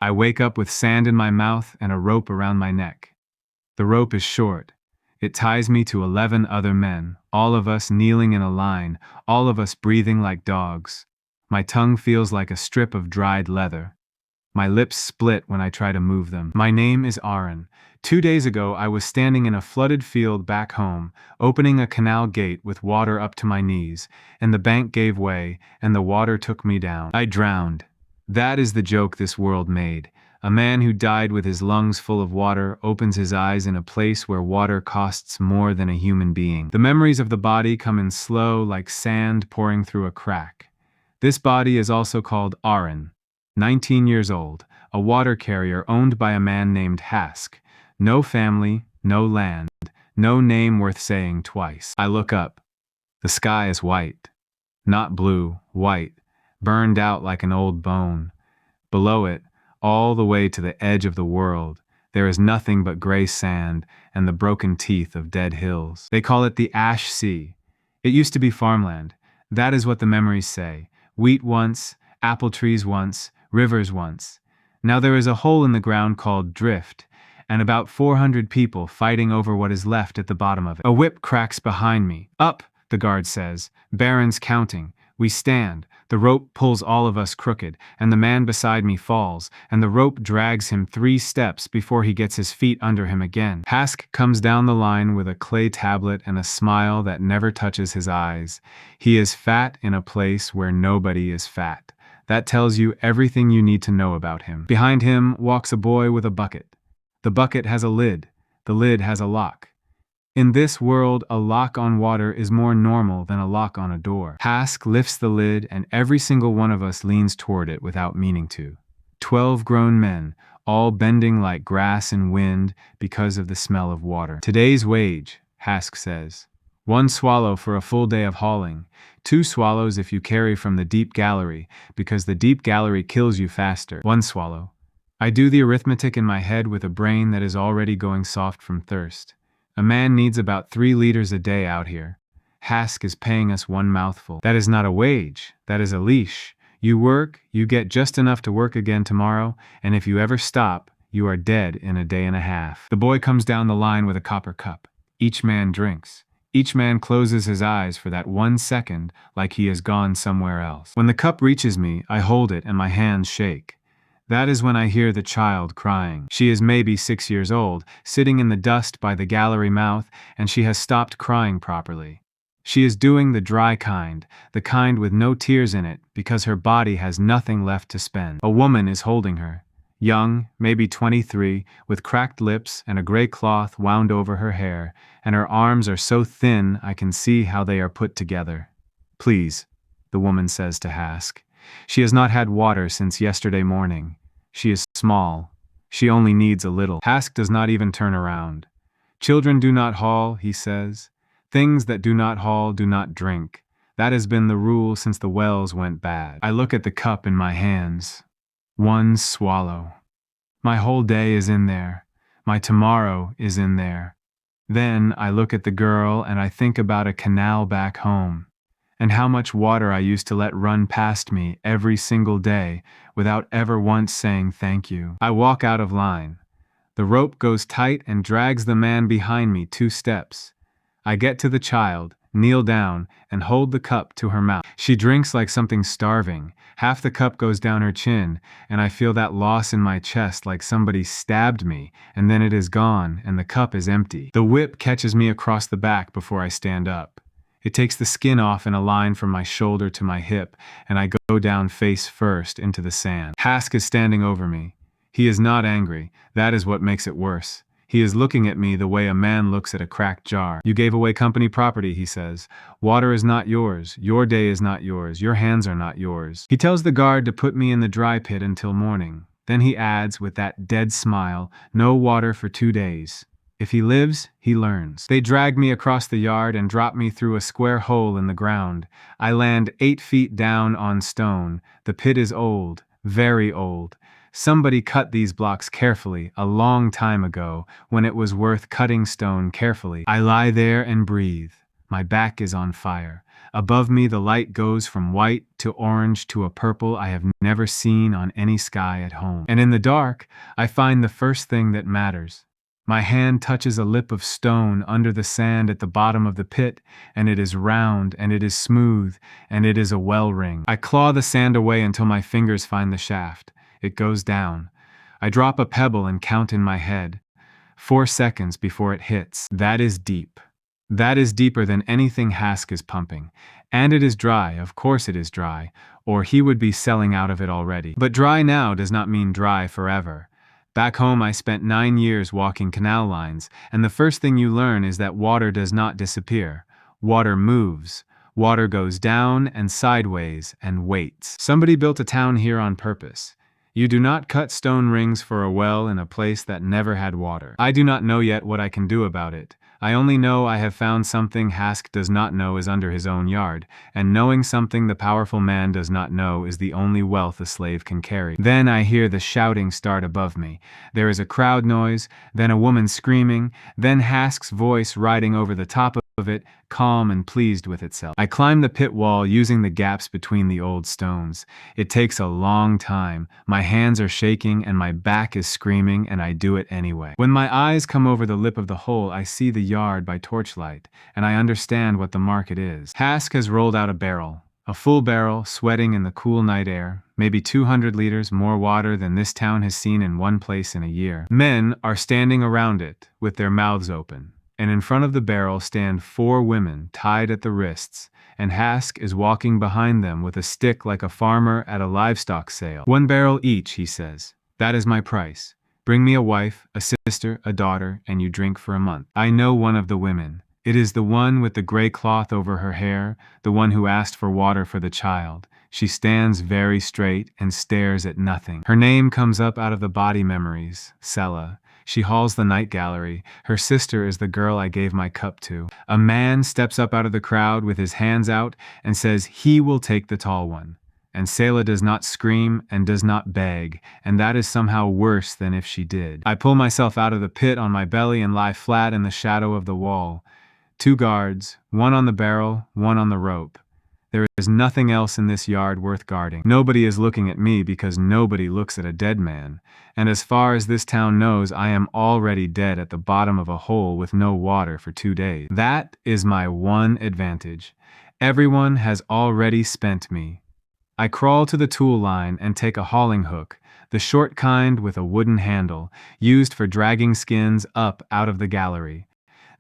I wake up with sand in my mouth and a rope around my neck. The rope is short. It ties me to 11 other men, all of us kneeling in a line, all of us breathing like dogs. My tongue feels like a strip of dried leather. My lips split when I try to move them. My name is Aaron. 2 days ago, I was standing in a flooded field back home, opening a canal gate with water up to my knees, and the bank gave way, and the water took me down. I drowned. That is the joke this world made. A man who died with his lungs full of water opens his eyes in a place where water costs more than a human being. The memories of the body come in slow, like sand pouring through a crack. This body is also called Aaron, 19 years old, a water carrier owned by a man named Hask. No family, no land, no name worth saying twice. I look up. The sky is white. Not blue, white, burned out like an old bone. Below it, all the way to the edge of the world, there is nothing but gray sand and the broken teeth of dead hills. They call it the Ash Sea. It used to be farmland. That is what the memories say. Wheat once, apple trees once, rivers once. Now there is a hole in the ground called drift, and about 400 people fighting over what is left at the bottom of it. A whip cracks behind me. Up, the guard says. Barons counting. We stand. The rope pulls all of us crooked, and the man beside me falls, and the rope drags him 3 steps before he gets his feet under him again. Hask comes down the line with a clay tablet and a smile that never touches his eyes. He is fat in a place where nobody is fat. That tells you everything you need to know about him. Behind him walks a boy with a bucket. The bucket has a lid. The lid has a lock. In this world, a lock on water is more normal than a lock on a door. Hask lifts the lid, and every single one of us leans toward it without meaning to. 12 grown men, all bending like grass in wind because of the smell of water. Today's wage, Hask says. 1 swallow for a full day of hauling. 2 swallows if you carry from the deep gallery, because the deep gallery kills you faster. 1 swallow. I do the arithmetic in my head with a brain that is already going soft from thirst. A man needs about 3 liters a day out here. Hask is paying us 1 mouthful. That is not a wage, that is a leash. You work, you get just enough to work again tomorrow, and if you ever stop, you are dead in a day and a half. The boy comes down the line with a copper cup. Each man drinks. Each man closes his eyes for that 1 second like he has gone somewhere else. When the cup reaches me, I hold it and my hands shake. That is when I hear the child crying. She is maybe 6 years old, sitting in the dust by the gallery mouth, and she has stopped crying properly. She is doing the dry kind, the kind with no tears in it, because her body has nothing left to spend. A woman is holding her. Young, maybe 23, with cracked lips and a gray cloth wound over her hair, and her arms are so thin I can see how they are put together. Please, the woman says to Hask. She has not had water since yesterday morning. She is small. She only needs a little. Hask does not even turn around. Children do not haul, he says. Things that do not haul do not drink. That has been the rule since the wells went bad. I look at the cup in my hands. 1 swallow. My whole day is in there. My tomorrow is in there. Then I look at the girl and I think about a canal back home, and how much water I used to let run past me every single day without ever once saying thank you. I walk out of line. The rope goes tight and drags the man behind me 2 steps. I get to the child, kneel down, and hold the cup to her mouth. She drinks like something starving. Half the cup goes down her chin, and I feel that loss in my chest like somebody stabbed me, and then it is gone, and the cup is empty. The whip catches me across the back before I stand up. It takes the skin off in a line from my shoulder to my hip, and I go down face first into the sand. Hask is standing over me. He is not angry. That is what makes it worse. He is looking at me the way a man looks at a cracked jar. You gave away company property, he says. Water is not yours. Your day is not yours. Your hands are not yours. He tells the guard to put me in the dry pit until morning. Then he adds, with that dead smile, no water for 2 days. If he lives, he learns. They drag me across the yard and drop me through a square hole in the ground. I land 8 feet down on stone. The pit is old, very old. Somebody cut these blocks carefully a long time ago when it was worth cutting stone carefully. I lie there and breathe. My back is on fire. Above me, the light goes from white to orange to a purple I have never seen on any sky at home. And in the dark, I find the first thing that matters. My hand touches a lip of stone under the sand at the bottom of the pit, and it is round, and it is smooth, and it is a well ring. I claw the sand away until my fingers find the shaft. It goes down. I drop a pebble and count in my head. 4 seconds before it hits. That is deep. That is deeper than anything Hask is pumping. And it is dry, of course it is dry, or he would be selling out of it already. But dry now does not mean dry forever. Back home I spent 9 years walking canal lines, and the first thing you learn is that water does not disappear. Water moves. Water goes down and sideways and waits. Somebody built a town here on purpose. You do not cut stone rings for a well in a place that never had water. I do not know yet what I can do about it. I only know I have found something Hask does not know is under his own yard, and knowing something the powerful man does not know is the only wealth a slave can carry. Then I hear the shouting start above me. There is a crowd noise, then a woman screaming, then Hask's voice riding over the top of it, calm and pleased with itself. I climb the pit wall using the gaps between the old stones. It takes a long time. My hands are shaking and my back is screaming, and I do it anyway. When my eyes come over the lip of the hole, I see the yard by torchlight, and I understand what the market is. Hask has rolled out a barrel. A full barrel, sweating in the cool night air, maybe 200 liters more water than this town has seen in one place in a year. Men are standing around it with their mouths open. And in front of the barrel stand 4 women tied at the wrists, and Hask is walking behind them with a stick like a farmer at a livestock sale. 1 barrel each, he says. That is my price. Bring me a wife, a sister, a daughter, and you drink for a month. I know one of the women. It is the one with the gray cloth over her hair, the one who asked for water for the child. She stands very straight and stares at nothing. Her name comes up out of the body memories, Sela. She hauls the night gallery. Her sister is the girl I gave my cup to. A man steps up out of the crowd with his hands out and says he will take the tall one. And Sela does not scream and does not beg, and that is somehow worse than if she did. I pull myself out of the pit on my belly and lie flat in the shadow of the wall. 2 guards, 1 on the barrel, 1 on the rope. There is nothing else in this yard worth guarding. Nobody is looking at me because nobody looks at a dead man. And as far as this town knows, I am already dead at the bottom of a hole with no water for 2 days. That is my one advantage. Everyone has already spent me. I crawl to the tool line and take a hauling hook, the short kind with a wooden handle, used for dragging skins up out of the gallery.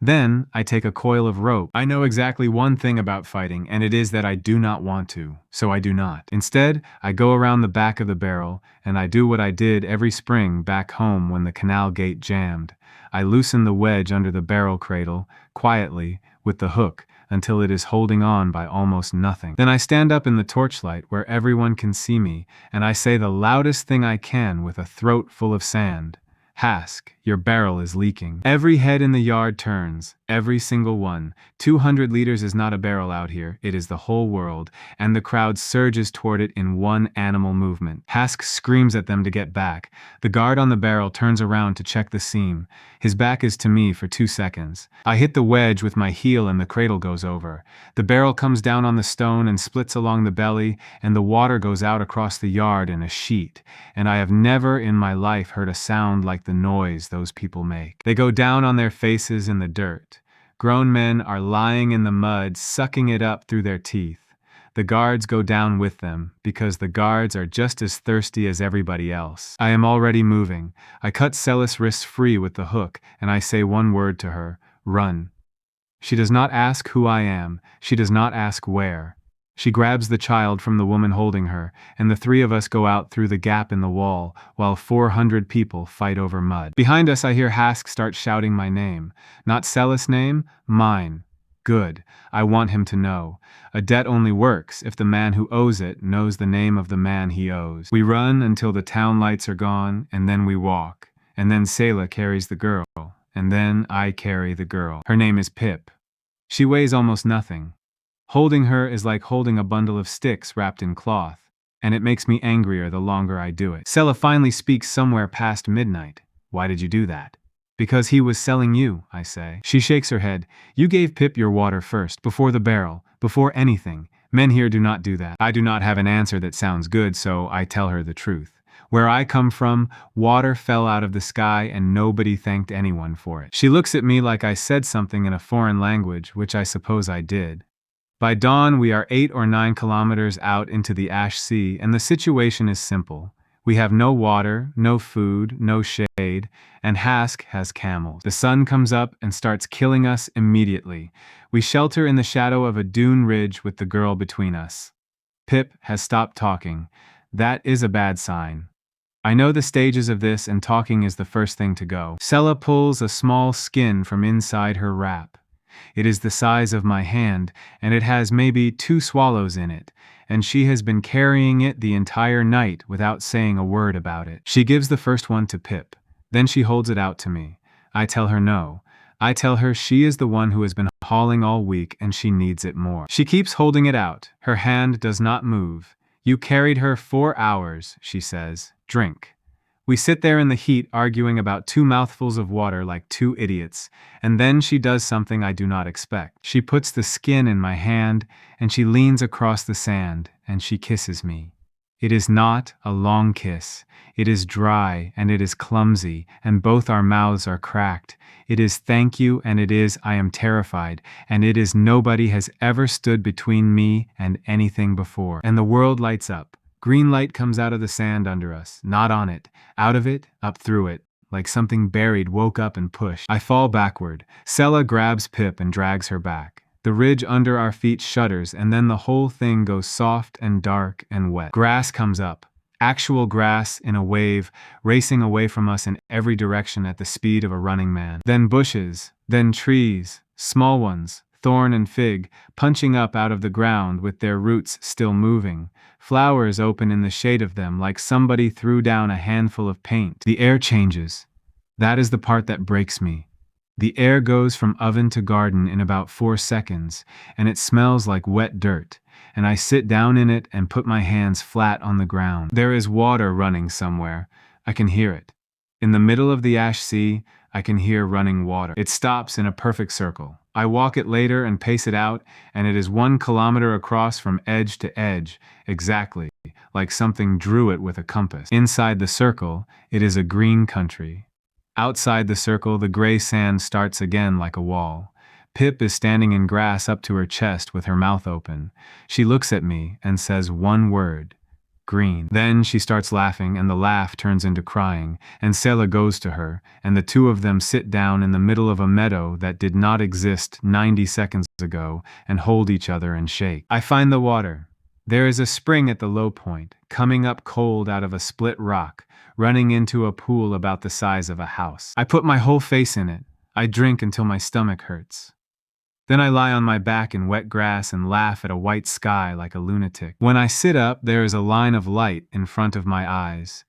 Then, I take a coil of rope. I know exactly one thing about fighting, and it is that I do not want to, so I do not. Instead, I go around the back of the barrel, and I do what I did every spring back home when the canal gate jammed. I loosen the wedge under the barrel cradle, quietly, with the hook, until it is holding on by almost nothing. Then I stand up in the torchlight where everyone can see me, and I say the loudest thing I can with a throat full of sand. Hask, your barrel is leaking. Every head in the yard turns, every single one. 200 liters is not a barrel out here, it is the whole world, and the crowd surges toward it in one animal movement. Hask screams at them to get back. The guard on the barrel turns around to check the seam. His back is to me for 2 seconds. I hit the wedge with my heel and the cradle goes over. The barrel comes down on the stone and splits along the belly, and the water goes out across the yard in a sheet. And I have never in my life heard a sound like the noise those people make. They go down on their faces in the dirt. Grown men are lying in the mud, sucking it up through their teeth. The guards go down with them, because the guards are just as thirsty as everybody else. I am already moving. I cut Sela's wrists free with the hook, and I say one word to her, run. She does not ask who I am. She does not ask where. She grabs the child from the woman holding her, and the 3 of us go out through the gap in the wall, while 400 people fight over mud. Behind us I hear Hask start shouting my name. Not Sela's name, mine. Good. I want him to know. A debt only works if the man who owes it knows the name of the man he owes. We run until the town lights are gone, and then we walk. And then Sela carries the girl. And then I carry the girl. Her name is Pip. She weighs almost nothing. Holding her is like holding a bundle of sticks wrapped in cloth, and it makes me angrier the longer I do it. Sela finally speaks somewhere past midnight. Why did you do that? Because he was selling you, I say. She shakes her head. You gave Pip your water first, before the barrel, before anything. Men here do not do that. I do not have an answer that sounds good, so I tell her the truth. Where I come from, water fell out of the sky and nobody thanked anyone for it. She looks at me like I said something in a foreign language, which I suppose I did. By dawn, we are 8 or 9 kilometers out into the Ash Sea, and the situation is simple. We have no water, no food, no shade, and Hask has camels. The sun comes up and starts killing us immediately. We shelter in the shadow of a dune ridge with the girl between us. Pip has stopped talking. That is a bad sign. I know the stages of this, and talking is the first thing to go. Sela pulls a small skin from inside her wrap. It is the size of my hand, and it has maybe 2 swallows in it, and she has been carrying it the entire night without saying a word about it. She gives the first one to Pip. Then she holds it out to me. I tell her no. I tell her she is the one who has been hauling all week and she needs it more. She keeps holding it out. Her hand does not move. You carried her 4 hours, she says. Drink. We sit there in the heat arguing about 2 mouthfuls of water like 2 idiots, and then she does something I do not expect. She puts the skin in my hand, and she leans across the sand, and she kisses me. It is not a long kiss. It is dry, and it is clumsy, and both our mouths are cracked. It is thank you, and it is I am terrified, and it is nobody has ever stood between me and anything before. And the world lights up. Green light comes out of the sand under us, not on it, out of it, up through it, like something buried woke up and pushed. I fall backward. Sela grabs Pip and drags her back. The ridge under our feet shudders, and then the whole thing goes soft and dark and wet. Grass comes up. Actual grass in a wave, racing away from us in every direction at the speed of a running man. Then bushes, then trees, small ones, thorn and fig, punching up out of the ground with their roots still moving. Flowers open in the shade of them like somebody threw down a handful of paint. The air changes. That is the part that breaks me. The air goes from oven to garden in about 4 seconds, and it smells like wet dirt, and I sit down in it and put my hands flat on the ground. There is water running somewhere. I can hear it. In the middle of the Ash Sea, I can hear running water. It stops in a perfect circle. I walk it later and pace it out, and it is 1 kilometer across from edge to edge, exactly, like something drew it with a compass. Inside the circle, it is a green country. Outside the circle, the gray sand starts again like a wall. Pip is standing in grass up to her chest with her mouth open. She looks at me and says one word. Green. Then she starts laughing, and the laugh turns into crying, and Sela goes to her, and the 2 of them sit down in the middle of a meadow that did not exist 90 seconds ago and hold each other and shake. I find the water. There is a spring at the low point, coming up cold out of a split rock, running into a pool about the size of a house. I put my whole face in it. I drink until my stomach hurts. Then I lie on my back in wet grass and laugh at a white sky like a lunatic. When I sit up, there is a line of light in front of my eyes.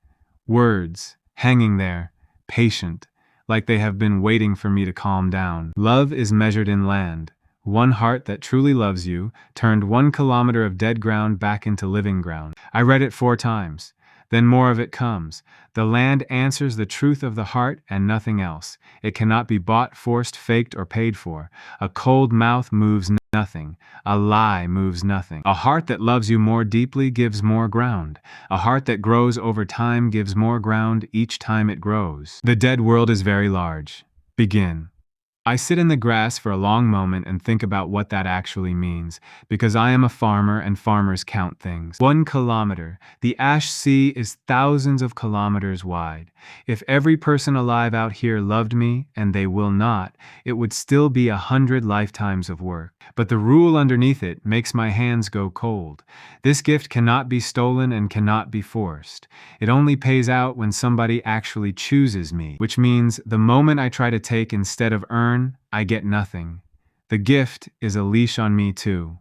Words, hanging there, patient, like they have been waiting for me to calm down. Love is measured in land. One heart that truly loves you turned 1 kilometer of dead ground back into living ground. I read it 4 times. Then more of it comes. The land answers the truth of the heart and nothing else. It cannot be bought, forced, faked, or paid for. A cold mouth moves nothing. A lie moves nothing. A heart that loves you more deeply gives more ground. A heart that grows over time gives more ground each time it grows. The dead world is very large. Begin. I sit in the grass for a long moment and think about what that actually means, because I am a farmer and farmers count things. 1 kilometer. The Ash Sea is thousands of kilometers wide. If every person alive out here loved me, and they will not, it would still be 100 lifetimes of work. But the rule underneath it makes my hands go cold. This gift cannot be stolen and cannot be forced. It only pays out when somebody actually chooses me, which means the moment I try to take instead of earn, I get nothing. The gift is a leash on me too.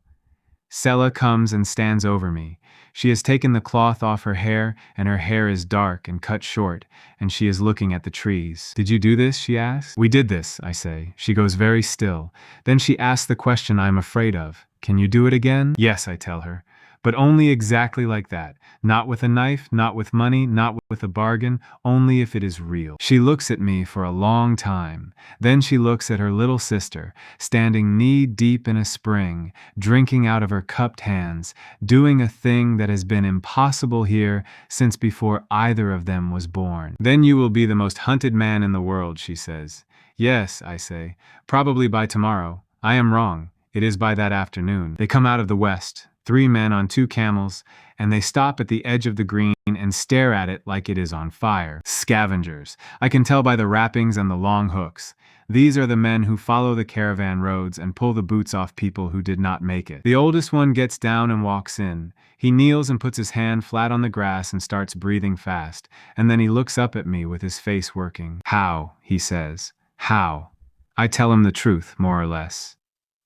Sela comes and stands over me. She has taken the cloth off her hair, and her hair is dark and cut short, and she is looking at the trees. Did you do this? She asks. We did this, I say. She goes very still. Then she asks the question I am afraid of. Can you do it again? Yes, I tell her. But only exactly like that. Not with a knife, not with money, not with a bargain, only if it is real. She looks at me for a long time. Then she looks at her little sister, standing knee-deep in a spring, drinking out of her cupped hands, doing a thing that has been impossible here since before either of them was born. Then you will be the most hunted man in the world, she says. Yes, I say. Probably by tomorrow. I am wrong. It is by that afternoon. They come out of the west, 3 men on 2 camels, and they stop at the edge of the green and stare at it like it is on fire. Scavengers. I can tell by the wrappings and the long hooks. These are the men who follow the caravan roads and pull the boots off people who did not make it. The oldest one gets down and walks in. He kneels and puts his hand flat on the grass and starts breathing fast, and then he looks up at me with his face working. How? He says. How? I tell him the truth, more or less.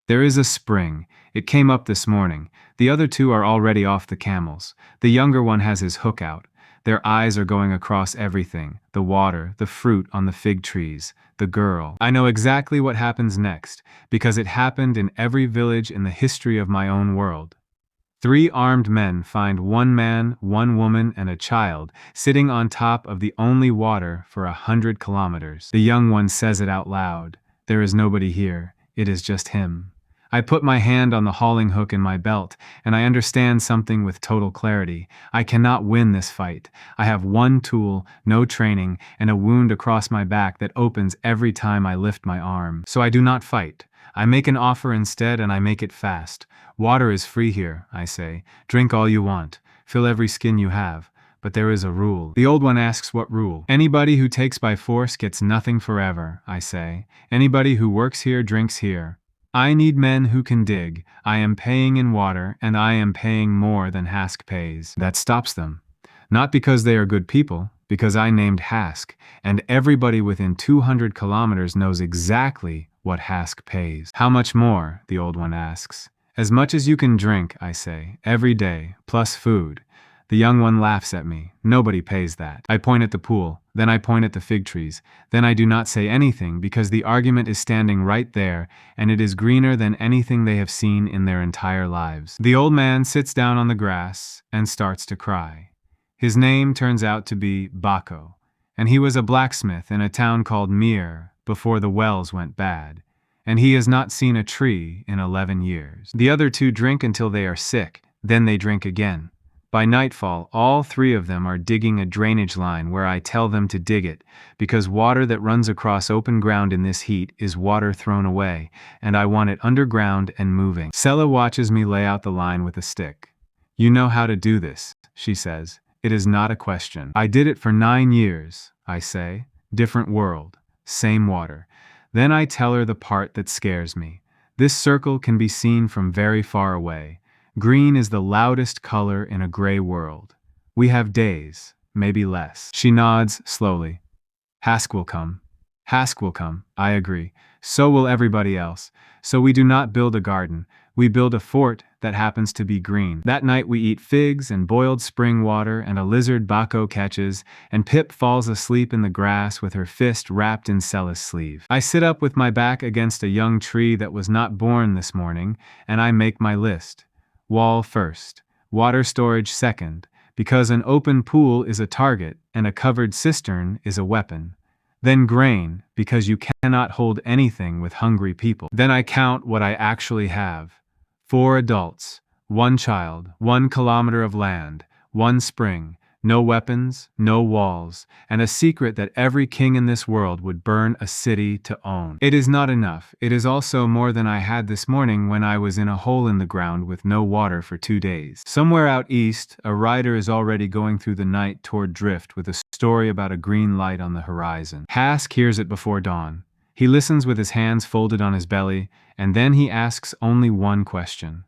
There is a spring. It came up this morning. The other 2 are already off the camels. The younger one has his hook out. Their eyes are going across everything, the water, the fruit on the fig trees, the girl. I know exactly what happens next, because it happened in every village in the history of my own world. 3 armed men find 1 man, 1 woman, and a child sitting on top of the only water for 100 kilometers. The young one says it out loud. There is nobody here. It is just him. I put my hand on the hauling hook in my belt, and I understand something with total clarity. I cannot win this fight. I have 1 tool, no training, and a wound across my back that opens every time I lift my arm. So I do not fight. I make an offer instead, and I make it fast. Water is free here, I say. Drink all you want. Fill every skin you have. But there is a rule. The old one asks what rule. Anybody who takes by force gets nothing forever, I say. Anybody who works here drinks here. I need men who can dig. I am paying in water, and I am paying more than Hask pays. That stops them. Not because they are good people, because I named Hask, and everybody within 200 kilometers knows exactly what Hask pays. How much more? The old one asks. As much as you can drink, I say, every day, plus food. The young one laughs at me. Nobody pays that. I point at the pool, then I point at the fig trees. Then I do not say anything because the argument is standing right there, and it is greener than anything they have seen in their entire lives. The old man sits down on the grass and starts to cry. His name turns out to be Bako, and he was a blacksmith in a town called Mir before the wells went bad, and he has not seen a tree in 11 years. The other 2 drink until they are sick, then they drink again. By nightfall, all 3 of them are digging a drainage line where I tell them to dig it, because water that runs across open ground in this heat is water thrown away, and I want it underground and moving. Sela watches me lay out the line with a stick. You know how to do this, she says. It is not a question. I did it for 9 years, I say. Different world. Same water. Then I tell her the part that scares me. This circle can be seen from very far away. Green is the loudest color in a gray world. We have days, maybe less. She nods slowly. Hask will come. Hask will come, I agree. So will everybody else. So we do not build a garden. We build a fort that happens to be green. That night we eat figs and boiled spring water, and a lizard Bako catches, and Pip falls asleep in the grass with her fist wrapped in Sela's sleeve. I sit up with my back against a young tree that was not born this morning, and I make my list. Wall first, water storage second, because an open pool is a target and a covered cistern is a weapon. Then grain, because you cannot hold anything with hungry people. Then I count what I actually have. 4 adults, 1 child, 1 kilometer of land, 1 spring, no weapons, no walls, and a secret that every king in this world would burn a city to own. It is not enough. It is also more than I had this morning when I was in a hole in the ground with no water for 2 days. Somewhere out east, a rider is already going through the night toward Drift with a story about a green light on the horizon. Hask hears it before dawn. He listens with his hands folded on his belly, and then he asks only one question.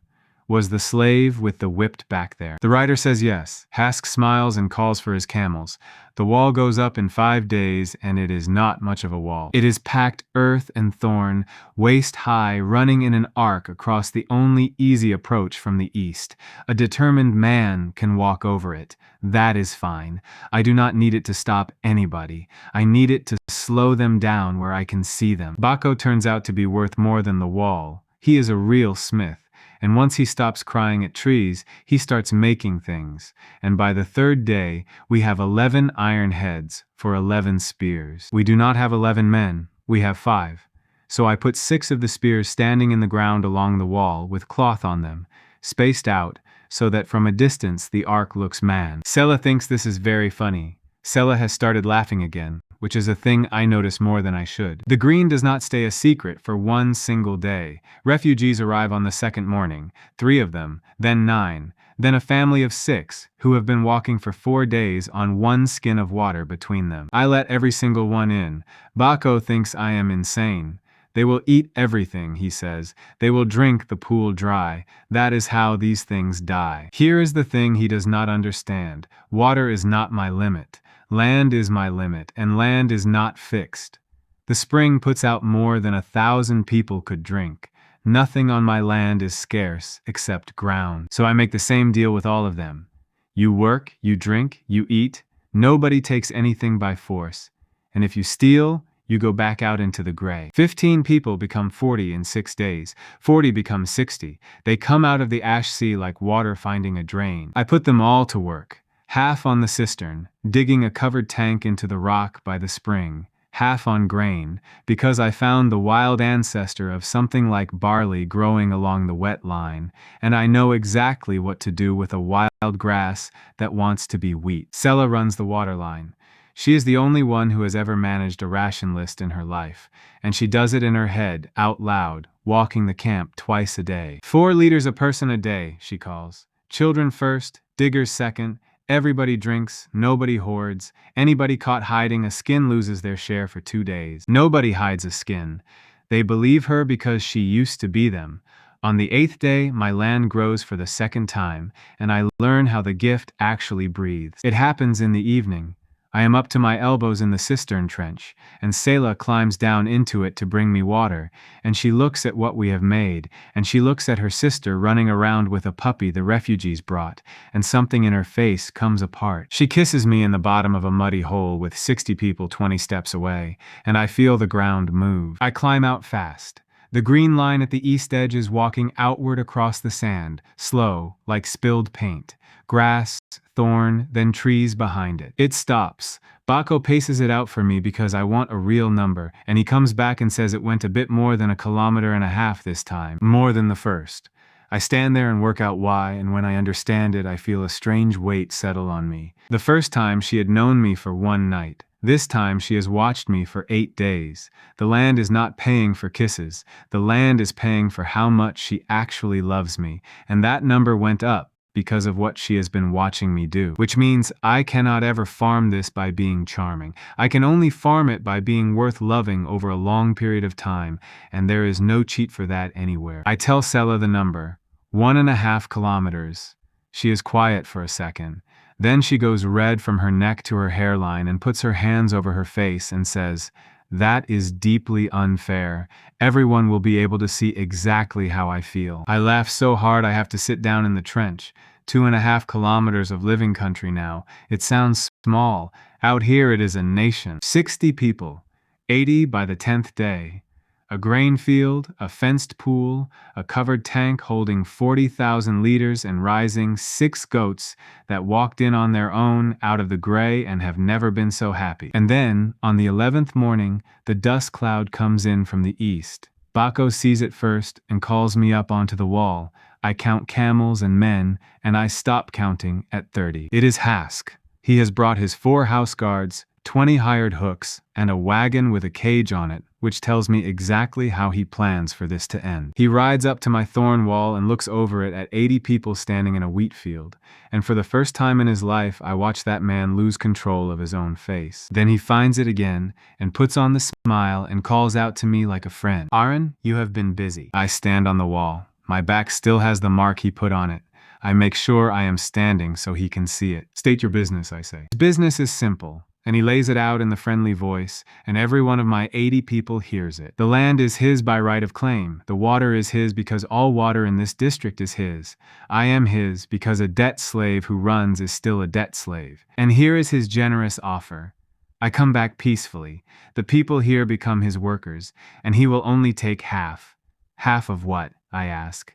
Was the slave with the whipped back there? The rider says yes. Hask smiles and calls for his camels. The wall goes up in 5 days, and it is not much of a wall. It is packed earth and thorn, waist high, running in an arc across the only easy approach from the east. A determined man can walk over it. That is fine. I do not need it to stop anybody. I need it to slow them down where I can see them. Bako turns out to be worth more than the wall. He is a real smith. and once he stops crying at trees, he starts making things, and by the third day, we have 11 iron heads for 11 spears. We do not have 11 men, we have 5. So I put 6 of the spears standing in the ground along the wall with cloth on them, spaced out, so that from a distance the ark looks manned. Sela thinks this is very funny. Sela has started laughing again, which is a thing I notice more than I should. The green does not stay a secret for one single day. Refugees arrive on the second morning, 3 of them, then 9, then a family of 6, who have been walking for 4 days on one skin of water between them. I let every single one in. Bako thinks I am insane. They will eat everything, he says. They will drink the pool dry. That is how these things die. Here is the thing he does not understand. Water is not my limit. Land is my limit, and land is not fixed. The spring puts out more than 1,000 people could drink. Nothing on my land is scarce except ground. So I make the same deal with all of them. You work, you drink, you eat. Nobody takes anything by force. And if you steal, you go back out into the gray. 15 people become 40 in 6 days. 40 become 60. They come out of the ash sea like water finding a drain. I put them all to work. Half on the cistern, digging a covered tank into the rock by the spring. Half on grain, because I found the wild ancestor of something like barley growing along the wet line, and I know exactly what to do with a wild grass that wants to be wheat. Sela runs the water line. She is the only one who has ever managed a ration list in her life, and she does it in her head, out loud, walking the camp twice a day. 4 liters a person a day, she calls. Children first, diggers second, everybody drinks, nobody hoards, anybody caught hiding a skin loses their share for 2 days. Nobody hides a skin. They believe her because she used to be them. On the 8th day, my land grows for the second time, and I learn how the gift actually breathes. It happens in the evening. I am up to my elbows in the cistern trench, and Sela climbs down into it to bring me water, and she looks at what we have made, and she looks at her sister running around with a puppy the refugees brought, and something in her face comes apart. She kisses me in the bottom of a muddy hole with 60 people 20 steps away, and I feel the ground move. I climb out fast. The green line at the east edge is walking outward across the sand, slow, like spilled paint. Grass, thorn, then trees behind it. It stops. Bako paces it out for me because I want a real number, and he comes back and says it went a bit more than 1.5 kilometers this time, more than the first. I stand there and work out why, and when I understand it, I feel a strange weight settle on me. The first time she had known me for 1 night. This time she has watched me for 8 days. The land is not paying for kisses. The land is paying for how much she actually loves me, and that number went up because of what she has been watching me do. Which means I cannot ever farm this by being charming. I can only farm it by being worth loving over a long period of time, and there is no cheat for that anywhere. I tell Sela the number, 1.5 kilometers. She is quiet for a second. Then she goes red from her neck to her hairline and puts her hands over her face and says, "That is deeply unfair. Everyone will be able to see exactly how I feel." I laugh so hard I have to sit down in the trench. 2.5 kilometers of living country now. It sounds small. Out here it is a nation. 60 people. 80 by the 10th day. A grain field, a fenced pool, a covered tank holding 40,000 liters and rising 6 goats that walked in on their own out of the gray and have never been so happy. And then, on the 11th morning, the dust cloud comes in from the east. Bako sees it first and calls me up onto the wall. I count camels and men, and I stop counting at 30. It is Hask. He has brought his 4 house guards, 20 hired hooks, and a wagon with a cage on it, which tells me exactly how he plans for this to end. He rides up to my thorn wall and looks over it at 80 people standing in a wheat field, and for the first time in his life I watch that man lose control of his own face. Then he finds it again, and puts on the smile and calls out to me like a friend. "Aaron, you have been busy." I stand on the wall. My back still has the mark he put on it. I make sure I am standing so he can see it. "State your business," I say. His business is simple, and he lays it out in the friendly voice, and every one of my 80 people hears it. The land is his by right of claim. The water is his because all water in this district is his. I am his because a debt slave who runs is still a debt slave. And here is his generous offer. I come back peacefully. The people here become his workers, and he will only take half. Half of what? I ask.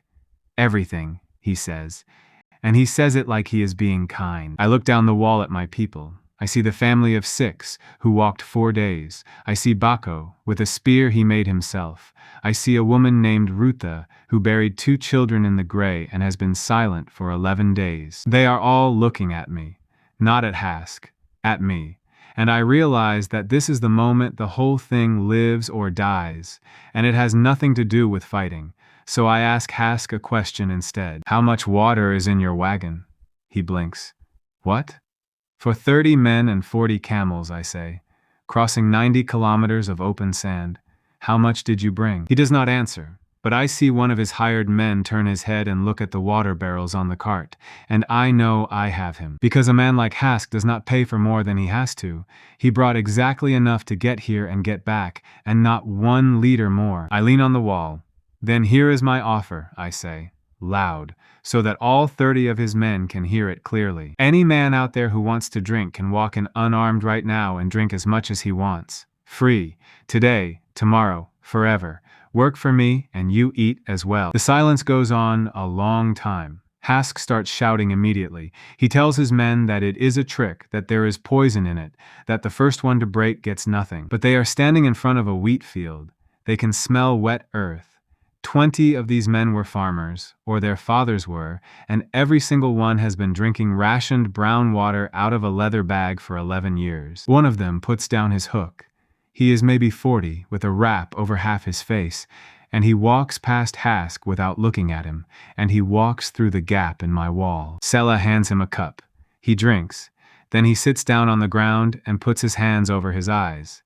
Everything, he says. And he says it like he is being kind. I look down the wall at my people. I see the family of 6, who walked 4 days. I see Bako, with a spear he made himself. I see a woman named Rutha, who buried 2 children in the gray and has been silent for 11 days. They are all looking at me. Not at Hask. At me. And I realize that this is the moment the whole thing lives or dies, and it has nothing to do with fighting. So I ask Hask a question instead. How much water is in your wagon? He blinks. What? For 30 men and 40 camels, I say, crossing 90 kilometers of open sand. How much did you bring? He does not answer, but I see one of his hired men turn his head and look at the water barrels on the cart, and I know I have him. Because a man like Hask does not pay for more than he has to. He brought exactly enough to get here and get back, and not 1 liter more. I lean on the wall. Then here is my offer, I say, loud, so that all 30 of his men can hear it clearly. Any man out there who wants to drink can walk in unarmed right now and drink as much as he wants. Free. Today, tomorrow, forever. Work for me, and you eat as well. The silence goes on a long time. Hask starts shouting immediately. He tells his men that it is a trick, that there is poison in it, that the first one to break gets nothing. But they are standing in front of a wheat field. They can smell wet earth. 20 of these men were farmers, or their fathers were, and every single one has been drinking rationed brown water out of a leather bag for 11 years. One of them puts down his hook. He is maybe 40, with a wrap over half his face, and he walks past Hask without looking at him, and he walks through the gap in my wall. Sela hands him a cup. He drinks. Then he sits down on the ground and puts his hands over his eyes.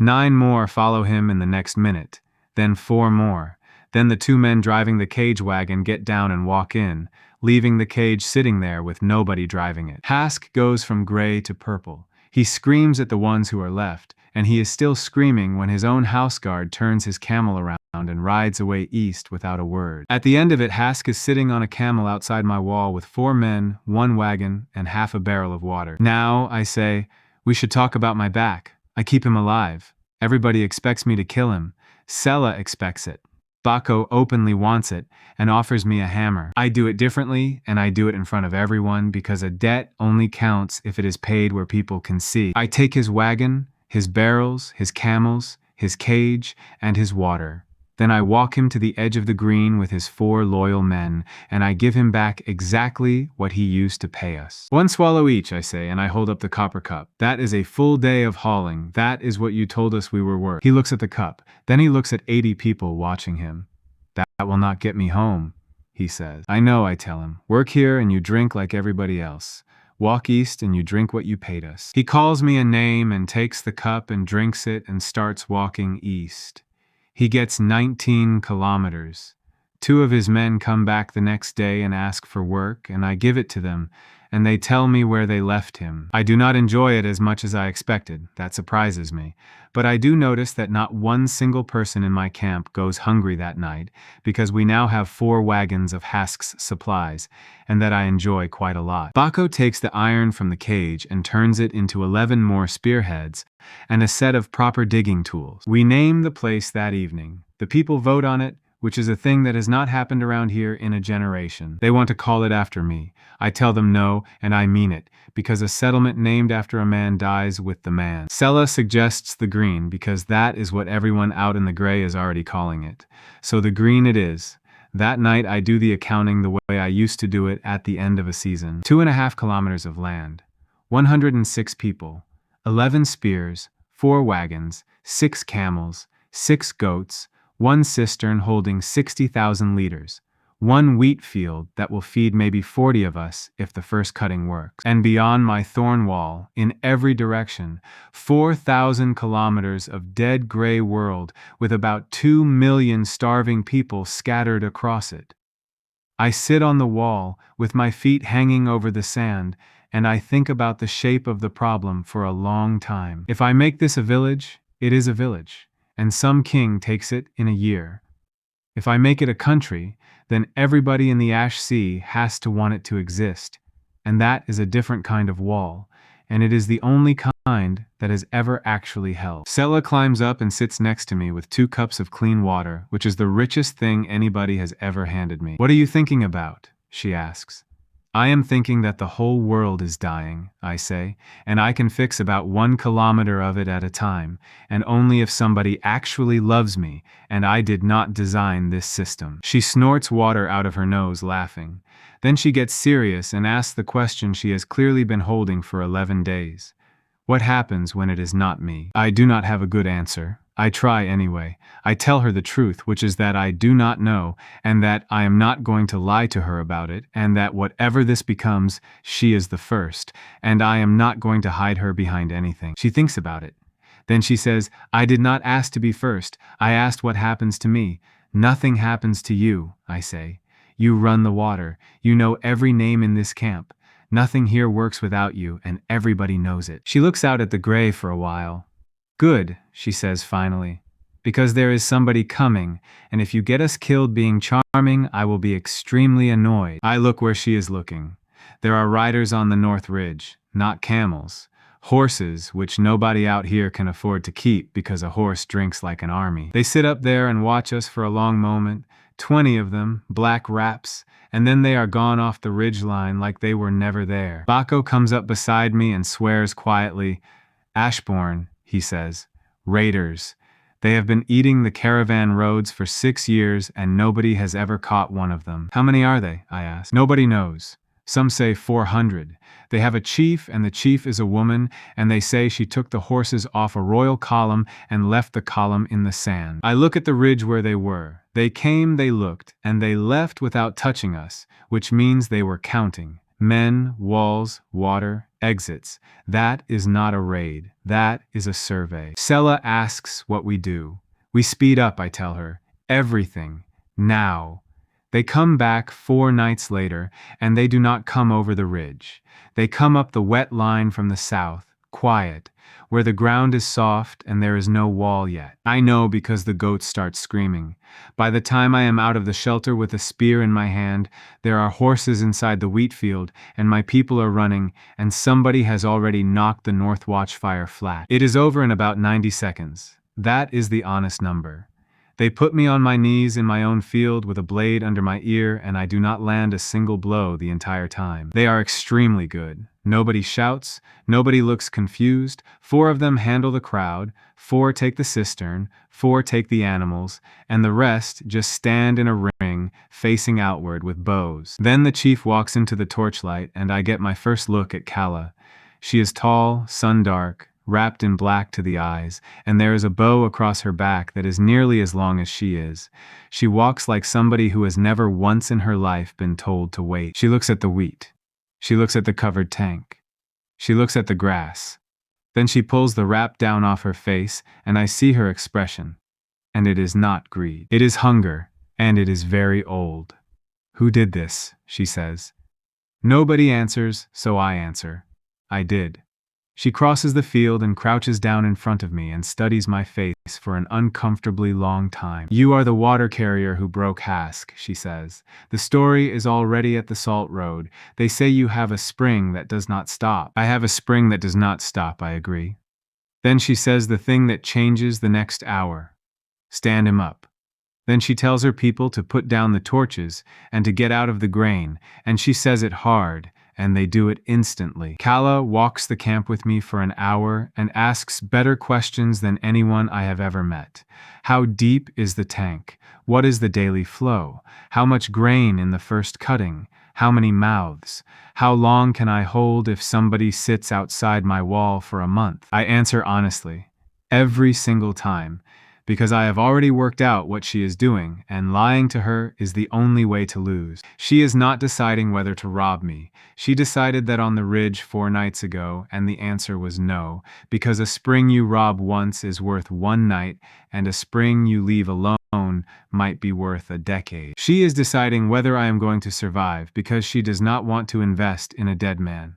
9 more follow him in the next minute, then 4 more. Then the 2 men driving the cage wagon get down and walk in, leaving the cage sitting there with nobody driving it. Hask goes from gray to purple. He screams at the ones who are left, and he is still screaming when his own house guard turns his camel around and rides away east without a word. At the end of it, Hask is sitting on a camel outside my wall with 4 men, 1 wagon, and half a barrel of water. Now, I say, we should talk about my back. I keep him alive. Everybody expects me to kill him. Sela expects it. Bako openly wants it and offers me a hammer. I do it differently, and I do it in front of everyone because a debt only counts if it is paid where people can see. I take his wagon, his barrels, his camels, his cage, and his water. Then I walk him to the edge of the green with his 4 loyal men, and I give him back exactly what he used to pay us. 1 swallow each, I say, and I hold up the copper cup. That is a full day of hauling. That is what you told us we were worth. He looks at the cup. Then he looks at 80 people watching him. That will not get me home, he says. I know, I tell him. Work here and you drink like everybody else. Walk east and you drink what you paid us. He calls me a name and takes the cup and drinks it and starts walking east. He gets 19 kilometers. 2 of his men come back the next day and ask for work, and I give it to them, and they tell me where they left him. I do not enjoy it as much as I expected. That surprises me. But I do notice that not 1 single person in my camp goes hungry that night, because we now have 4 wagons of Hask's supplies, and that I enjoy quite a lot. Bako takes the iron from the cage and turns it into 11 more spearheads and a set of proper digging tools. We name the place that evening. The people vote on it, which is a thing that has not happened around here in a generation. They want to call it after me. I tell them no, and I mean it, because a settlement named after a man dies with the man. Sela suggests the green, because that is what everyone out in the gray is already calling it. So the green it is. That night I do the accounting the way I used to do it at the end of a season. 2.5 kilometers of land, 106 people, 11 spears, 4 wagons, 6 camels, 6 goats, 1 cistern holding 60,000 liters, 1 wheat field that will feed maybe 40 of us if the first cutting works. And beyond my thorn wall, in every direction, 4,000 kilometers of dead gray world with about 2 million starving people scattered across it. I sit on the wall with my feet hanging over the sand, and I think about the shape of the problem for a long time. If I make this a village, it is a village, and some king takes it in a year. If I make it a country, then everybody in the Ash Sea has to want it to exist, and that is a different kind of wall, and it is the only kind that has ever actually helped. Sela climbs up and sits next to me with 2 cups of clean water, which is the richest thing anybody has ever handed me. "What are you thinking about?" she asks. "I am thinking that the whole world is dying," I say, "and I can fix about 1 kilometer of it at a time, and only if somebody actually loves me, and I did not design this system." She snorts water out of her nose, laughing. Then she gets serious and asks the question she has clearly been holding for 11 days. What happens when it is not me? I do not have a good answer. I try anyway. I tell her the truth, which is that I do not know, and that I am not going to lie to her about it, and that whatever this becomes, she is the first, and I am not going to hide her behind anything. She thinks about it. Then she says, "I did not ask to be first. I asked what happens to me." "Nothing happens to you," I say. "You run the water. You know every name in this camp. Nothing here works without you, and everybody knows it." She looks out at the gray for a while. "Good," she says finally, "because there is somebody coming, and if you get us killed being charming, I will be extremely annoyed." I look where she is looking. There are riders on the North Ridge, not camels. Horses, which nobody out here can afford to keep because a horse drinks like an army. They sit up there and watch us for a long moment, 20 of them, black wraps, and then they are gone off the ridge line like they were never there. Baco comes up beside me and swears quietly. "Ashbourne," he says. "Raiders. They have been eating the caravan roads for 6 years and nobody has ever caught one of them." "How many are they?" I ask. "Nobody knows. Some say 400. They have a chief, and the chief is a woman, and they say she took the horses off a royal column and left the column in the sand." I look at the ridge where they were. They came, they looked, and they left without touching us, which means they were counting. Men, walls, water, exits. That is not a raid. That is a survey. Sela asks what we do. We speed up, I tell her. Everything. Now. They come back 4 nights later, and they do not come over the ridge. They come up the wet line from the south, quiet, where the ground is soft and there is no wall yet. I know because the goats start screaming. By the time I am out of the shelter with a spear in my hand, there are horses inside the wheat field, and my people are running, and somebody has already knocked the North Watchfire flat. It is over in about 90 seconds. That is the honest number. They put me on my knees in my own field with a blade under my ear, and I do not land a single blow the entire time. They are extremely good. Nobody shouts, nobody looks confused. 4 of them handle the crowd, 4 take the cistern, 4 take the animals, and the rest just stand in a ring, facing outward with bows. Then the chief walks into the torchlight, and I get my first look at Kala. She is tall, sun-dark, wrapped in black to the eyes, and there is a bow across her back that is nearly as long as she is. She walks like somebody who has never once in her life been told to wait. She looks at the wheat. She looks at the covered tank. She looks at the grass. Then she pulls the wrap down off her face, and I see her expression. And it is not greed. It is hunger, and it is very old. "Who did this?" she says. Nobody answers, so I answer. "I did." She crosses the field and crouches down in front of me and studies my face for an uncomfortably long time. "You are the water carrier who broke Hask," she says. "The story is already at the Salt Road. They say you have a spring that does not stop." "I have a spring that does not stop," I agree. Then she says the thing that changes the next hour. "Stand him up." Then she tells her people to put down the torches and to get out of the grain, and she says it hard, and they do it instantly. Kala walks the camp with me for an hour and asks better questions than anyone I have ever met. How deep is the tank? What is the daily flow? How much grain in the first cutting? How many mouths? How long can I hold if somebody sits outside my wall for a month? I answer honestly, every single time, because I have already worked out what she is doing, and lying to her is the only way to lose. She is not deciding whether to rob me. She decided that on the ridge 4 nights ago, and the answer was no, because a spring you rob once is worth 1 night, and a spring you leave alone might be worth a decade. She is deciding whether I am going to survive because she does not want to invest in a dead man.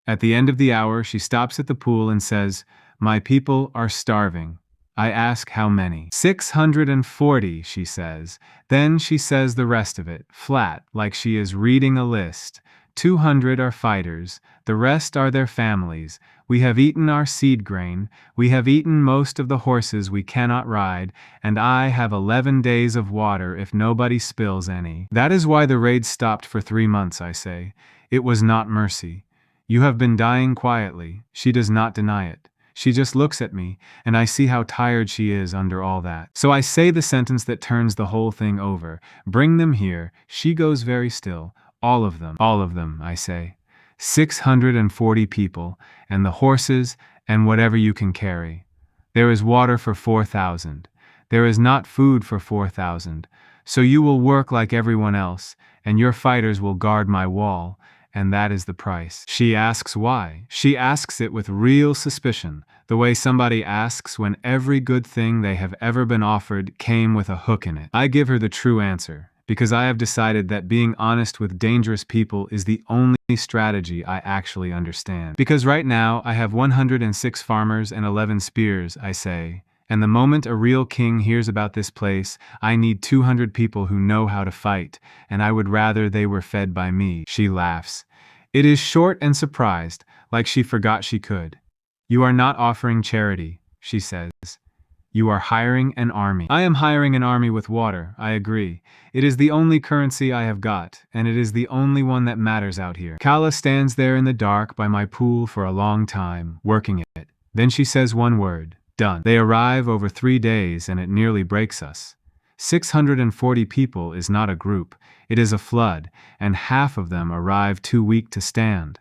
At the end of the hour, she stops at the pool and says, "My people are starving." I ask how many. 640, she says. Then she says the rest of it, flat, like she is reading a list. 200 are fighters, the rest are their families. We have eaten our seed grain, we have eaten most of the horses we cannot ride, and I have 11 days of water if nobody spills any. That is why the raid stopped for 3 months, I say. It was not mercy. You have been dying quietly. She does not deny it. She just looks at me, and I see how tired she is under all that. So I say the sentence that turns the whole thing over. Bring them here. She goes very still. All of them, I say. 640 people, and the horses, and whatever you can carry. There is water for 4,000. There is not food for 4,000. So you will work like everyone else, and your fighters will guard my wall, and that is the price. She asks why. She asks it with real suspicion, the way somebody asks when every good thing they have ever been offered came with a hook in it. I give her the true answer, because I have decided that being honest with dangerous people is the only strategy I actually understand. Because right now I have 106 farmers and 11 spears, I say. And the moment a real king hears about this place, I need 200 people who know how to fight, and I would rather they were fed by me. She laughs. It is short and surprised, like she forgot she could. You are not offering charity, she says. You are hiring an army. I am hiring an army with water, I agree. It is the only currency I have got, and it is the only one that matters out here. Kala stands there in the dark by my pool for a long time, working it. Then she says one word. Done. They arrive over 3 days and it nearly breaks us. 640 people is not a group, it is a flood, and half of them arrive too weak to stand.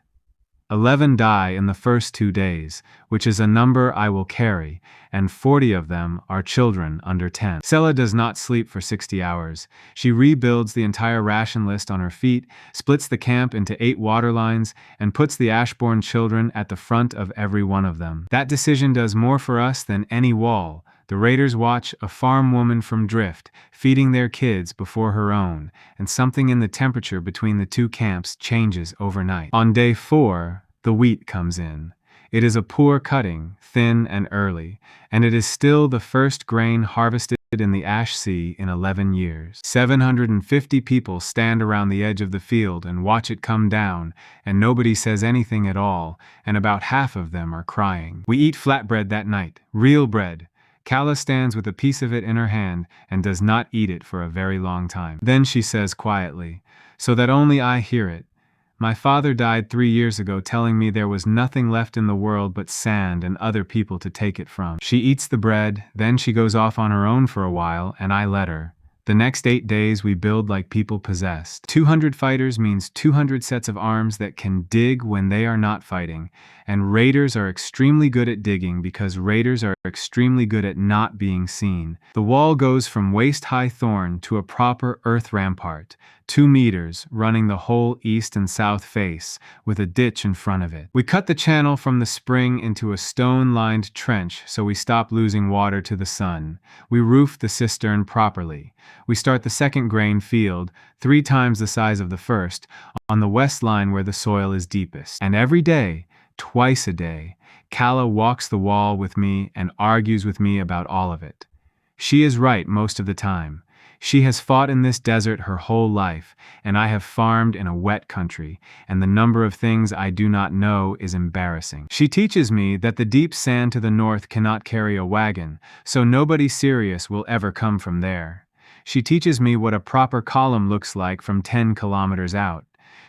11 die in the first 2 days, which is a number I will carry, and 40 of them are children under 10. Sela does not sleep for 60 hours. She rebuilds the entire ration list on her feet, splits the camp into 8 water lines, and puts the Ashbourne children at the front of every one of them. That decision does more for us than any wall. The raiders watch a farm woman from Drift, feeding their kids before her own, and something in the temperature between the 2 camps changes overnight. On day 4, the wheat comes in. It is a poor cutting, thin and early, and it is still the first grain harvested in the Ash Sea in 11 years. 750 people stand around the edge of the field and watch it come down, and nobody says anything at all, and about half of them are crying. We eat flatbread that night, real bread. Kala stands with a piece of it in her hand and does not eat it for a very long time. Then she says quietly, so that only I hear it, my father died 3 years ago telling me there was nothing left in the world but sand and other people to take it from. She eats the bread, then she goes off on her own for a while, and I let her. The next 8 days we build like people possessed. 200 fighters means 200 sets of arms that can dig when they are not fighting, and raiders are extremely good at digging because raiders are extremely good at not being seen. The wall goes from waist-high thorn to a proper earth rampart, 2 meters, running the whole east and south face, with a ditch in front of it. We cut the channel from the spring into a stone-lined trench so we stop losing water to the sun. We roof the cistern properly. We start the second grain field, 3 times the size of the first, on the west line where the soil is deepest. And every day, twice a day, Kala walks the wall with me and argues with me about all of it. She is right most of the time. She has fought in this desert her whole life, and I have farmed in a wet country, and the number of things I do not know is embarrassing. She teaches me that the deep sand to the north cannot carry a wagon, so nobody serious will ever come from there. She teaches me what a proper column looks like from 10 kilometers out.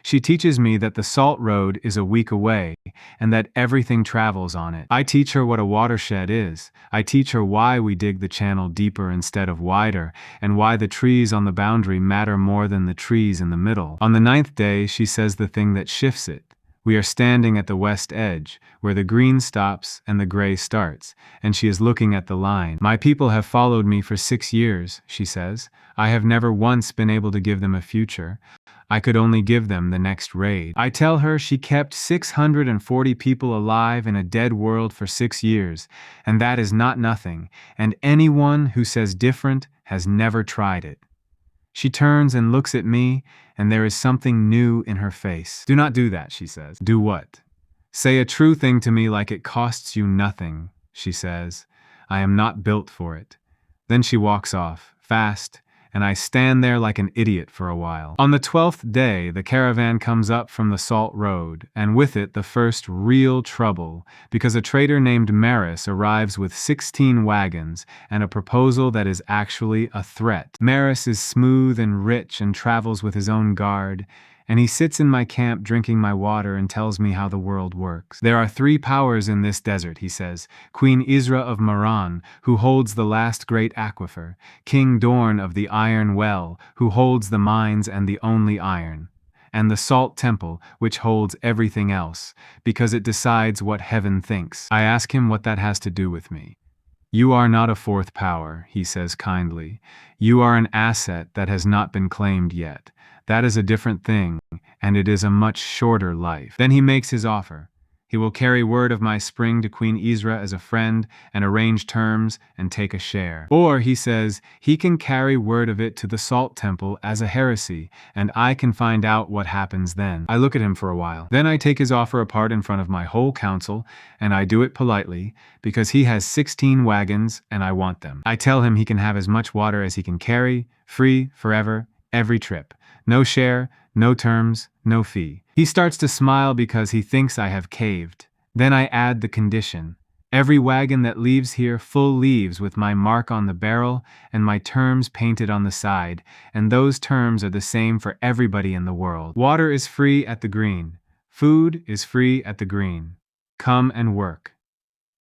She teaches me that the salt road is a week away, and that everything travels on it. I teach her what a watershed is. I teach her why we dig the channel deeper instead of wider, and why the trees on the boundary matter more than the trees in the middle. On the 9th day, she says the thing that shifts it. We are standing at the west edge, where the green stops and the gray starts, and she is looking at the line. My people have followed me for 6 years, she says. I have never once been able to give them a future. I could only give them the next raid. I tell her she kept 640 people alive in a dead world for 6 years, and that is not nothing, and anyone who says different has never tried it. She turns and looks at me, and there is something new in her face. Do not do that, she says. Do what? Say a true thing to me like it costs you nothing, she says. I am not built for it. Then she walks off, fast, and I stand there like an idiot for a while. On the 12th day, the caravan comes up from the salt road, and with it the first real trouble, because a trader named Maris arrives with 16 wagons and a proposal that is actually a threat. Maris is smooth and rich and travels with his own guard, and he sits in my camp drinking my water and tells me how the world works. There are 3 powers in this desert, he says. Queen Isra of Maran, who holds the last great aquifer. King Dorn of the Iron Well, who holds the mines and the only iron. And the Salt Temple, which holds everything else, because it decides what heaven thinks. I ask him what that has to do with me. You are not a 4th power, he says kindly. You are an asset that has not been claimed yet. That is a different thing, and it is a much shorter life. Then he makes his offer. He will carry word of my spring to Queen Isra as a friend and arrange terms and take a share. Or, he says, he can carry word of it to the Salt Temple as a heresy, and I can find out what happens then. I look at him for a while. Then I take his offer apart in front of my whole council, and I do it politely, because he has 16 wagons and I want them. I tell him he can have as much water as he can carry, free, forever, every trip. No share, no terms, no fee. He starts to smile because he thinks I have caved. Then I add the condition. Every wagon that leaves here full leaves with my mark on the barrel and my terms painted on the side, and those terms are the same for everybody in the world. Water is free at the green. Food is free at the green. Come and work.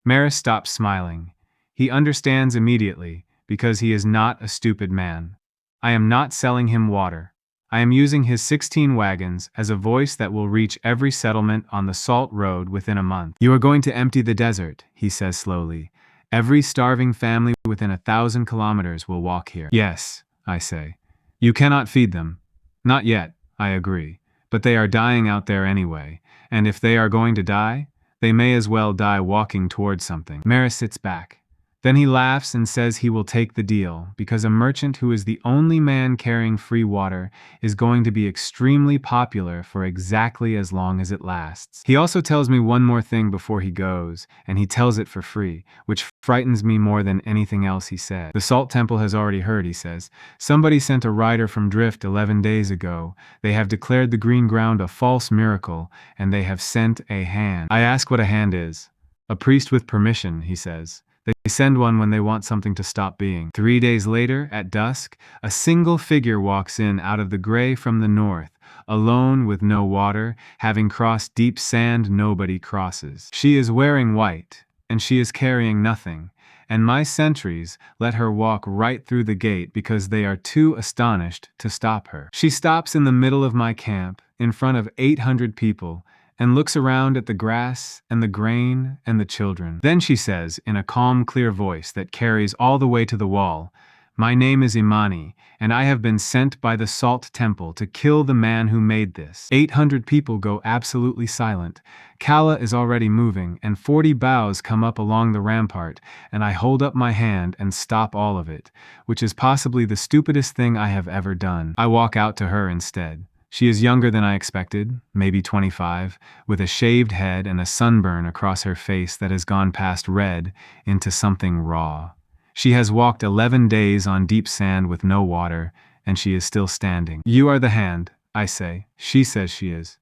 Maris stops smiling. He understands immediately, because he is not a stupid man. I am not selling him water. I am using his 16 wagons as a voice that will reach every settlement on the Salt Road within a month. You are going to empty the desert, he says slowly. Every starving family within 1,000 kilometers will walk here. Yes, I say. You cannot feed them. Not yet, I agree. But they are dying out there anyway, and if they are going to die, they may as well die walking towards something. Maris sits back. Then he laughs and says he will take the deal, because a merchant who is the only man carrying free water is going to be extremely popular for exactly as long as it lasts. He also tells me one more thing before he goes, and he tells it for free, which frightens me more than anything else he said. The Salt Temple has already heard, he says. Somebody sent a rider from Drift 11 days ago. They have declared the green ground a false miracle, and they have sent a hand. I ask what a hand is. A priest with permission, he says. They send one when they want something to stop being. 3 days later, at dusk, a single figure walks in out of the gray from the north, alone with no water, having crossed deep sand nobody crosses. She is wearing white, and she is carrying nothing, and my sentries let her walk right through the gate because they are too astonished to stop her. She stops in the middle of my camp, in front of 800 people, and looks around at the grass and the grain and the children. Then she says, in a calm, clear voice that carries all the way to the wall, "My name is Imani, and I have been sent by the Salt Temple to kill the man who made this." 800 people go absolutely silent. Kala is already moving, and 40 bows come up along the rampart, and I hold up my hand and stop all of it, which is possibly the stupidest thing I have ever done. I walk out to her instead. She is younger than I expected, maybe 25, with a shaved head and a sunburn across her face that has gone past red into something raw. She has walked 11 days on deep sand with no water, and she is still standing. "You are the hand," I say. She says she is.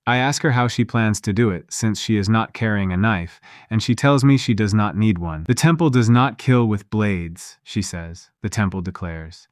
I ask her how she plans to do it, since she is not carrying a knife, and she tells me she does not need one. "The temple does not kill with blades," she says. The temple declares.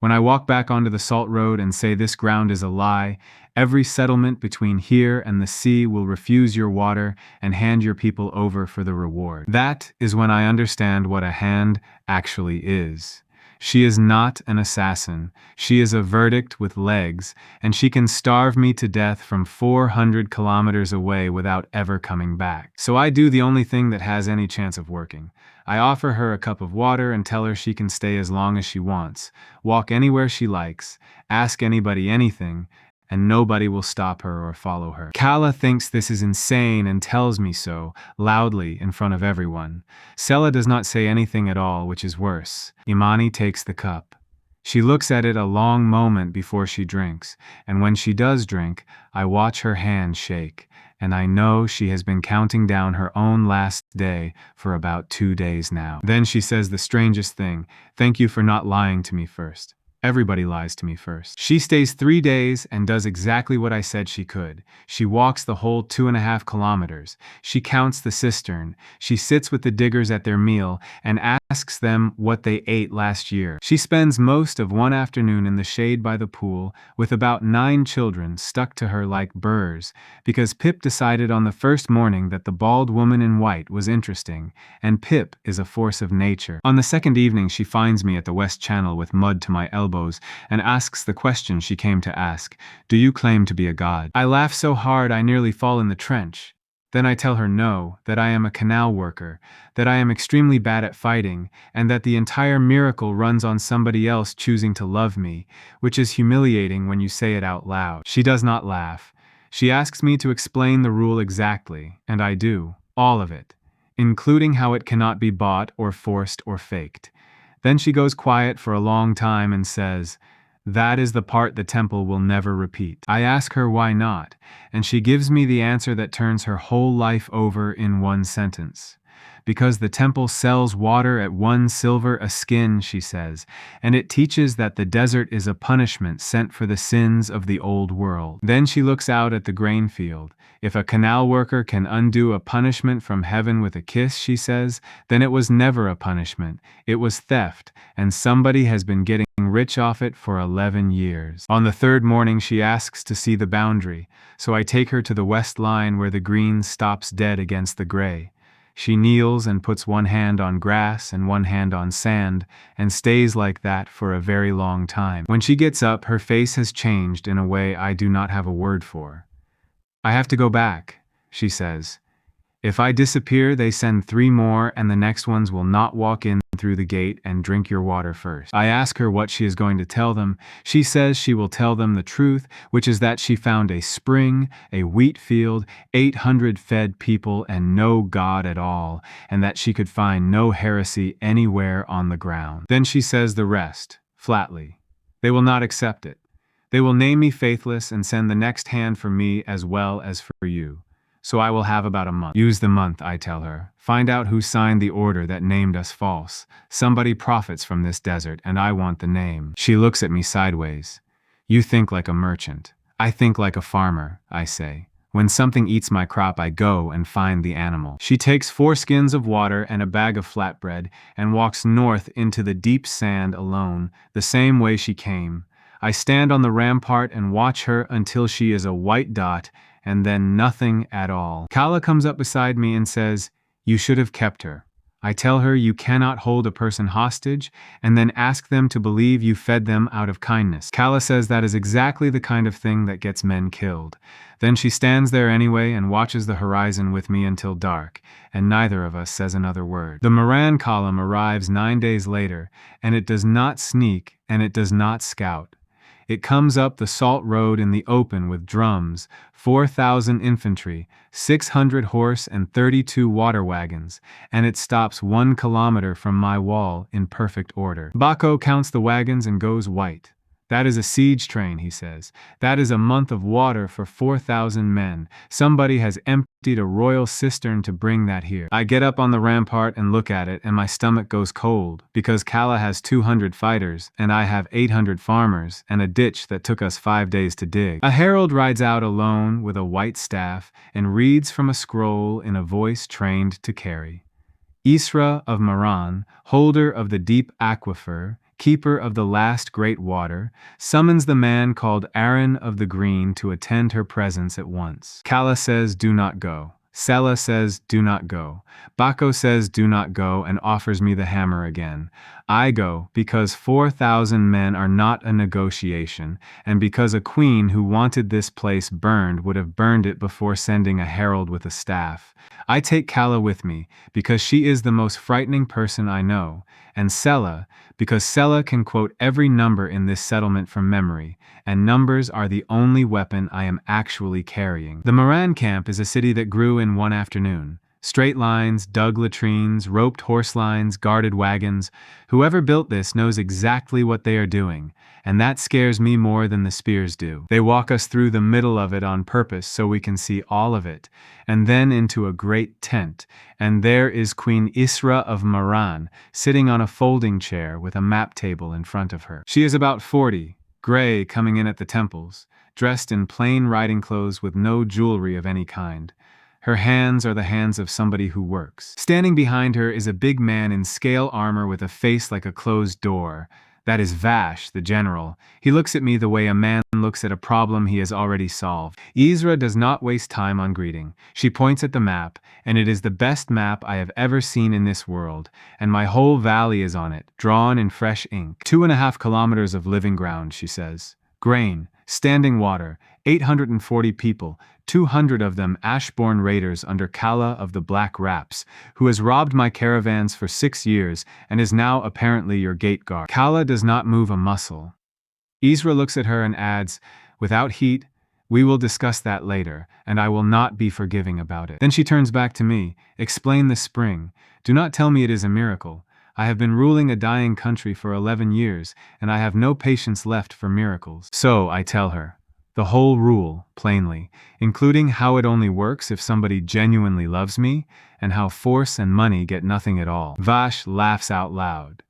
When I walk back onto the Salt Road and say this ground is a lie, every settlement between here and the sea will refuse your water and hand your people over for the reward. That is when I understand what a hand actually is. She is not an assassin. She is a verdict with legs, and she can starve me to death from 400 kilometers away without ever coming back. So I do the only thing that has any chance of working. I offer her a cup of water and tell her she can stay as long as she wants, walk anywhere she likes, ask anybody anything, and nobody will stop her or follow her. Kala thinks this is insane and tells me so, loudly in front of everyone. Sela does not say anything at all, which is worse. Imani takes the cup. She looks at it a long moment before she drinks, and when she does drink, I watch her hand shake, and I know she has been counting down her own last day for about 2 days now. Then she says the strangest thing, "Thank you for not lying to me first." Everybody lies to me first. She stays 3 days and does exactly what I said she could. She walks the whole 2.5 kilometers. She counts the cistern. She sits with the diggers at their meal and asks them what they ate last year. She spends most of one afternoon in the shade by the pool with about 9 children stuck to her like burrs, because Pip decided on the first morning that the bald woman in white was interesting, and Pip is a force of nature. On the second evening, she finds me at the West Channel with mud to my elbows and asks the question she came to ask: "Do you claim to be a god?" I laugh so hard I nearly fall in the trench. Then I tell her no, that I am a canal worker, that I am extremely bad at fighting, and that the entire miracle runs on somebody else choosing to love me, which is humiliating when you say it out loud. She does not laugh. She asks me to explain the rule exactly, and I do, all of it, including how it cannot be bought or forced or faked. Then she goes quiet for a long time and says, "That is the part the temple will never repeat." I ask her why not, and she gives me the answer that turns her whole life over in one sentence. "Because the temple sells water at 1 silver a skin," she says, "and it teaches that the desert is a punishment sent for the sins of the old world." Then she looks out at the grain field. "If a canal worker can undo a punishment from heaven with a kiss," she says, "then it was never a punishment. It was theft, and somebody has been getting rich off it for 11 years. On the third morning, she asks to see the boundary, so I take her to the west line where the green stops dead against the gray. She kneels and puts one hand on grass and one hand on sand, and stays like that for a very long time. When she gets up, her face has changed in a way I do not have a word for. "I have to go back," she says. "If I disappear, they send 3 more, and the next ones will not walk in through the gate and drink your water first." I ask her what she is going to tell them. She says she will tell them the truth, which is that she found a spring, a wheat field, 800 fed people, and no God at all, and that she could find no heresy anywhere on the ground. Then she says the rest, flatly. They will not accept it. They will name me faithless and send the next hand for me as well as for you. So I will have about a month. Use the month, I tell her. Find out who signed the order that named us false. Somebody profits from this desert, and I want the name. She looks at me sideways. You think like a merchant. I think like a farmer, I say. When something eats my crop, I go and find the animal. She takes 4 skins of water and a bag of flatbread and walks north into the deep sand alone, the same way she came. I stand on the rampart and watch her until she is a white dot, and then nothing at all. Kala comes up beside me and says, "You should have kept her." I tell her you cannot hold a person hostage and then ask them to believe you fed them out of kindness. Kala says that is exactly the kind of thing that gets men killed. Then she stands there anyway and watches the horizon with me until dark, and neither of us says another word. The Moran column arrives 9 days later, and it does not sneak and it does not scout. It comes up the salt road in the open with drums, 4,000 infantry, 600 horse and 32 water wagons, and it stops 1 kilometer from my wall in perfect order. Bako counts the wagons and goes white. "That is a siege train," he says. "That is a month of water for 4,000 men. Somebody has emptied a royal cistern to bring that here." I get up on the rampart and look at it, and my stomach goes cold, because Kala has 200 fighters, and I have 800 farmers, and a ditch that took us 5 days to dig. A herald rides out alone with a white staff, and reads from a scroll in a voice trained to carry. Isra of Maran, holder of the deep aquifer, keeper of the last great water, summons the man called Aaron of the Green to attend her presence at once. Kala says, "Do not go." Sela says, "Do not go." Bako says, "Do not go," and offers me the hammer again. I go, because 4,000 men are not a negotiation, and because a queen who wanted this place burned would have burned it before sending a herald with a staff. I take Kala with me, because she is the most frightening person I know, and Sela, because Sela can quote every number in this settlement from memory, and numbers are the only weapon I am actually carrying. The Moran camp is a city that grew in one afternoon. Straight lines, dug latrines, roped horse lines, guarded wagons. Whoever built this knows exactly what they are doing, and that scares me more than the spears do. They walk us through the middle of it on purpose so we can see all of it, and then into a great tent, and there is Queen Isra of Maran, sitting on a folding chair with a map table in front of her. She is about 40, gray coming in at the temples, dressed in plain riding clothes with no jewelry of any kind. Her hands are the hands of somebody who works. Standing behind her is a big man in scale armor with a face like a closed door. That is Vash, the general. He looks at me the way a man looks at a problem he has already solved. Isra does not waste time on greeting. She points at the map, and it is the best map I have ever seen in this world, and my whole valley is on it, drawn in fresh ink. 2.5 kilometers of living ground, she says. Grain, standing water, 840 people, 200 of them Ashbourne raiders under Kala of the Black Raps, who has robbed my caravans for 6 years and is now apparently your gate guard. Kala does not move a muscle. Isra looks at her and adds, "Without heat, we will discuss that later, and I will not be forgiving about it." Then she turns back to me. "Explain the spring. Do not tell me it is a miracle. I have been ruling a dying country for 11 years, and I have no patience left for miracles." So I tell her the whole rule, plainly, including how it only works if somebody genuinely loves me, and how force and money get nothing at all. Vash laughs out loud.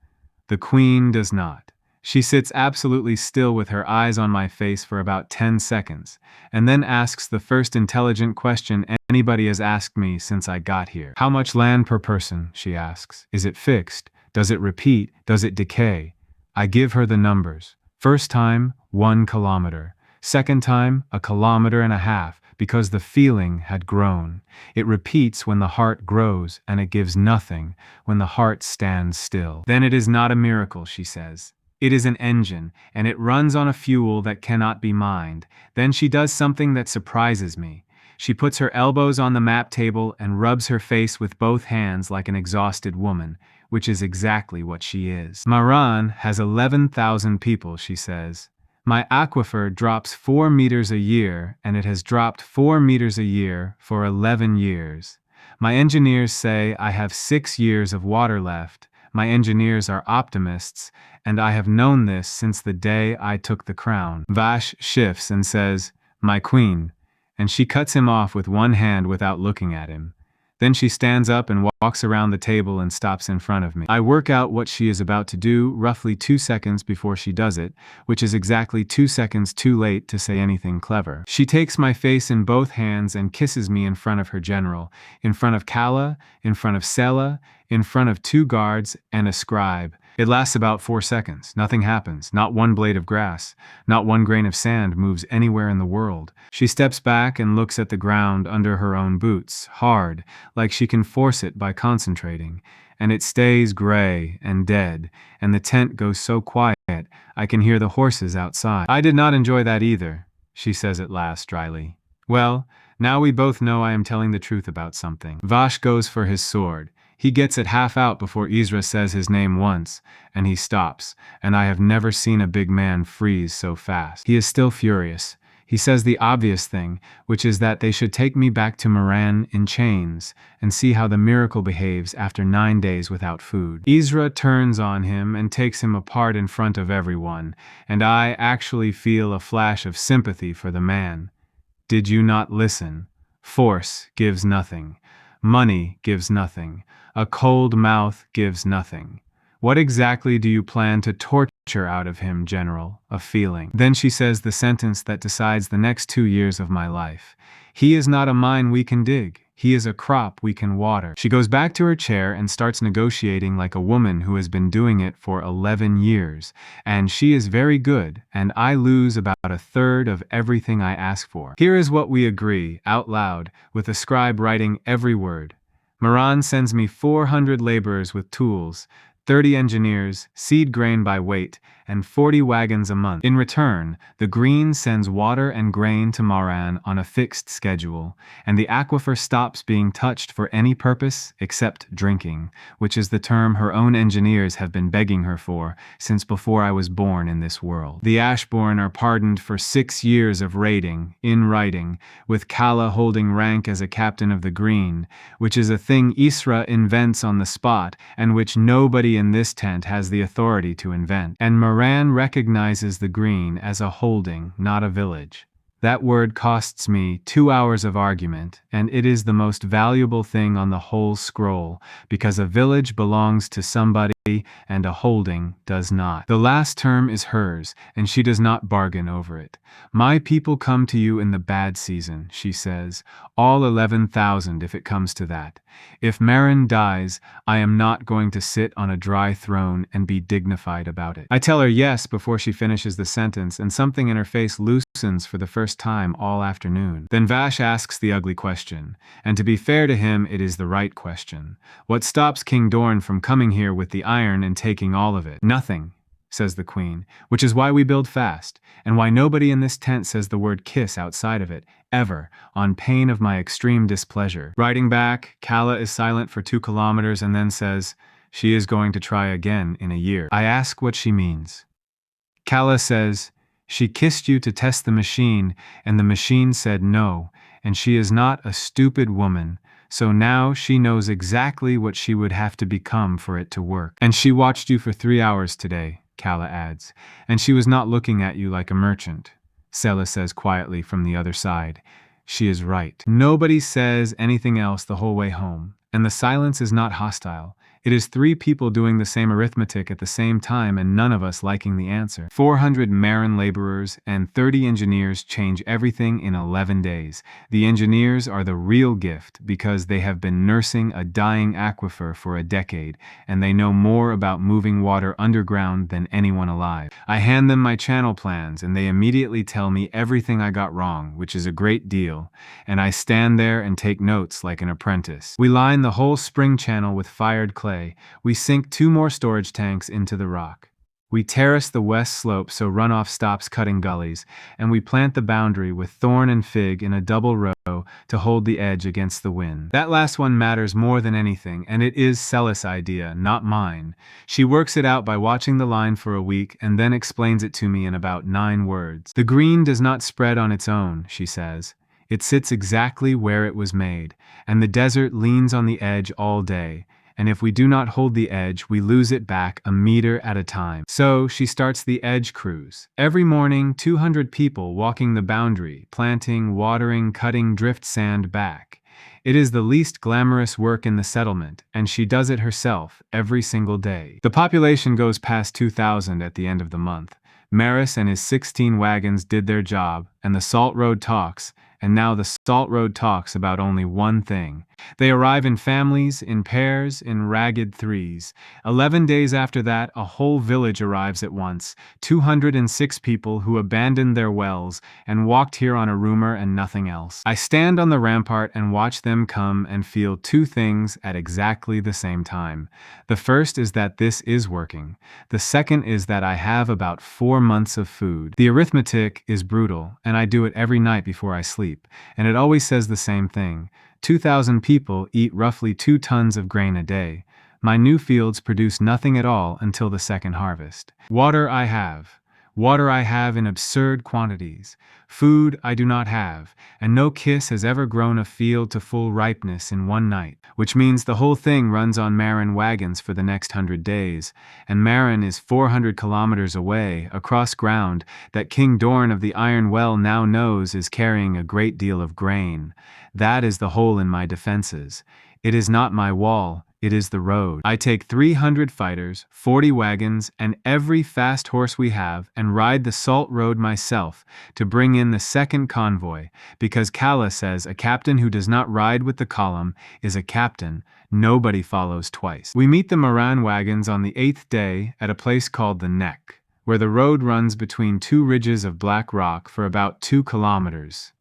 The queen does not. She sits absolutely still with her eyes on my face for about 10 seconds, and then asks the first intelligent question anybody has asked me since I got here. "How much land per person?" she asks. "Is it fixed? Does it repeat? Does it decay?" I give her the numbers. First time, 1 kilometer. Second time, 1.5 kilometers, because the feeling had grown. It repeats when the heart grows, and it gives nothing when the heart stands still. Then it is not a miracle, she says. It is an engine, and it runs on a fuel that cannot be mined. Then she does something that surprises me. She puts her elbows on the map table and rubs her face with both hands like an exhausted woman, which is exactly what she is. Maran has 11,000 people, she says. My aquifer drops 4 meters a year, and it has dropped 4 meters a year for 11 years. My engineers say I have 6 years of water left. My engineers are optimists, and I have known this since the day I took the crown. Vash shifts and says, "My queen," and she cuts him off with one hand without looking at him. Then she stands up and walks around the table and stops in front of me. I work out what she is about to do roughly 2 seconds before she does it, which is exactly 2 seconds too late to say anything clever. She takes my face in both hands and kisses me in front of her general, in front of Kala, in front of Sela, in front of 2 guards and a scribe. It lasts about 4 seconds. Nothing happens. Not one blade of grass. Not one grain of sand moves anywhere in the world. She steps back and looks at the ground under her own boots, hard, like she can force it by concentrating. And it stays gray and dead, and the tent goes so quiet I can hear the horses outside. "I did not enjoy that either," she says at last dryly. "Well, now we both know I am telling the truth about something." Vash goes for his sword. He gets it half out before Isra says his name once, and he stops, and I have never seen a big man freeze so fast. He is still furious. He says the obvious thing, which is that they should take me back to Maran in chains and see how the miracle behaves after 9 days without food. Isra turns on him and takes him apart in front of everyone, and I actually feel a flash of sympathy for the man. Did you not listen? Force gives nothing. Money gives nothing. A cold mouth gives nothing. What exactly do you plan to torture out of him, General? A feeling. Then she says the sentence that decides the next 2 years of my life. He is not a mine we can dig. He is a crop we can water. She goes back to her chair and starts negotiating like a woman who has been doing it for 11 years. And she is very good, and I lose about 1/3 of everything I ask for. Here is what we agree, out loud, with the scribe writing every word. Maran sends me 400 laborers with tools, 30 engineers, seed grain by weight, and 40 wagons a month. In return, the Green sends water and grain to Maran on a fixed schedule, and the aquifer stops being touched for any purpose except drinking, which is the term her own engineers have been begging her for since before I was born in this world. The Ashborn are pardoned for 6 years of raiding, in writing, with Kala holding rank as a captain of the Green, which is a thing Isra invents on the spot and which nobody in this tent has the authority to invent. And Moran recognizes the Green as a holding, not a village. That word costs me 2 hours of argument, and it is the most valuable thing on the whole scroll, because a village belongs to somebody and a holding does not. The last term is hers, and she does not bargain over it. My people come to you in the bad season, she says, all 11,000 if it comes to that. If Marin dies, I am not going to sit on a dry throne and be dignified about it. I tell her yes before she finishes the sentence, and something in her face loosens for the first time all afternoon. Then Vash asks the ugly question, and to be fair to him, it is the right question. What stops King Dorn from coming here with the iron and taking all of it? Nothing, says the Queen, which is why we build fast, and why nobody in this tent says the word kiss outside of it, ever, on pain of my extreme displeasure. Riding back, Kala is silent for 2 kilometers and then says, she is going to try again in a year. I ask what she means. Kala says, she kissed you to test the machine, and the machine said no, and she is not a stupid woman, so now she knows exactly what she would have to become for it to work. And she watched you for 3 hours today, Kala adds, and she was not looking at you like a merchant. Sela says quietly from the other side. She is right. Nobody says anything else the whole way home, and the silence is not hostile. It is 3 people doing the same arithmetic at the same time and none of us liking the answer. 400 Marin laborers and 30 engineers change everything in 11 days. The engineers are the real gift because they have been nursing a dying aquifer for a decade, and they know more about moving water underground than anyone alive. I hand them my channel plans and they immediately tell me everything I got wrong, which is a great deal, and I stand there and take notes like an apprentice. We line the whole spring channel with fired clay. We sink 2 more storage tanks into the rock. We terrace the west slope so runoff stops cutting gullies, and we plant the boundary with thorn and fig in a double row to hold the edge against the wind. That last one matters more than anything, and it is Celis' idea, not mine. She works it out by watching the line for a week and then explains it to me in about 9 words. The Green does not spread on its own, she says. It sits exactly where it was made, and the desert leans on the edge all day. And if we do not hold the edge, we lose it back a meter at a time. So she starts the edge cruise. Every morning, 200 people walking the boundary, planting, watering, cutting drift sand back. It is the least glamorous work in the settlement, and she does it herself every single day. The population goes past 2,000 at the end of the month. Maris and his 16 wagons did their job, and the Salt Road talks, and now the Salt Road talks about only one thing. They arrive in families, in pairs, in ragged threes. 11 days after that, a whole village arrives at once, 206 people who abandoned their wells and walked here on a rumor and nothing else. I stand on the rampart and watch them come and feel 2 things at exactly the same time. The first is that this is working. The second is that I have about 4 months of food. The arithmetic is brutal, and I do it every night before I sleep, and it always says the same thing. 2,000 people eat roughly 2 tons of grain a day. My new fields produce nothing at all until the second harvest. Water I have. Water I have in absurd quantities. Food I do not have, and no kiss has ever grown a field to full ripeness in one night, which means the whole thing runs on Marin wagons for the next 100 days, and Marin is 400 kilometers away, across ground that King Dorn of the Iron Well now knows is carrying a great deal of grain. That is the hole in my defenses. It is not my wall. It is the road. I take 300 fighters, 40 wagons, and every fast horse we have and ride the Salt Road myself to bring in the second convoy, because Kala says a captain who does not ride with the column is a captain. Nobody follows twice. We meet the Moran wagons on the 8th day at a place called the Neck, where the road runs between 2 ridges of black rock for about 2 kilometers.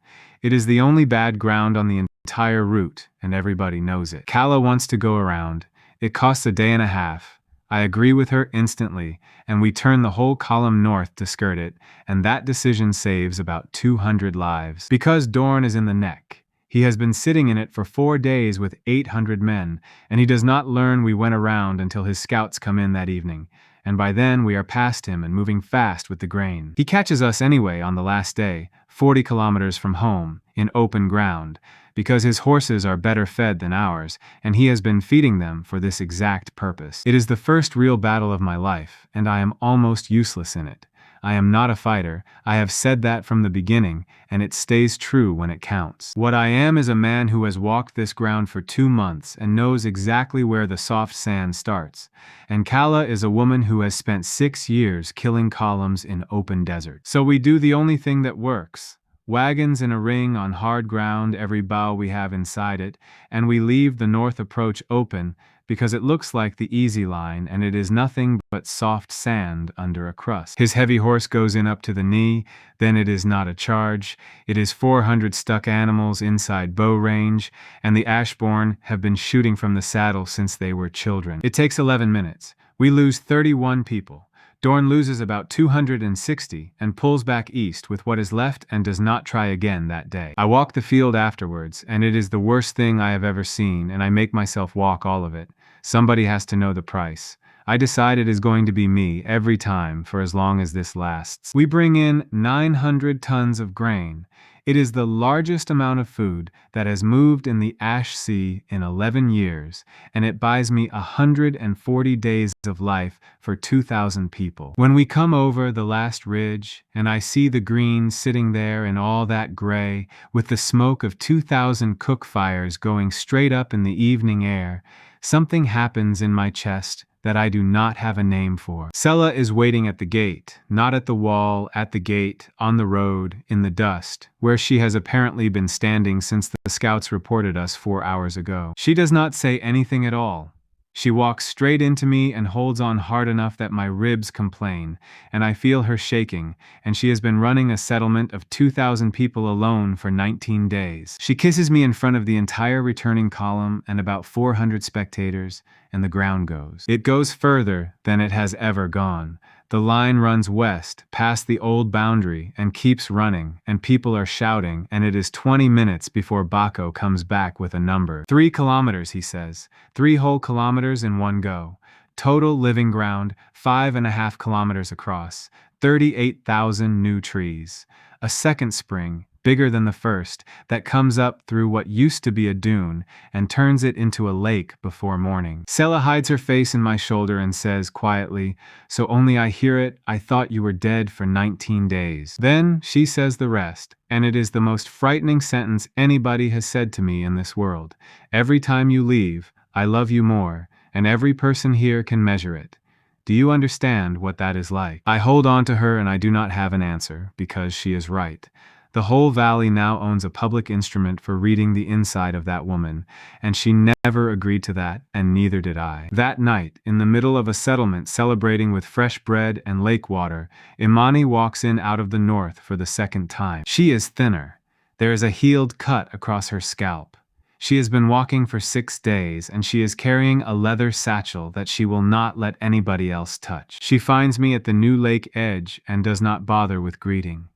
It is the only bad ground on the entire route, and everybody knows it. Kala wants to go around. It costs a day and a half. I agree with her instantly, and we turn the whole column north to skirt it, and that decision saves about 200 lives. Because Dorn is in the neck, he has been sitting in it for 4 days with 800 men, and he does not learn we went around until his scouts come in that evening, and by then we are past him and moving fast with the grain. He catches us anyway on the last day, 40 kilometers from home, in open ground, because his horses are better fed than ours, and he has been feeding them for this exact purpose. It is the first real battle of my life, and I am almost useless in it. I am not a fighter, I have said that from the beginning, and it stays true when it counts. What I am is a man who has walked this ground for 2 months and knows exactly where the soft sand starts. And Kala is a woman who has spent 6 years killing columns in open desert. So we do the only thing that works. Wagons in a ring on hard ground every bough we have inside it, and we leave the north approach open because it looks like the easy line and it is nothing but soft sand under a crust. His heavy horse goes in up to the knee, then it is not a charge. It is 400 stuck animals inside bow range, and the Ashbourne have been shooting from the saddle since they were children. It takes 11 minutes. We lose 31 people. Dorn loses about 260 and pulls back east with what is left and does not try again that day. I walk the field afterwards, and it is the worst thing I have ever seen, and I make myself walk all of it. Somebody has to know the price. I decide it is going to be me every time for as long as this lasts. We bring in 900 tons of grain. It is the largest amount of food that has moved in the Ash Sea in 11 years, and it buys me 140 days of life for 2,000 people. When we come over the last ridge, and I see the green sitting there in all that gray, with the smoke of 2,000 cook fires going straight up in the evening air, something happens in my chest that I do not have a name for. Sella is waiting at the gate, not at the wall, at the gate, on the road, in the dust, where she has apparently been standing since the scouts reported us 4 hours ago. She does not say anything at all. She walks straight into me and holds on hard enough that my ribs complain, and I feel her shaking, and she has been running a settlement of 2,000 people alone for 19 days. She kisses me in front of the entire returning column and about 400 spectators, and the ground goes. It goes further than it has ever gone. The line runs west, past the old boundary, and keeps running, and people are shouting, and it is 20 minutes before Bako comes back with a number. 3 kilometers, he says. 3 whole kilometers in one go. Total living ground, 5.5 kilometers across. 38,000 new trees. A second spring, bigger than the first, that comes up through what used to be a dune and turns it into a lake before morning. Sella hides her face in my shoulder and says quietly, "So only I hear it, I thought you were dead for 19 days. Then she says the rest, and it is the most frightening sentence anybody has said to me in this world. Every time you leave, I love you more, and every person here can measure it. Do you understand what that is like?" I hold on to her and I do not have an answer, because she is right. The whole valley now owns a public instrument for reading the inside of that woman, and she never agreed to that, and neither did I. That night, in the middle of a settlement celebrating with fresh bread and lake water, Imani walks in out of the north for the second time. She is thinner. There is a healed cut across her scalp. She has been walking for 6 days, and she is carrying a leather satchel that she will not let anybody else touch. She finds me at the new lake edge and does not bother with greeting.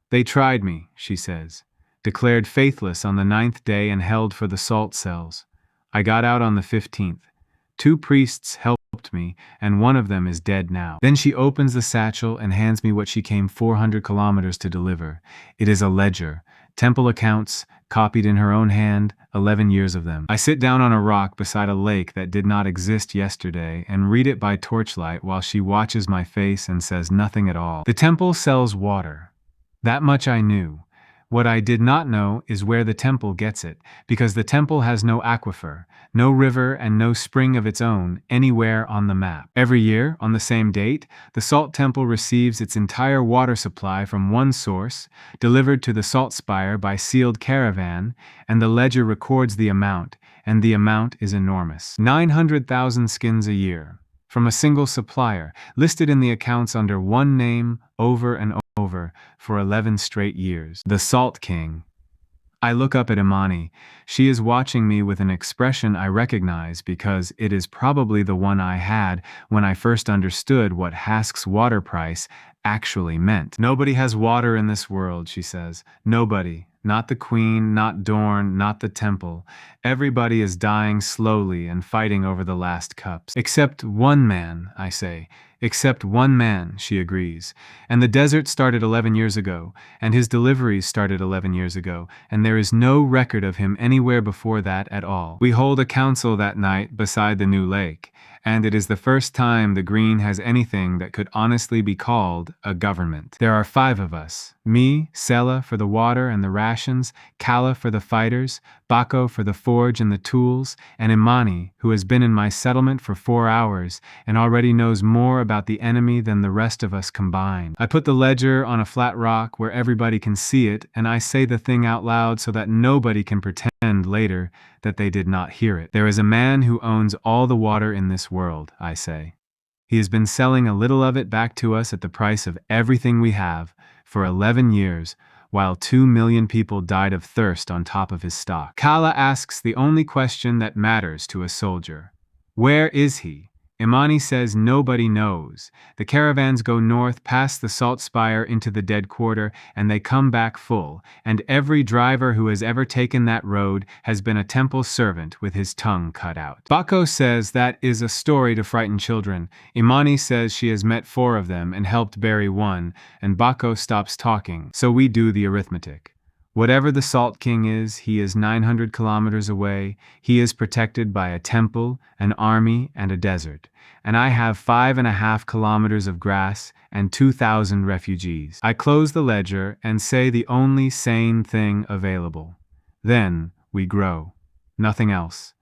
"They tried me," she says, "declared faithless on the 9th day and held for the salt cells. I got out on the 15th. 2 priests helped me, and one of them is dead now." Then she opens the satchel and hands me what she came 400 kilometers to deliver. It is a ledger, temple accounts, copied in her own hand, 11 years of them. I sit down on a rock beside a lake that did not exist yesterday and read it by torchlight while she watches my face and says nothing at all. The temple sells water. That much I knew. What I did not know is where the temple gets it, because the temple has no aquifer, no river, and no spring of its own anywhere on the map. Every year, on the same date, the salt temple receives its entire water supply from one source, delivered to the salt spire by sealed caravan, and the ledger records the amount, and the amount is enormous. 900,000 skins a year, from a single supplier, listed in the accounts under one name over and over for 11 straight years. The Salt King. I look up at Imani. She is watching me with an expression I recognize because it is probably the one I had when I first understood what Hask's water price actually meant. Nobody has water in this world, she says. Nobody. Not the queen, not Dorn, not the temple. Everybody is dying slowly and fighting over the last cups. Except one man, I say. Except one man, she agrees. And the desert started 11 years ago, and his deliveries started 11 years ago, and there is no record of him anywhere before that at all. We hold a council that night beside the new lake, and it is the first time the Green has anything that could honestly be called a government. There are 5 of us. Me, Sela for the water and the rations, Kala for the fighters, Bako for the forge and the tools, and Imani, who has been in my settlement for 4 hours and already knows more about the enemy than the rest of us combined. I put the ledger on a flat rock where everybody can see it, and I say the thing out loud so that nobody can pretend later that they did not hear it. There is a man who owns all the water in this world, I say. He has been selling a little of it back to us at the price of everything we have for 11 years, while 2 million people died of thirst on top of his stock. Kala asks the only question that matters to a soldier. Where is he? Imani says nobody knows. The caravans go north past the salt spire into the dead quarter, and they come back full, and every driver who has ever taken that road has been a temple servant with his tongue cut out. Bako says that is a story to frighten children. Imani says she has met 4 of them and helped bury one, and Bako stops talking, so we do the arithmetic. Whatever the Salt King is, he is 900 kilometers away. He is protected by a temple, an army, and a desert. And I have 5.5 kilometers of grass and 2,000 refugees. I close the ledger and say the only sane thing available. Then we grow. Nothing else.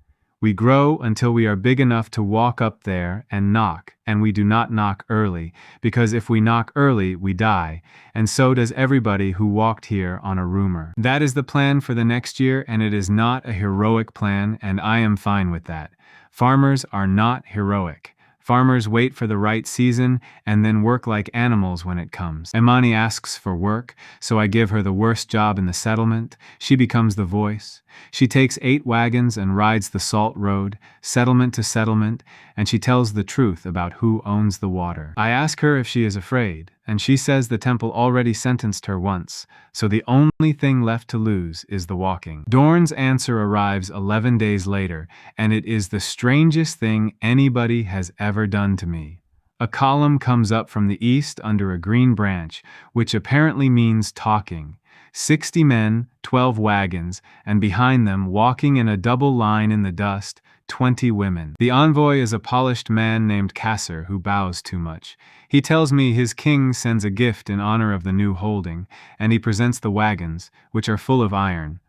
We grow until we are big enough to walk up there and knock, and we do not knock early, because if we knock early, we die, and so does everybody who walked here on a rumor. That is the plan for the next year, and it is not a heroic plan, and I am fine with that. Farmers are not heroic. Farmers wait for the right season and then work like animals when it comes. Imani asks for work, so I give her the worst job in the settlement. She becomes the voice. She takes 8 wagons and rides the salt road, settlement to settlement, and she tells the truth about who owns the water. I ask her if she is afraid, and she says the temple already sentenced her once, so the only thing left to lose is the walking. Dorn's answer arrives 11 days later, and it is the strangest thing anybody has ever done to me. A column comes up from the east under a green branch, which apparently means talking. 60 men, 12 wagons, and behind them, walking in a double line in the dust, 20 women. The envoy is a polished man named Kasser who bows too much. He tells me his king sends a gift in honor of the new holding, and he presents the wagons, which are full of iron.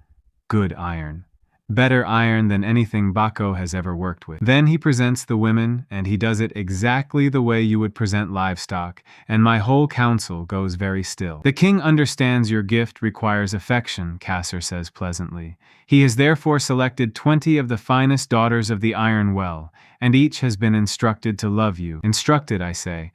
Good iron. Better iron than anything Bako has ever worked with. Then he presents the women, and he does it exactly the way you would present livestock, and my whole council goes very still. The king understands your gift requires affection, Kasser says pleasantly. He has therefore selected 20 of the finest daughters of the Iron Well, and each has been instructed to love you. Instructed, I say.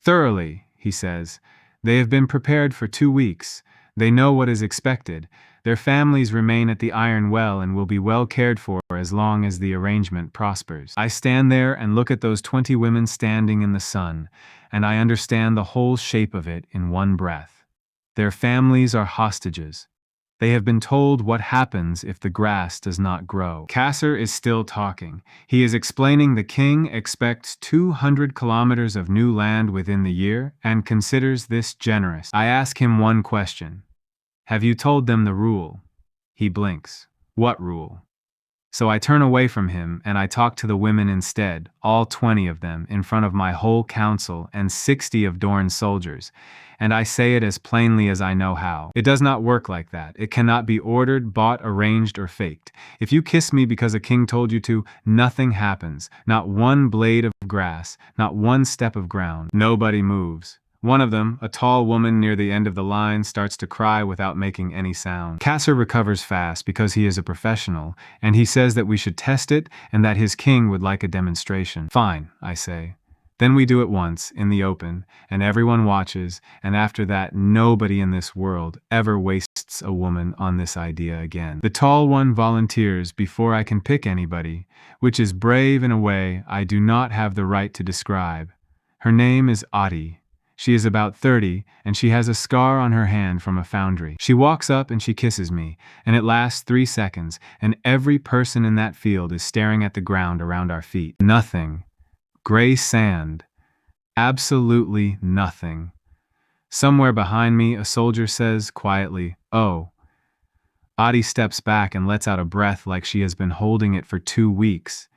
Thoroughly, he says. They have been prepared for 2 weeks. They know what is expected. Their families remain at the Iron Well and will be well cared for as long as the arrangement prospers. I stand there and look at those 20 women standing in the sun, and I understand the whole shape of it in one breath. Their families are hostages. They have been told what happens if the grass does not grow. Kasser is still talking. He is explaining the king expects 200 kilometers of new land within the year and considers this generous. I ask him one question. Have you told them the rule? He blinks. What rule? So I turn away from him and I talk to the women instead, all 20 of them, in front of my whole council and 60 of Dorn's soldiers, and I say it as plainly as I know how. It does not work like that. It cannot be ordered, bought, arranged, or faked. If you kiss me because a king told you to, nothing happens. Not one blade of grass, not one step of ground. Nobody moves. One of them, a tall woman near the end of the line, starts to cry without making any sound. Kasser recovers fast because he is a professional, and he says that we should test it and that his king would like a demonstration. Fine, I say. Then we do it once, in the open, and everyone watches, and after that nobody in this world ever wastes once a woman on this idea again. The tall one volunteers before I can pick anybody, which is brave in a way I do not have the right to describe. Her name is Adi. She is about 30, and she has a scar on her hand from a foundry. She walks up and she kisses me, and it lasts 3 seconds, and every person in that field is staring at the ground around our feet. Nothing. Gray sand. Absolutely nothing. Somewhere behind me, a soldier says quietly, "Oh." Adi steps back and lets out a breath like she has been holding it for 2 weeks.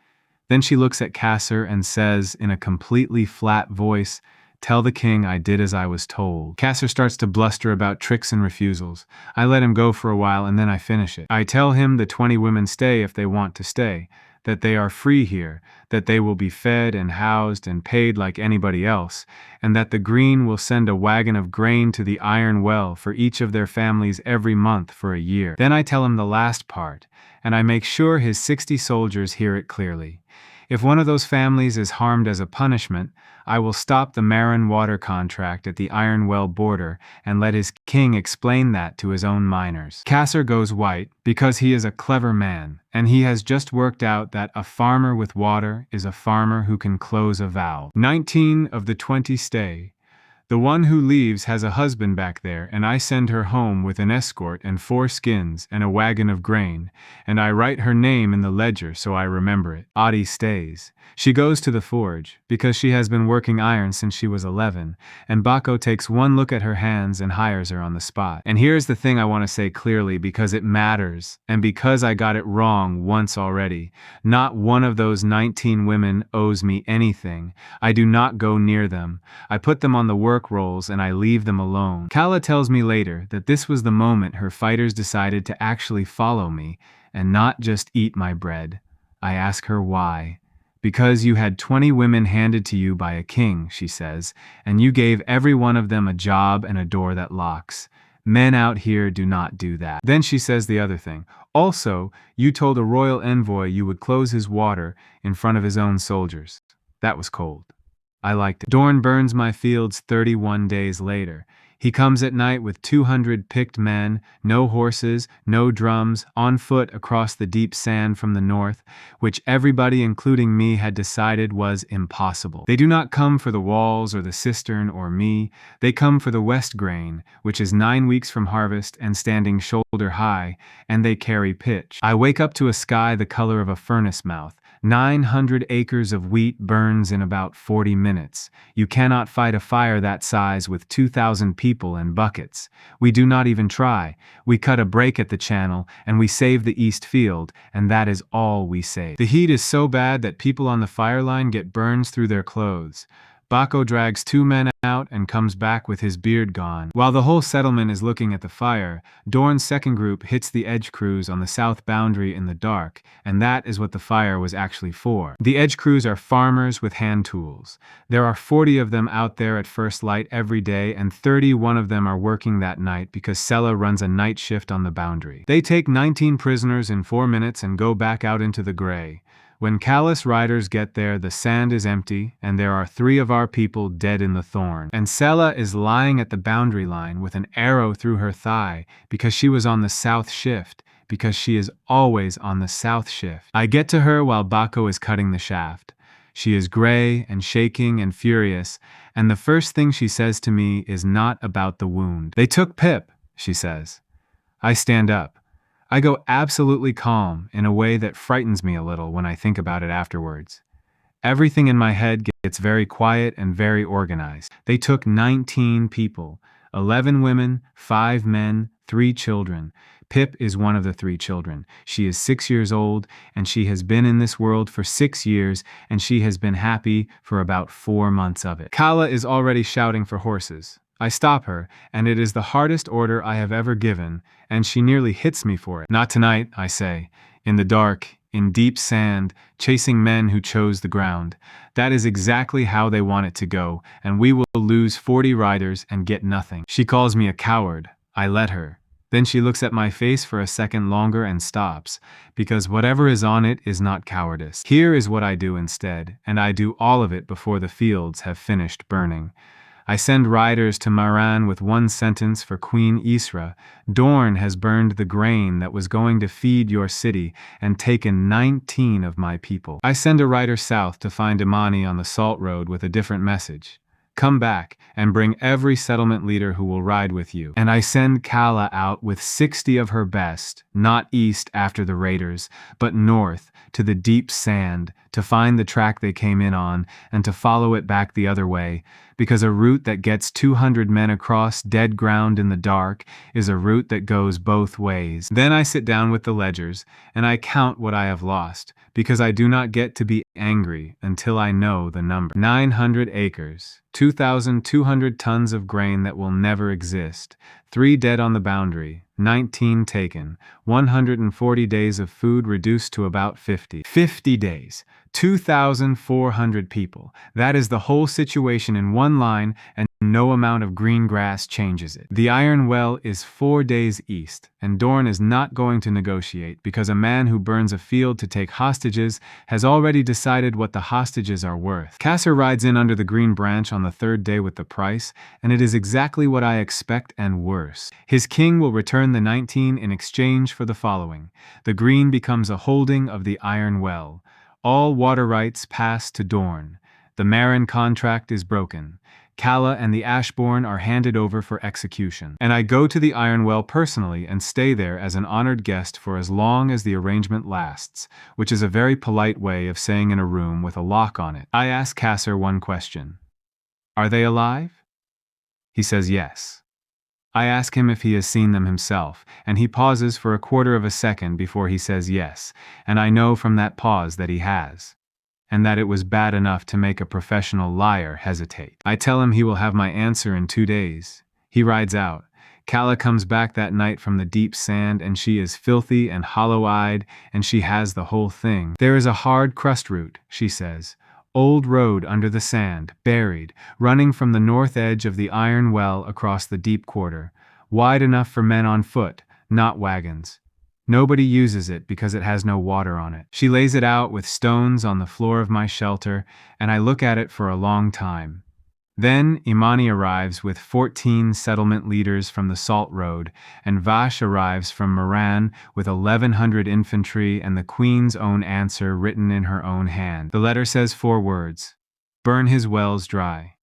Then she looks at Kasser and says in a completely flat voice, "Tell the king I did as I was told." Kasser starts to bluster about tricks and refusals. I let him go for a while and then I finish it. I tell him the 20 women stay if they want to stay, that they are free here, that they will be fed and housed and paid like anybody else, and that the Green will send a wagon of grain to the iron well for each of their families every month for a year. Then I tell him the last part, and I make sure his 60 soldiers hear it clearly. If one of those families is harmed as a punishment, I will stop the Marin water contract at the Iron Well border and let his king explain that to his own miners. Kasser goes white because he is a clever man, and he has just worked out that a farmer with water is a farmer who can close a valve. 19 of the 20 stay. The one who leaves has a husband back there, and I send her home with an escort and 4 skins and a wagon of grain, and I write her name in the ledger so I remember it. Adi stays. She goes to the forge, because she has been working iron since she was 11, and Bako takes one look at her hands and hires her on the spot. And here's the thing I want to say clearly because it matters, and because I got it wrong once already. Not one of those 19 women owes me anything. I do not go near them. I put them on the work rolls and I leave them alone. Kala tells me later that this was the moment her fighters decided to actually follow me and not just eat my bread. I ask her why. Because you had 20 women handed to you by a king, she says, and you gave every one of them a job and a door that locks. Men out here do not do that. Then she says the other thing. Also, you told a royal envoy you would close his water in front of his own soldiers. That was cold. I liked it. Dorn burns my fields 31 days later. He comes at night with 200 picked men, no horses, no drums, on foot across the deep sand from the north, which everybody, including me, had decided was impossible. They do not come for the walls or the cistern or me. They come for the west grain, which is 9 weeks from harvest and standing shoulder high, and they carry pitch. I wake up to a sky the color of a furnace mouth. 900 acres of wheat burns in about 40 minutes. You cannot fight a fire that size with 2,000 people and buckets. We do not even try. We cut a break at the channel and we save the east field, and that is all we save. The heat is so bad that people on the fire line get burns through their clothes. Bako drags 2 men out and comes back with his beard gone. While the whole settlement is looking at the fire, Dorn's second group hits the edge crews on the south boundary in the dark, and that is what the fire was actually for. The edge crews are farmers with hand tools. There are 40 of them out there at first light every day, and 31 of them are working that night because Sela runs a night shift on the boundary. They take 19 prisoners in 4 minutes and go back out into the gray. When callous riders get there, the sand is empty, and there are 3 of our people dead in the thorn. And Sela is lying at the boundary line with an arrow through her thigh because she was on the south shift, because she is always on the south shift. I get to her while Bako is cutting the shaft. She is gray and shaking and furious, and the first thing she says to me is not about the wound. "They took Pip," she says. I stand up. I go absolutely calm in a way that frightens me a little when I think about it afterwards. Everything in my head gets very quiet and very organized. They took 19 people, 11 women, 5 men, 3 children. Pip is one of the 3 children. She is 6 years old, and she has been in this world for 6 years, and she has been happy for about 4 months of it. Kala is already shouting for horses. I stop her, and it is the hardest order I have ever given, and she nearly hits me for it. "Not tonight," I say. "In the dark, in deep sand, chasing men who chose the ground. That is exactly how they want it to go, and we will lose 40 riders and get nothing." She calls me a coward. I let her. Then she looks at my face for a second longer and stops, because whatever is on it is not cowardice. Here is what I do instead, and I do all of it before the fields have finished burning. I send riders to Maran with one sentence for Queen Isra. Dorn has burned the grain that was going to feed your city and taken 19 of my people. I send a rider south to find Imani on the Salt Road with a different message. Come back and bring every settlement leader who will ride with you. And I send Kala out with 60 of her best, not east after the raiders, but north to the deep sand to find the track they came in on and to follow it back the other way, because a route that gets 200 men across dead ground in the dark is a route that goes both ways. Then I sit down with the ledgers and I count what I have lost, because I do not get to be angry until I know the number. 900 acres, 2,200 tons of grain that will never exist, 3 dead on the boundary, 19 taken, 140 days of food reduced to about 50. 50 days, 2,400 people. That is the whole situation in one line, and no amount of green grass changes it. The iron well is 4 days east, and Dorn is not going to negotiate because a man who burns a field to take hostages has already decided what the hostages are worth. Kasser rides in under the green branch on the 3rd day with the price, and it is exactly what I expect and worse. His king will return the 19 in exchange for the following. The green becomes a holding of the iron well. All water rights pass to Dorn. The Marin contract is broken. Kala and the Ashbourne are handed over for execution. And I go to the iron well personally and stay there as an honored guest for as long as the arrangement lasts, which is a very polite way of saying in a room with a lock on it. I ask Kasser one question. Are they alive? He says yes. I ask him if he has seen them himself, and he pauses for a quarter of a second before he says yes, and I know from that pause that he has, and that it was bad enough to make a professional liar hesitate. I tell him he will have my answer in 2 days. He rides out. Kala comes back that night from the deep sand, and she is filthy and hollow-eyed, and she has the whole thing. There is a hard crust route, she says. Old road under the sand, buried, running from the north edge of the iron well across the deep quarter, wide enough for men on foot, not wagons. Nobody uses it because it has no water on it. She lays it out with stones on the floor of my shelter, and I look at it for a long time. Then Imani arrives with 14 settlement leaders from the Salt Road, and Vash arrives from Maran with 1,100 infantry and the Queen's own answer written in her own hand. The letter says 4 words: burn his wells dry.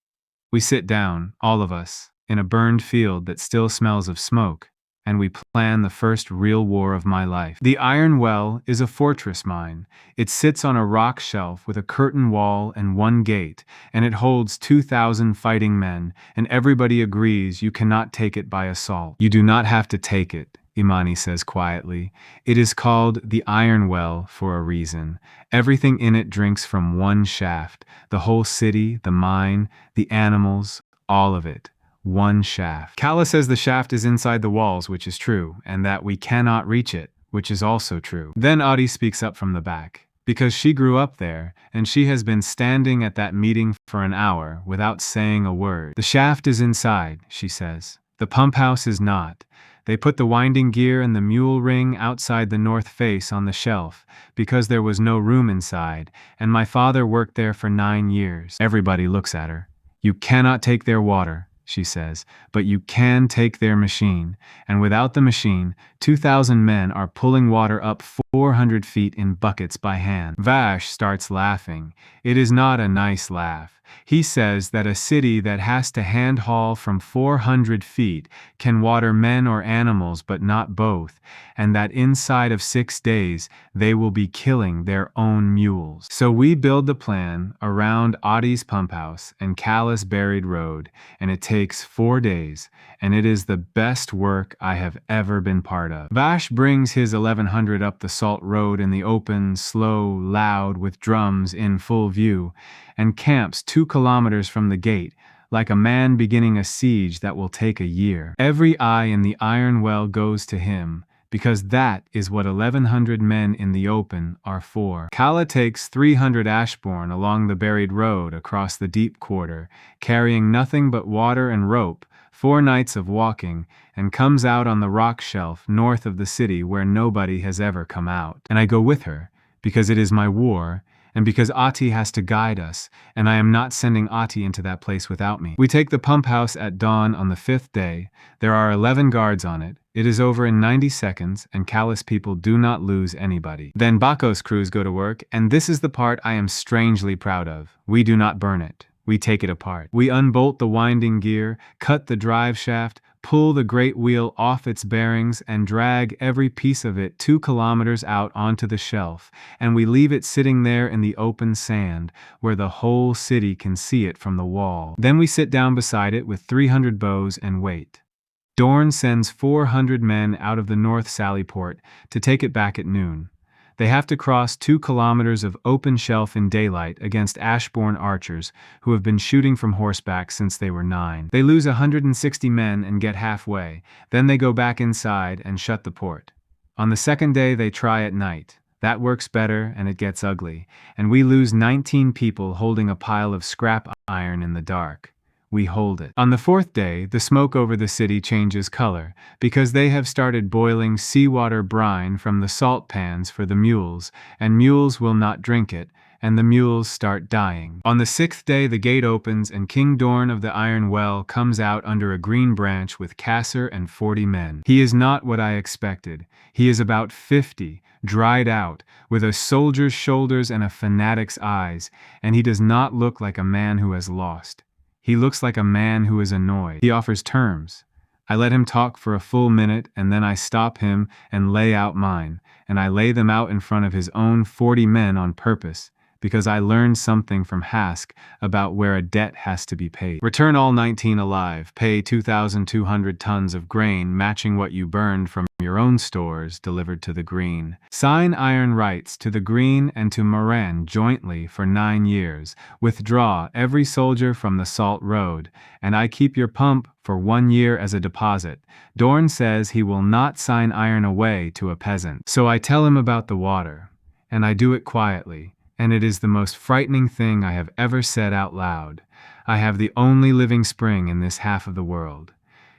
We sit down, all of us, in a burned field that still smells of smoke, and we plan the first real war of my life. The iron well is a fortress mine. It sits on a rock shelf with a curtain wall and 1 gate, and it holds 2,000 fighting men, and everybody agrees you cannot take it by assault. You do not have to take it, Imani says quietly. It is called the Iron Well for a reason. Everything in it drinks from 1 shaft. The whole city, the mine, the animals, all of it. 1 shaft. Kala says the shaft is inside the walls, which is true, and that we cannot reach it, which is also true. Then Adi speaks up from the back, because she grew up there, and she has been standing at that meeting for an hour without saying a word. The shaft is inside, she says. The pump house is not. They put the winding gear and the mule ring outside the north face on the shelf, because there was no room inside, and my father worked there for 9 years. Everybody looks at her. You cannot take their water, she says, but you can take their machine, and without the machine, 2,000 men are pulling water up 400 feet in buckets by hand. Vash starts laughing. It is not a nice laugh. He says that a city that has to hand haul from 400 feet can water men or animals but not both, and that inside of 6 days they will be killing their own mules. So we build the plan around Adi's pump house and Kala's buried road, and it takes 4 days, and it is the best work I have ever been part of. Vash brings his 1,100 up the Salt Road in the open, slow, loud, with drums in full view, and camps 2 kilometers from the gate, like a man beginning a siege that will take a year. Every eye in the iron well goes to him, because that is what 1,100 men in the open are for. Kala takes 300 Ashbourne along the buried road across the deep quarter, carrying nothing but water and rope, 4 nights of walking, and comes out on the rock shelf north of the city where nobody has ever come out. And I go with her, because it is my war, and because Ati has to guide us, and I am not sending Ati into that place without me. We take the pump house at dawn on the 5th day. There are 11 guards on it. It is over in 90 seconds, and callous people do not lose anybody. Then Bako's crews go to work, and this is the part I am strangely proud of. We do not burn it. We take it apart. We unbolt the winding gear, cut the drive shaft, pull the great wheel off its bearings, and drag every piece of it 2 kilometers out onto the shelf, and we leave it sitting there in the open sand, where the whole city can see it from the wall. Then we sit down beside it with 300 bows and wait. Dorn sends 400 men out of the North Sallyport to take it back at noon. They have to cross 2 kilometers of open shelf in daylight against Ashbourne archers who have been shooting from horseback since they were 9. They lose 160 men and get halfway. Then they go back inside and shut the port. On the 2nd day they try at night. That works better and it gets ugly, and we lose 19 people holding a pile of scrap iron in the dark. We hold it. On the 4th day, the smoke over the city changes color, because they have started boiling seawater brine from the salt pans for the mules, and mules will not drink it, and the mules start dying. On the 6th day, the gate opens, and King Dorn of the Iron Well comes out under a green branch with Kasser and 40 men. He is not what I expected. He is about 50, dried out, with a soldier's shoulders and a fanatic's eyes, and he does not look like a man who has lost. He looks like a man who is annoyed. He offers terms. I let him talk for a full minute, and then I stop him and lay out mine, and I lay them out in front of his own 40 men on purpose, because I learned something from Hask about where a debt has to be paid. Return all 19 alive, pay 2,200 tons of grain matching what you burned from your own stores delivered to the Green. Sign iron rights to the Green and to Moran jointly for 9 years. Withdraw every soldier from the Salt Road, and I keep your pump for 1 year as a deposit. Dorn says he will not sign iron away to a peasant. So I tell him about the water, and I do it quietly, and it is the most frightening thing I have ever said out loud. I have the only living spring in this half of the world.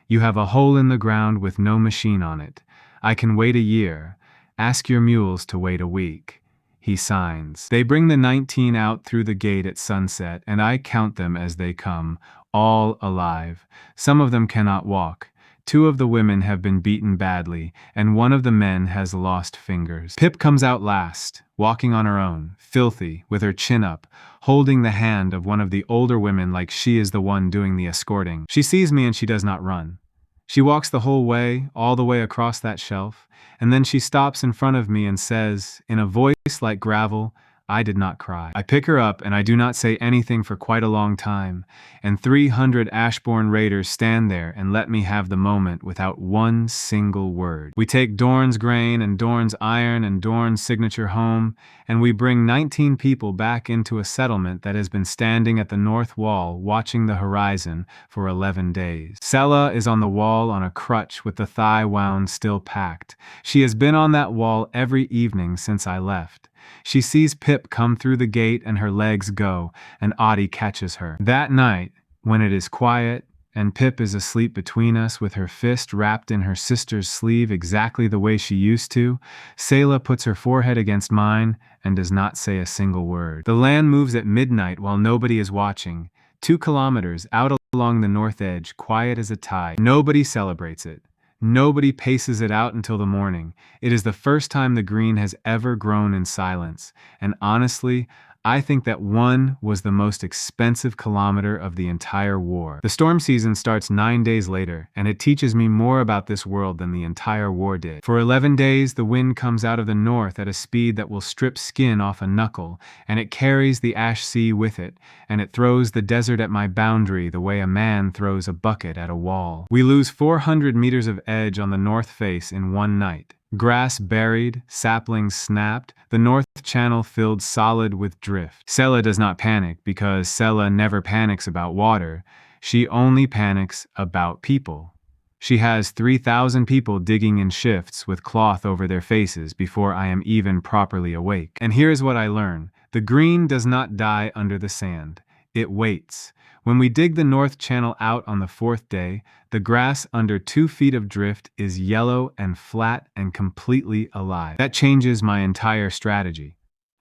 You have a hole in the ground with no machine on it. I can wait a year. Ask your mules to wait a week. He signs. They bring the 19 out through the gate at sunset, and I count them as they come, all alive. Some of them cannot walk. 2 of the women have been beaten badly, and 1 of the men has lost fingers. Pip comes out last, walking on her own, filthy, with her chin up, holding the hand of one of the older women like she is the one doing the escorting. She sees me and she does not run. She walks the whole way, all the way across that shelf, and then she stops in front of me and says, in a voice like gravel, I did not cry. I pick her up and I do not say anything for quite a long time, and 300 Ashbourne raiders stand there and let me have the moment without one single word. We take Dorn's grain and Dorn's iron and Dorn's signature home, and we bring 19 people back into a settlement that has been standing at the north wall watching the horizon for 11 days. Sella is on the wall on a crutch with the thigh wound still packed. She has been on that wall every evening since I left. She sees Pip come through the gate and her legs go, and Adi catches her. That night, when it is quiet, and Pip is asleep between us with her fist wrapped in her sister's sleeve exactly the way she used to, Selah puts her forehead against mine and does not say a single word. The land moves at midnight while nobody is watching. 2 kilometers out along the north edge, quiet as a tide. Nobody celebrates it. Nobody paces it out until the morning. It is the first time the Green has ever grown in silence, and honestly, I think that 1 was the most expensive kilometer of the entire war. The storm season starts 9 days later, and it teaches me more about this world than the entire war did. For 11 days, the wind comes out of the north at a speed that will strip skin off a knuckle, and it carries the ash sea with it, and it throws the desert at my boundary the way a man throws a bucket at a wall. We lose 400 meters of edge on the north face in 1 night. Grass buried, saplings snapped, the north channel filled solid with drift. Selah does not panic because Selah never panics about water. She only panics about people. She has 3,000 people digging in shifts with cloth over their faces before I am even properly awake. And here's what I learn. The Green does not die under the sand. It waits. When we dig the north channel out on the 4th day, the grass under 2 feet of drift is yellow and flat and completely alive. That changes my entire strategy.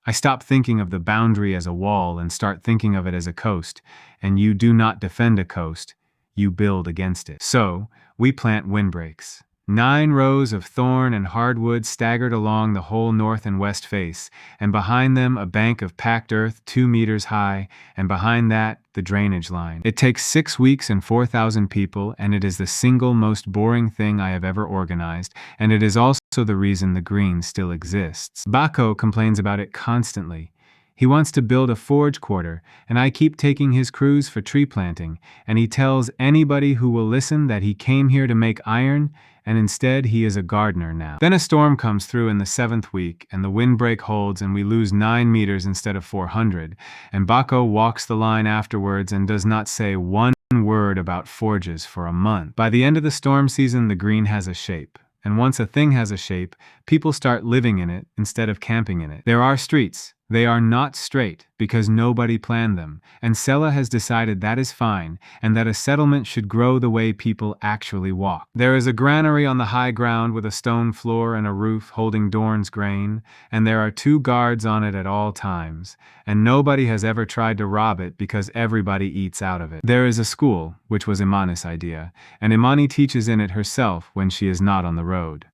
I stop thinking of the boundary as a wall and start thinking of it as a coast, and you do not defend a coast, you build against it. So, we plant windbreaks. 9 rows of thorn and hardwood staggered along the whole north and west face, and behind them a bank of packed earth 2 meters high, and behind that, the drainage line. It takes 6 weeks and 4,000 people, and it is the single most boring thing I have ever organized, and it is also the reason the green still exists. Bako complains about it constantly. He wants to build a forge quarter, and I keep taking his crews for tree planting, and he tells anybody who will listen that he came here to make iron, and instead he is a gardener now. Then a storm comes through in the 7th week, and the windbreak holds, and we lose 9 meters instead of 400, and Bako walks the line afterwards and does not say one word about forges for a month. By the end of the storm season, the green has a shape. And once a thing has a shape, people start living in it instead of camping in it. There are streets. They are not straight because nobody planned them, and Sela has decided that is fine and that a settlement should grow the way people actually walk. There is a granary on the high ground with a stone floor and a roof holding Dorn's grain, and there are 2 guards on it at all times, and nobody has ever tried to rob it because everybody eats out of it. There is a school, which was Imani's idea, and Imani teaches in it herself when she is not on the road.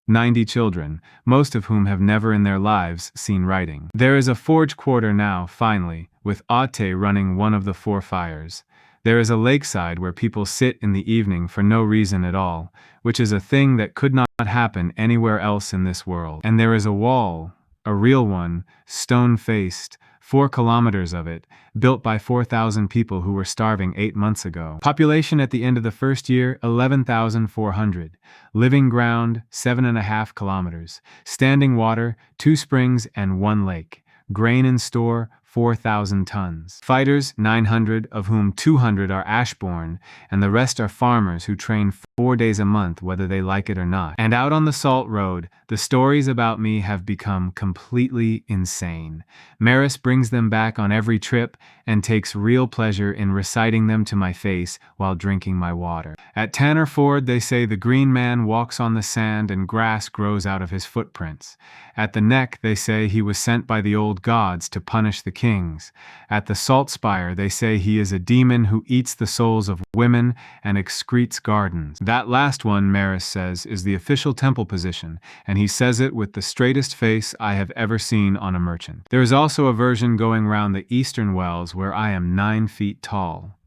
90 children, most of whom have never in their lives seen writing. There is a forge quarter now, finally, with Ate running one of the 4 fires. There is a lakeside where people sit in the evening for no reason at all, which is a thing that could not happen anywhere else in this world. And there is a wall, a real one, stone-faced, 4 kilometers of it, built by 4,000 people who were starving 8 months ago. Population at the end of the first year, 11,400. Living ground, 7.5 kilometers. Standing water, 2 springs and 1 lake. Grain in store, 4,000 tons. Fighters, 900, of whom 200 are Ashborn, and the rest are farmers who train 4 days a month whether they like it or not. And out on the Salt Road, the stories about me have become completely insane. Maris brings them back on every trip and takes real pleasure in reciting them to my face while drinking my water. At Tanner Ford, they say the green man walks on the sand and grass grows out of his footprints. At the Neck, they say he was sent by the old gods to punish the kings. At the Salt Spire, they say he is a demon who eats the souls of women and excretes gardens. That last one, Maris says, is the official temple position, and he says it with the straightest face I have ever seen on a merchant. There is also a version going round the eastern wells where I am 9 feet tall.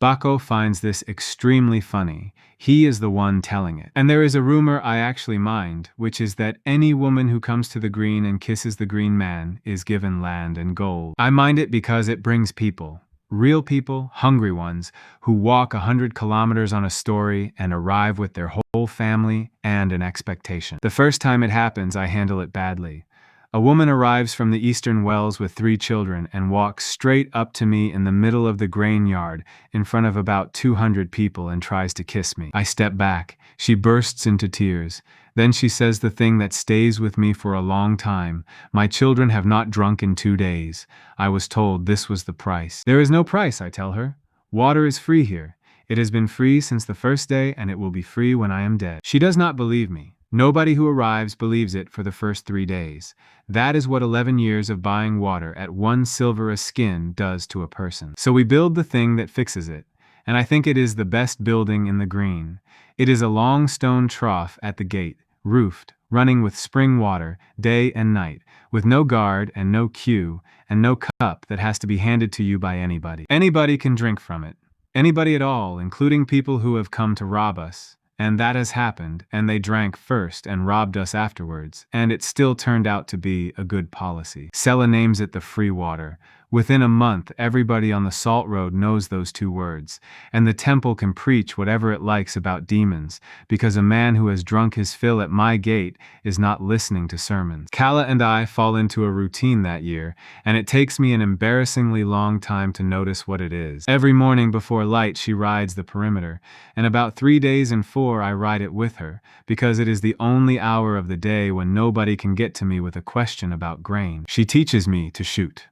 Bako finds this extremely funny. He is the one telling it. And there is a rumor I actually mind, which is that any woman who comes to the green and kisses the green man is given land and gold. I mind it because it brings people. Real people, hungry ones, who walk 100 kilometers on a story and arrive with their whole family and an expectation. The first time it happens, I handle it badly. A woman arrives from the eastern wells with 3 children and walks straight up to me in the middle of the grain yard in front of about 200 people and tries to kiss me. I step back. She bursts into tears. Then she says the thing that stays with me for a long time. My children have not drunk in 2 days. I was told this was the price. There is no price, I tell her. Water is free here. It has been free since the first day, and it will be free when I am dead. She does not believe me. Nobody who arrives believes it for the first 3 days. That is what 11 years of buying water at 1 silver a skin does to a person. So we build the thing that fixes it, and I think it is the best building in the green. It is a long stone trough at the gate, roofed, running with spring water, day and night, with no guard and no queue, and no cup that has to be handed to you by anybody. Anybody can drink from it. Anybody at all, including people who have come to rob us. And that has happened, and they drank first and robbed us afterwards, and it still turned out to be a good policy. Sela names it the free water. Within a month, everybody on the Salt Road knows those 2 words, and the temple can preach whatever it likes about demons, because a man who has drunk his fill at my gate is not listening to sermons. Kala and I fall into a routine that year, and it takes me an embarrassingly long time to notice what it is. Every morning before light, she rides the perimeter, and about 3 days in 4 I ride it with her, because it is the only hour of the day when nobody can get to me with a question about grain. She teaches me to shoot.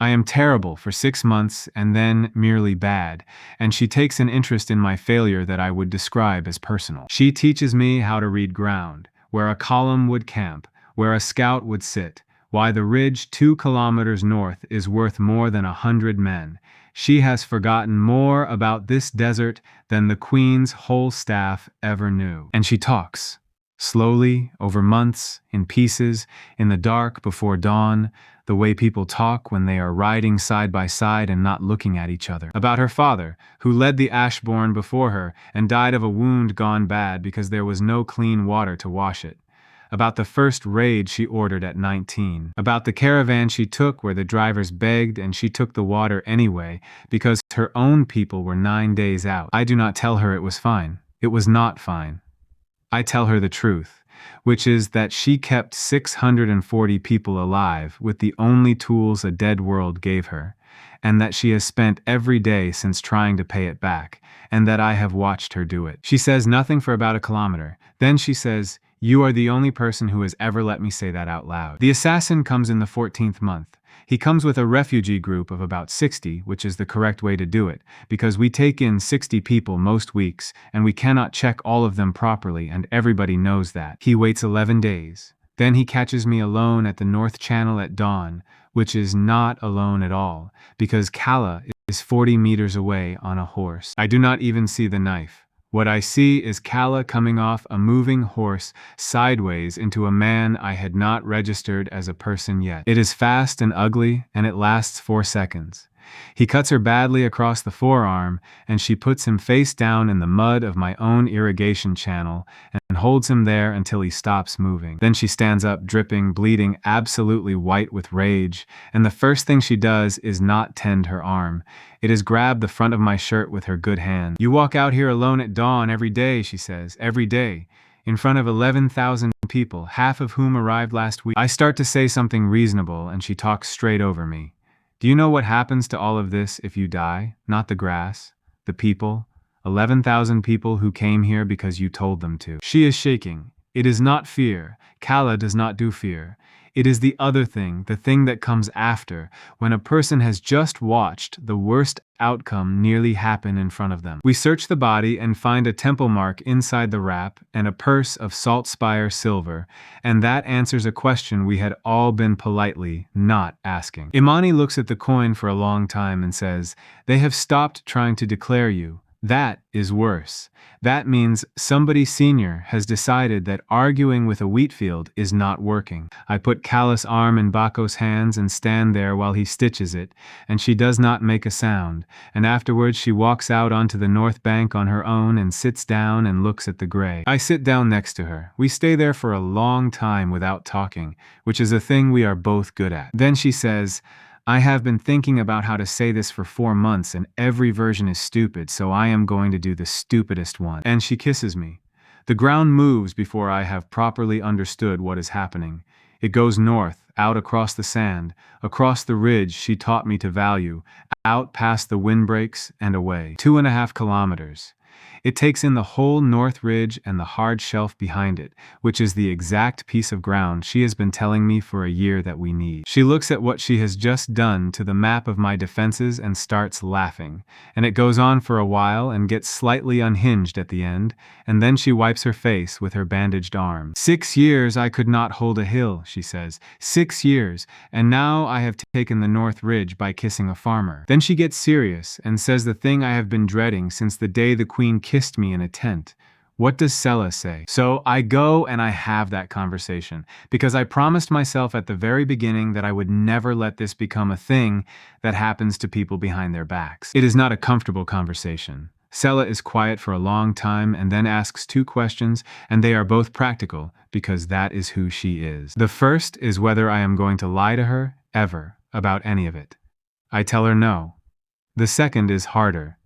I am terrible for 6 months and then merely bad, and she takes an interest in my failure that I would describe as personal. She teaches me how to read ground, where a column would camp, where a scout would sit, why the ridge 2 kilometers north is worth more than 100 men. She has forgotten more about this desert than the queen's whole staff ever knew. And she talks. Slowly, over months, in pieces, in the dark before dawn, the way people talk when they are riding side by side and not looking at each other. About her father, who led the Ashbourne before her and died of a wound gone bad because there was no clean water to wash it. About the first raid she ordered at 19. About the caravan she took where the drivers begged and she took the water anyway because her own people were 9 days out. I do not tell her it was fine. It was not fine. I tell her the truth, which is that she kept 640 people alive with the only tools a dead world gave her, and that she has spent every day since trying to pay it back, and that I have watched her do it. She says nothing for about a kilometer. Then she says, "You are the only person who has ever let me say that out loud." The assassin comes in the 14th month. He comes with a refugee group of about 60, which is the correct way to do it, because we take in 60 people most weeks, and we cannot check all of them properly, and everybody knows that. He waits 11 days. Then he catches me alone at the North Channel at dawn, which is not alone at all, because Kala is 40 meters away on a horse. I do not even see the knife. What I see is Kala coming off a moving horse sideways into a man I had not registered as a person yet. It is fast and ugly, and it lasts 4 seconds. He cuts her badly across the forearm, and she puts him face down in the mud of my own irrigation channel and holds him there until he stops moving. Then she stands up, dripping, bleeding, absolutely white with rage, and the first thing she does is not tend her arm. It is grab the front of my shirt with her good hand. "You walk out here alone at dawn every day," she says, "every day, in front of 11,000 people, half of whom arrived last week." I start to say something reasonable, and she talks straight over me. "Do you know what happens to all of this if you die? Not the grass, the people, 11,000 people who came here because you told them to." She is shaking. It is not fear. Kala does not do fear. It is the other thing, the thing that comes after, when a person has just watched the worst outcome nearly happen in front of them. We search the body and find a temple mark inside the wrap and a purse of salt spire silver, and that answers a question we had all been politely not asking. Imani looks at the coin for a long time and says, "They have stopped trying to declare you. That is worse. That means somebody senior has decided that arguing with a wheat field is not working." I put Kala's arm in Bako's hands and stand there while he stitches it, and she does not make a sound, and afterwards she walks out onto the north bank on her own and sits down and looks at the gray. I sit down next to her. We stay there for a long time without talking, which is a thing we are both good at. Then she says, "I have been thinking about how to say this for 4 months and every version is stupid, so I am going to do the stupidest one." And she kisses me. The ground moves before I have properly understood what is happening. It goes north, out across the sand, across the ridge she taught me to value, out past the windbreaks and away. 2.5 kilometers. It takes in the whole North Ridge and the hard shelf behind it, which is the exact piece of ground she has been telling me for a year that we need. She looks at what she has just done to the map of my defenses and starts laughing, and it goes on for a while and gets slightly unhinged at the end, and then she wipes her face with her bandaged arm. 6 years I could not hold a hill, she says. 6 years, and now I have taken the North Ridge by kissing a farmer. Then she gets serious and says the thing I have been dreading since the day the Queen kissed me in a tent. What does Sela say? So I go and I have that conversation, because I promised myself at the very beginning that I would never let this become a thing that happens to people behind their backs. It is not a comfortable conversation. Sela is quiet for a long time and then asks 2 questions, and they are both practical, because that is who she is. The first is whether I am going to lie to her, ever, about any of it. I tell her no. The second is harder.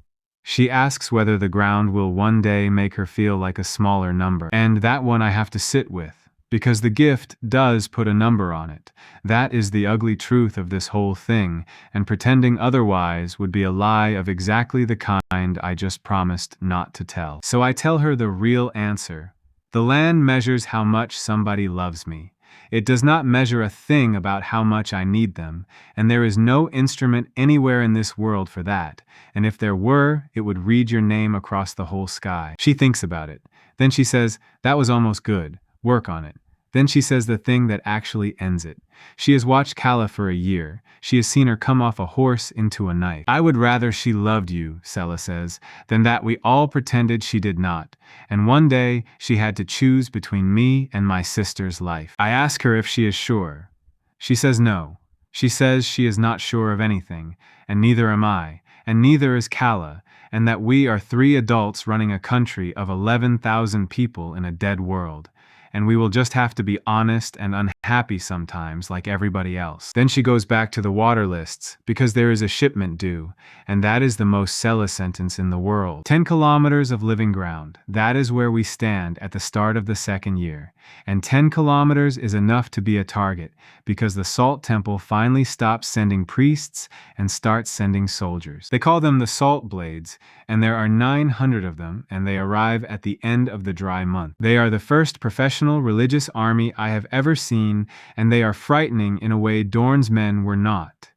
She asks whether the ground will one day make her feel like a smaller number. And that one I have to sit with, because the gift does put a number on it. That is the ugly truth of this whole thing, and pretending otherwise would be a lie of exactly the kind I just promised not to tell. So I tell her the real answer. The land measures how much somebody loves me. It does not measure a thing about how much I need them, and there is no instrument anywhere in this world for that, and if there were, it would read your name across the whole sky. She thinks about it. Then she says, "That was almost good. Work on it." Then she says the thing that actually ends it. She has watched Kala for a year. She has seen her come off a horse into a knife. I would rather she loved you, Sela says, than that we all pretended she did not. And one day she had to choose between me and my sister's life. I ask her if she is sure. She says no. She says she is not sure of anything, and neither am I, and neither is Kala, and that we are 3 adults running a country of 11,000 people in a dead world. And we will just have to be honest and unhappy sometimes like everybody else. Then she goes back to the water lists, because there is a shipment due, and that is the most Sela sentence in the world. 10 kilometers of living ground, that is where we stand at the start of the 2nd year. And 10 kilometers is enough to be a target, because the Salt Temple finally stops sending priests and starts sending soldiers. They call them the Salt Blades, and there are 900 of them, and they arrive at the end of the dry month. They are the first professional religious army I have ever seen, and they are frightening in a way Dorn's men were not.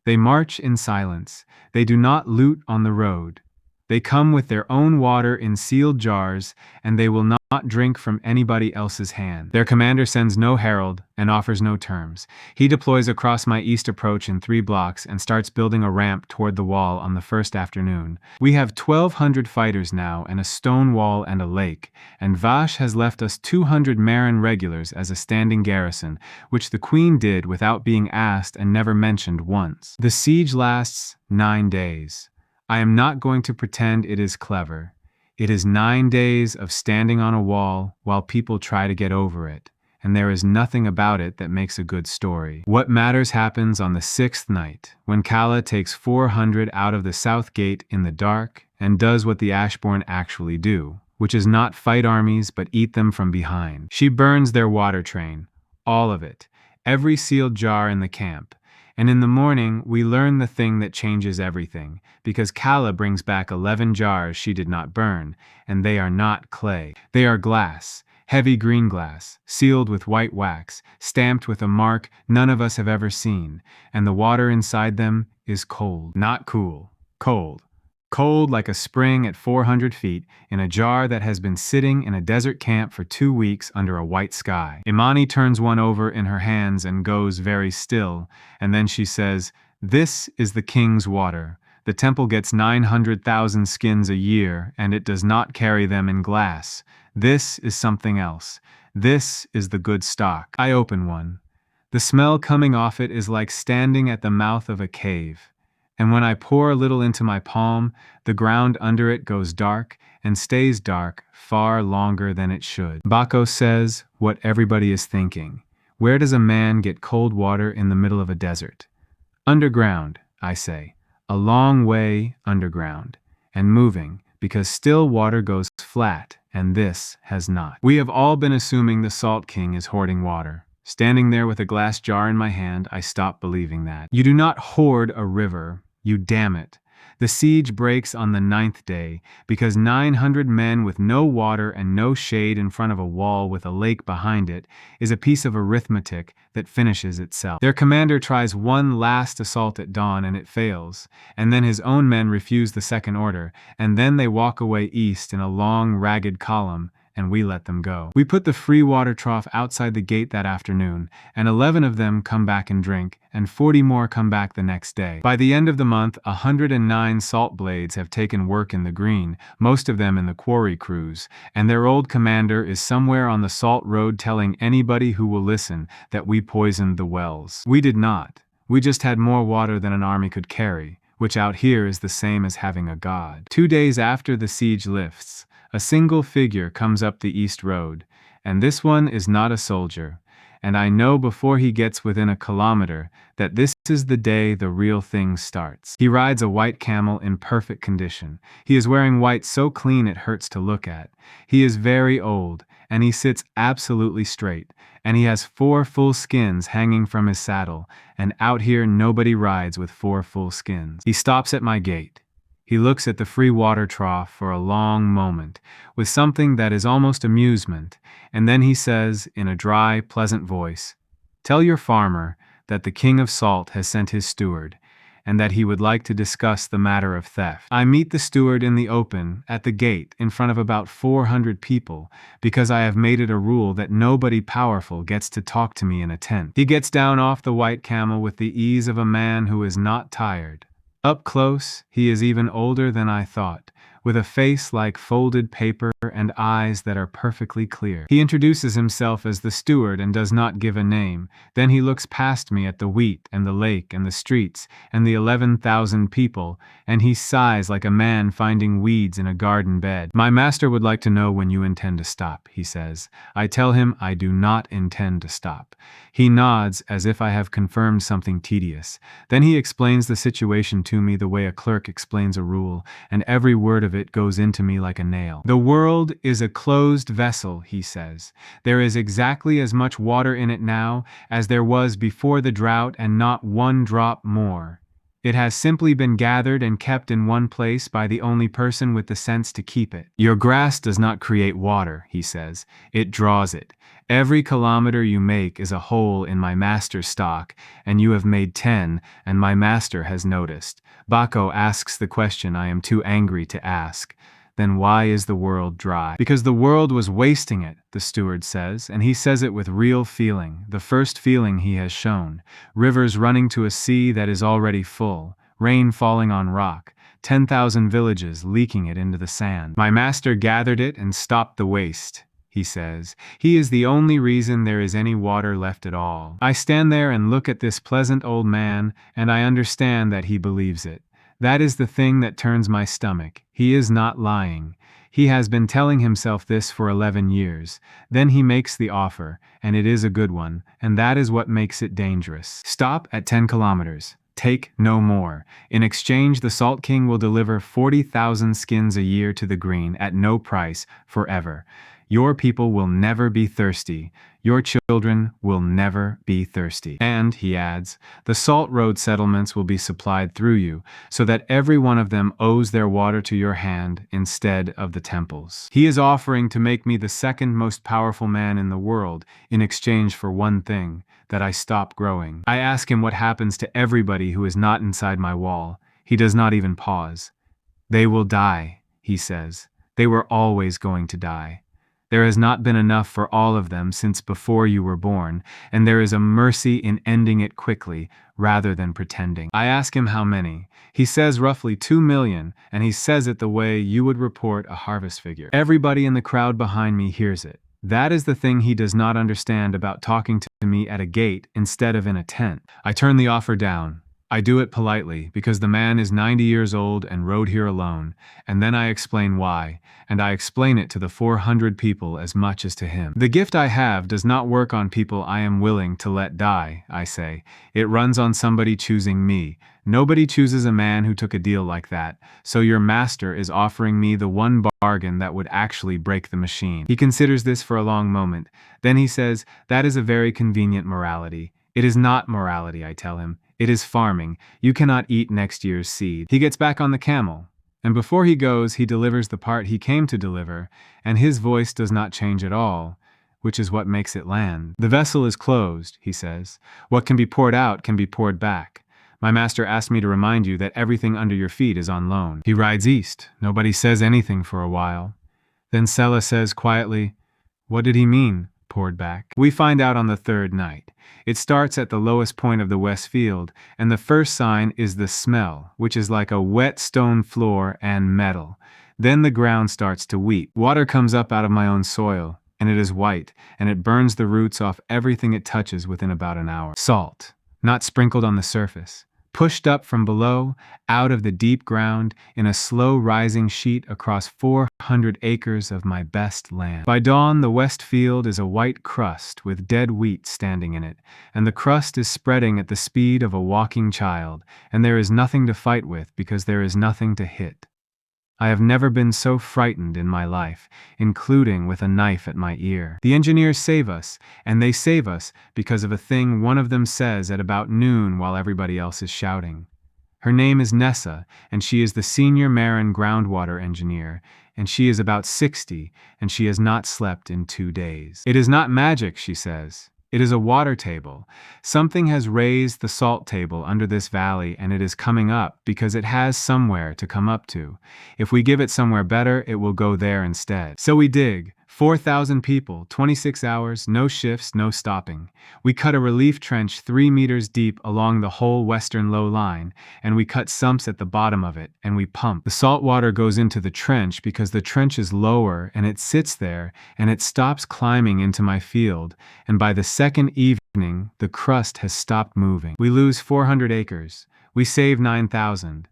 They march in silence. They do not loot on the road. They come with their own water in sealed jars, and they will not drink from anybody else's hand. Their commander sends no herald and offers no terms. He deploys across my east approach in 3 blocks and starts building a ramp toward the wall on the first afternoon. We have 1,200 fighters now and a stone wall and a lake, and Vash has left us 200 Marin regulars as a standing garrison, which the queen did without being asked and never mentioned once. The siege lasts 9 days. I am not going to pretend it is clever. It is 9 days of standing on a wall while people try to get over it, and there is nothing about it that makes a good story. What matters happens on the 6th night, when Kala takes 400 out of the south gate in the dark and does what the Ashborn actually do, which is not fight armies but eat them from behind. She burns their water train, all of it, every sealed jar in the camp. And in the morning, we learn the thing that changes everything, because Kala brings back 11 jars she did not burn, and they are not clay. They are glass, heavy green glass, sealed with white wax, stamped with a mark none of us have ever seen, and the water inside them is cold. Not cool, cold. Cold like a spring at 400 feet in a jar that has been sitting in a desert camp for 2 weeks under a white sky. Imani turns one over in her hands and goes very still, and then she says, "This is the king's water. The temple gets 900,000 skins a year, and it does not carry them in glass. This is something else. This is the good stock." I open one. The smell coming off it is like standing at the mouth of a cave. And when I pour a little into my palm, the ground under it goes dark and stays dark far longer than it should. Bako says what everybody is thinking. Where does a man get cold water in the middle of a desert? Underground, I say. A long way underground. And moving, because still water goes flat, and this has not. We have all been assuming the Salt King is hoarding water. Standing there with a glass jar in my hand, I stop believing that. You do not hoard a river. You damn it. The siege breaks on the 9th day, because 900 men with no water and no shade in front of a wall with a lake behind it is a piece of arithmetic that finishes itself. Their commander tries one last assault at dawn and it fails, and then his own men refuse the second order, and then they walk away east in a long, ragged column, and we let them go. We put the free water trough outside the gate that afternoon, and 11 of them come back and drink, and 40 more come back the next day. By the end of the month, 109 salt blades have taken work in the green, most of them in the quarry crews, and their old commander is somewhere on the salt road telling anybody who will listen that we poisoned the wells. We did not. We just had more water than an army could carry, which out here is the same as having a god. 2 days after the siege lifts, a single figure comes up the east road, and this one is not a soldier, and I know before he gets within a kilometer that this is the day the real thing starts. He rides a white camel in perfect condition. He is wearing white so clean it hurts to look at. He is very old, and he sits absolutely straight, and he has 4 full skins hanging from his saddle, and out here nobody rides with 4 full skins. He stops at my gate. He looks at the free water trough for a long moment, with something that is almost amusement, and then he says, in a dry, pleasant voice, "Tell your farmer that the King of Salt has sent his steward, and that he would like to discuss the matter of theft. I meet the steward in the open, at the gate, in front of about 400 people, because I have made it a rule that nobody powerful gets to talk to me in a tent. He gets down off the white camel with the ease of a man who is not tired. Up close, he is even older than I thought, with a face like folded paper and eyes that are perfectly clear. He introduces himself as the steward and does not give a name. Then he looks past me at the wheat and the lake and the streets and the 11,000 people, and he sighs like a man finding weeds in a garden bed. My master would like to know when you intend to stop, he says. I tell him I do not intend to stop. He nods as if I have confirmed something tedious. Then he explains the situation to me the way a clerk explains a rule, and every word of it goes into me like a nail. The world is a closed vessel, he says. There is exactly as much water in it now as there was before the drought, and not one drop more. It has simply been gathered and kept in one place by the only person with the sense to keep it. Your grass does not create water, he says. It draws it. Every kilometer you make is a hole in my master's stock, and you have made 10, and my master has noticed. Bako asks the question I am too angry to ask. Then why is the world dry? Because the world was wasting it, the steward says, and he says it with real feeling, the first feeling he has shown. Rivers running to a sea that is already full, rain falling on rock, 10,000 villages leaking it into the sand. My master gathered it and stopped the waste, he says. He is the only reason there is any water left at all. I stand there and look at this pleasant old man, and I understand that he believes it. That is the thing that turns my stomach. He is not lying. He has been telling himself this for 11 years. Then he makes the offer, and it is a good one, and that is what makes it dangerous. Stop at 10 kilometers. Take no more. In exchange, the Salt King will deliver 40,000 skins a year to the green at no price forever. Your people will never be thirsty. Your children will never be thirsty. And, he adds, the salt road settlements will be supplied through you, so that every one of them owes their water to your hand instead of the temples. He is offering to make me the second most powerful man in the world in exchange for one thing, that I stop growing. I ask him what happens to everybody who is not inside my wall. He does not even pause. They will die, he says. They were always going to die. There has not been enough for all of them since before you were born, and there is a mercy in ending it quickly, rather than pretending. I ask him how many. He says roughly 2 million, and he says it the way you would report a harvest figure. Everybody in the crowd behind me hears it. That is the thing he does not understand about talking to me at a gate instead of in a tent. I turn the offer down. I do it politely, because the man is 90 years old and rode here alone, and then I explain why, and I explain it to the 400 people as much as to him. The gift I have does not work on people I am willing to let die, I say. It runs on somebody choosing me. Nobody chooses a man who took a deal like that, so your master is offering me the one bargain that would actually break the machine. He considers this for a long moment. Then he says, that is a very convenient morality. It is not morality, I tell him. It is farming. You cannot eat next year's seed. He gets back on the camel, and before he goes, he delivers the part he came to deliver, and his voice does not change at all, which is what makes it land. The vessel is closed, he says. What can be poured out can be poured back. My master asked me to remind you that everything under your feet is on loan. He rides east. Nobody says anything for a while. Then Sela says quietly, what did he mean? Poured back. We find out on the third night. It starts at the lowest point of the west field, and the first sign is the smell, which is like a wet stone floor and metal. Then the ground starts to weep. Water comes up out of my own soil, and it is white, and it burns the roots off everything it touches within about an hour. Salt, not sprinkled on the surface, pushed up from below, out of the deep ground, in a slow rising sheet across 400 acres of my best land. By dawn, the west field is a white crust with dead wheat standing in it, and the crust is spreading at the speed of a walking child, and there is nothing to fight with because there is nothing to hit. I have never been so frightened in my life, including with a knife at my ear. The engineers save us, and they save us because of a thing one of them says at about noon while everybody else is shouting. Her name is Nessa, and she is the senior Marin groundwater engineer, and she is about 60, and she has not slept in 2 days. It is not magic, she says. It is a water table. Something has raised the salt table under this valley and it is coming up because it has somewhere to come up to. If we give it somewhere better, it will go there instead. So we dig. 4,000 people, 26 hours, no shifts, no stopping. We cut a relief trench 3 meters deep along the whole western low line, and we cut sumps at the bottom of it, and we pump. The salt water goes into the trench because the trench is lower, and it sits there, and it stops climbing into my field, and by the second evening, the crust has stopped moving. We lose 400 acres. We save 9,000.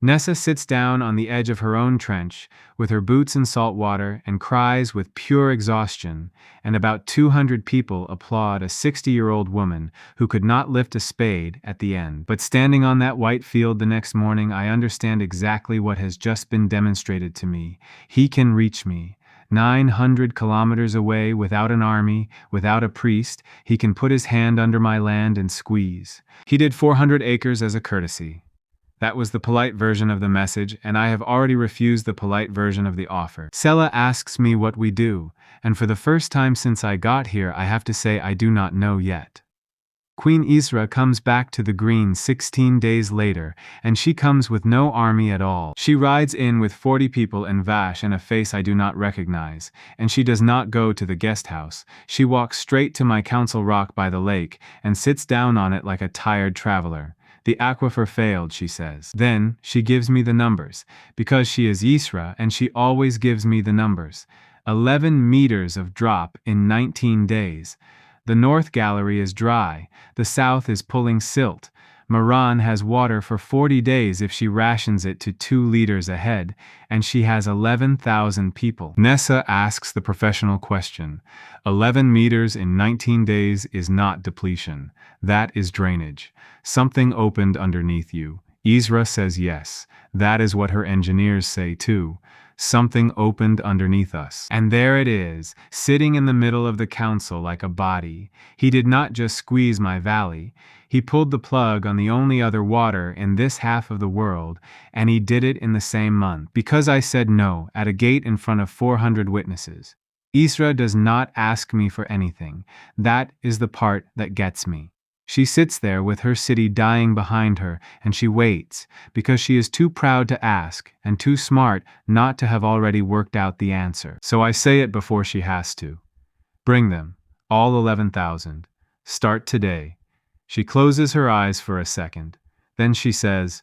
Nessa sits down on the edge of her own trench with her boots in salt water and cries with pure exhaustion, and about 200 people applaud a 60-year-old woman who could not lift a spade at the end. But standing on that white field the next morning, I understand exactly what has just been demonstrated to me. He can reach me. 900 kilometers away, without an army, without a priest, he can put his hand under my land and squeeze. He did 400 acres as a courtesy. That was the polite version of the message, and I have already refused the polite version of the offer. Sela asks me what we do, and for the first time since I got here, I have to say I do not know yet. Queen Isra comes back to the green 16 days later, and she comes with no army at all. She rides in with 40 people and Vash and a face I do not recognize, and she does not go to the guest house. She walks straight to my council rock by the lake and sits down on it like a tired traveler. The aquifer failed, she says. Then, she gives me the numbers, because she is Isra and she always gives me the numbers. 11 meters of drop in 19 days. The north gallery is dry, the south is pulling silt. Maran has water for 40 days if she rations it to 2 liters a head, and she has 11,000 people. Nessa asks the professional question. 11 meters in 19 days is not depletion. That is drainage. Something opened underneath you. Isra says yes. That is what her engineers say too. Something opened underneath us. And there it is, sitting in the middle of the council like a body. He did not just squeeze my valley. He pulled the plug on the only other water in this half of the world, and he did it in the same month, because I said no, at a gate in front of 400 witnesses. Isra does not ask me for anything. That is the part that gets me. She sits there with her city dying behind her, and she waits, because she is too proud to ask, and too smart not to have already worked out the answer. So I say it before she has to. Bring them, all 11,000. Start today. She closes her eyes for a second. Then she says,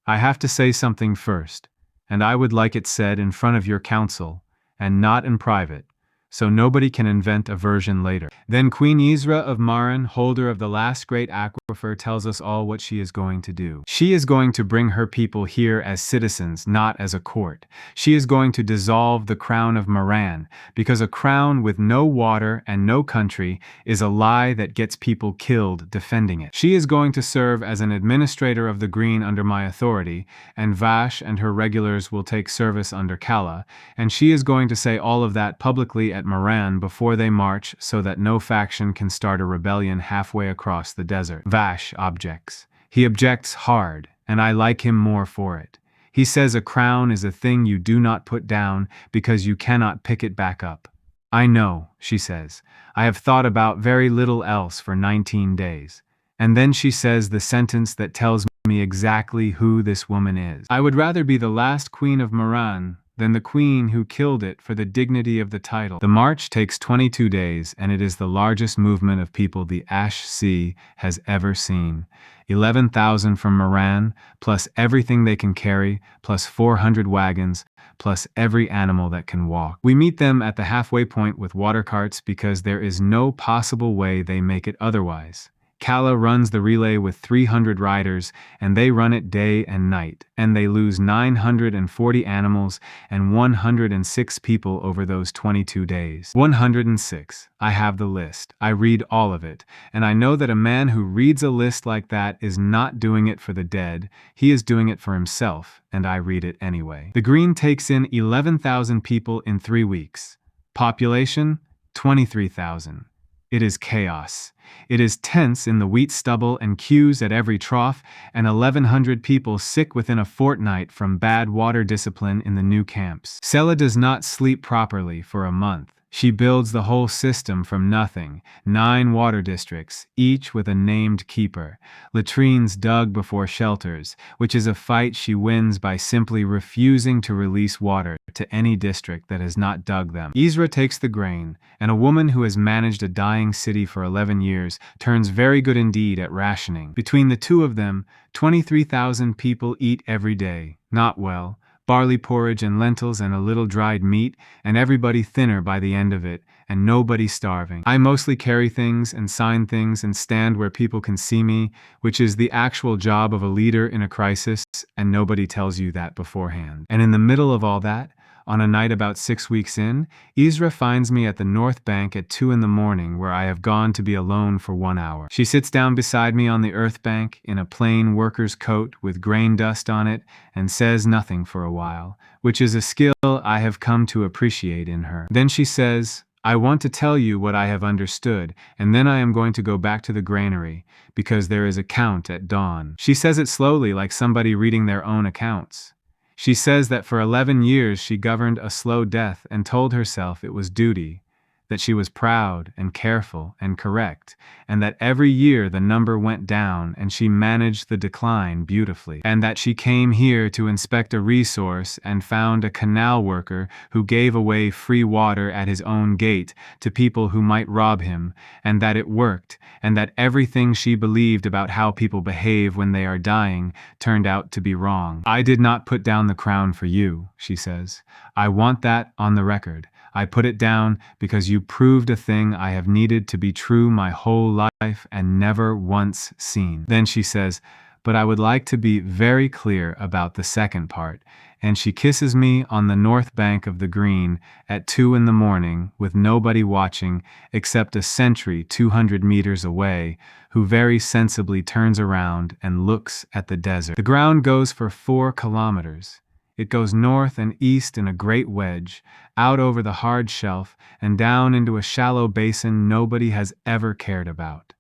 I have to say something first, and I would like it said in front of your council, and not in private, so nobody can invent a version later. Then Queen Isra of Maran, holder of the last great aquifer, tells us all what she is going to do. She is going to bring her people here as citizens, not as a court. She is going to dissolve the crown of Maran, because a crown with no water and no country is a lie that gets people killed defending it. She is going to serve as an administrator of the green under my authority, and Vash and her regulars will take service under Kala, and she is going to say all of that publicly at Maran before they march so that no faction can start a rebellion halfway across the desert. Vash objects. He objects hard, and I like him more for it. He says a crown is a thing you do not put down because you cannot pick it back up. I know, she says. I have thought about very little else for 19 days. And then she says the sentence that tells me exactly who this woman is. I would rather be the last queen of Maran than the queen who killed it for the dignity of the title. The march takes 22 days, and it is the largest movement of people the Ash Sea has ever seen. 11,000 from Maran, plus everything they can carry, plus 400 wagons, plus every animal that can walk. We meet them at the halfway point with water carts because there is no possible way they make it otherwise. Kala runs the relay with 300 riders, and they run it day and night, and they lose 940 animals and 106 people over those 22 days. 106. I have the list. I read all of it, and I know that a man who reads a list like that is not doing it for the dead, he is doing it for himself, and I read it anyway. The Green takes in 11,000 people in 3 weeks. Population, 23,000. It is chaos. It is tense in the wheat stubble and queues at every trough, and 1,100 people sick within a fortnight from bad water discipline in the new camps. Sela does not sleep properly for a month. She builds the whole system from nothing, 9 water districts, each with a named keeper, latrines dug before shelters, which is a fight she wins by simply refusing to release water to any district that has not dug them. Isra takes the grain, and a woman who has managed a dying city for 11 years turns very good indeed at rationing. Between the two of them, 23,000 people eat every day. Not well. Barley porridge and lentils and a little dried meat, and everybody thinner by the end of it, and nobody starving. I mostly carry things and sign things and stand where people can see me, which is the actual job of a leader in a crisis, and nobody tells you that beforehand. And in the middle of all that, on a night about 6 weeks in, Isra finds me at the North Bank at 2 in the morning, where I have gone to be alone for 1 hour. She sits down beside me on the earth bank in a plain worker's coat with grain dust on it and says nothing for a while, which is a skill I have come to appreciate in her. Then she says, "I want to tell you what I have understood, and then I am going to go back to the granary, because there is a count at dawn." She says it slowly, like somebody reading their own accounts. She says that for 11 years she governed a slow death and told herself it was duty, that she was proud and careful and correct, and that every year the number went down and she managed the decline beautifully, and that she came here to inspect a resource and found a canal worker who gave away free water at his own gate to people who might rob him, and that it worked, and that everything she believed about how people behave when they are dying turned out to be wrong. "I did not put down the crown for you," she says. "I want that on the record. I put it down because you proved a thing I have needed to be true my whole life and never once seen." Then she says, "But I would like to be very clear about the second part," and she kisses me on the north bank of the green at 2 in the morning with nobody watching except a sentry 200 meters away who very sensibly turns around and looks at the desert. The ground goes for 4 kilometers. It goes north and east in a great wedge, out over the hard shelf, and down into a shallow basin nobody has ever cared about.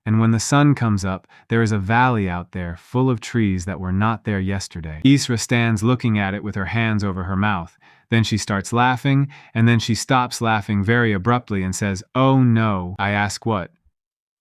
And when the sun comes up, there is a valley out there full of trees that were not there yesterday. Isra stands looking at it with her hands over her mouth. Then she starts laughing, and then she stops laughing very abruptly and says, "Oh no." I ask what.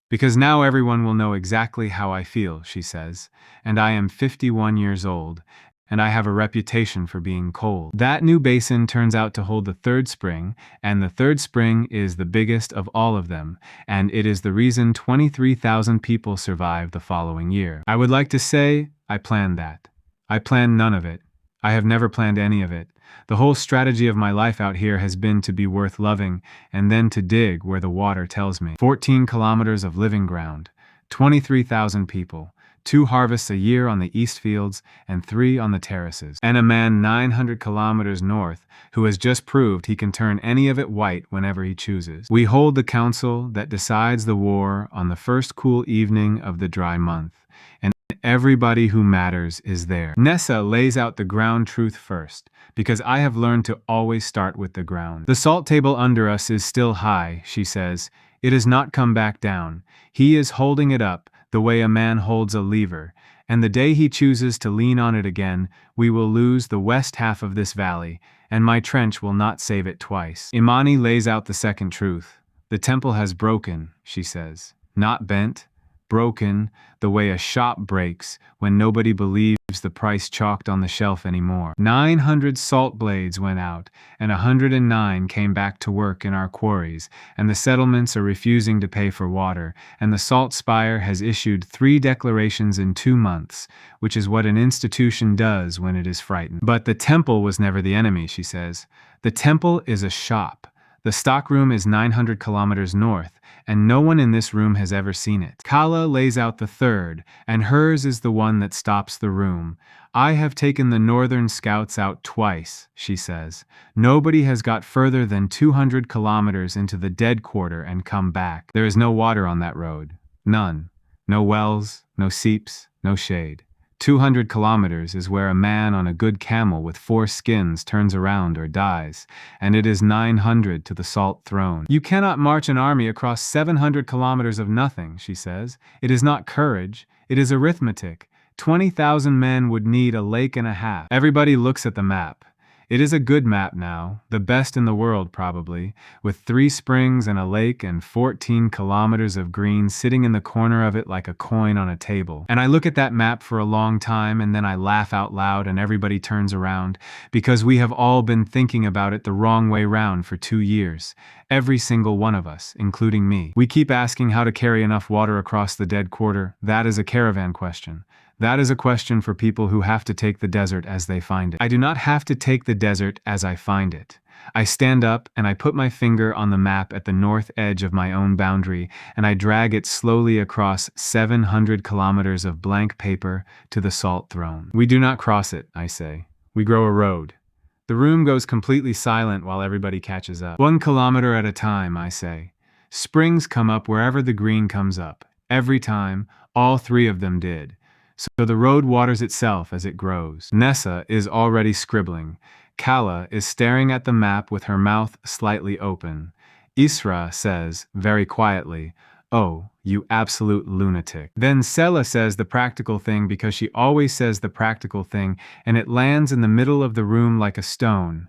"Because now everyone will know exactly how I feel," she says, "and I am 51 years old. And I have a reputation for being cold." That new basin turns out to hold the 3rd spring, and the 3rd spring is the biggest of all of them, and it is the reason 23,000 people survived the following year. I would like to say I planned that. I planned none of it. I have never planned any of it. The whole strategy of my life out here has been to be worth loving, and then to dig where the water tells me. 14 kilometers of living ground, 23,000 people, 2 harvests a year on the east fields and 3 on the terraces, and a man 900 kilometers north who has just proved he can turn any of it white whenever he chooses. We hold the council that decides the war on the first cool evening of the dry month, and everybody who matters is there. Nessa lays out the ground truth first, because I have learned to always start with the ground. "The salt table under us is still high," she says. "It has not come back down. He is holding it up, the way a man holds a lever, and the day he chooses to lean on it again, we will lose the west half of this valley, and my trench will not save it twice." Imani lays out the second truth. "The temple has broken," she says. "Not bent, broken, the way a shop breaks when nobody believes the price chalked on the shelf anymore. 900 salt blades went out, and 109 came back to work in our quarries, and the settlements are refusing to pay for water, and the Salt Spire has issued 3 declarations in 2 months, which is what an institution does when it is frightened. But the temple was never the enemy," she says. "The temple is a shop. The stockroom is 900 kilometers north, and no one in this room has ever seen it." Kala lays out the third, and hers is the one that stops the room. "I have taken the northern scouts out twice," she says. "Nobody has got further than 200 kilometers into the dead quarter and come back. There is no water on that road. None. No wells, no seeps, no shade. 200 kilometers is where a man on a good camel with 4 skins turns around or dies, and it is 900 to the Salt Throne. You cannot march an army across 700 kilometers of nothing," she says. "It is not courage, it is arithmetic. 20,000 men would need a lake and a half." Everybody looks at the map. It is a good map now, the best in the world probably, with 3 springs and a lake and 14 kilometers of green sitting in the corner of it like a coin on a table. And I look at that map for a long time and then I laugh out loud and everybody turns around, because we have all been thinking about it the wrong way round for 2 years. Every single one of us, including me. We keep asking how to carry enough water across the dead quarter. That is a caravan question. That is a question for people who have to take the desert as they find it. I do not have to take the desert as I find it. I stand up and I put my finger on the map at the north edge of my own boundary and I drag it slowly across 700 kilometers of blank paper to the salt throne. We do not cross it, I say. We grow a road. The room goes completely silent while everybody catches up. 1 kilometer at a time, I say. Springs come up wherever the green comes up. Every time, all 3 of them did. So the road waters itself as it grows. Nessa is already scribbling. Kala is staring at the map with her mouth slightly open. Isra says, very quietly, "Oh, you absolute lunatic." Then Sela says the practical thing because she always says the practical thing, and it lands in the middle of the room like a stone.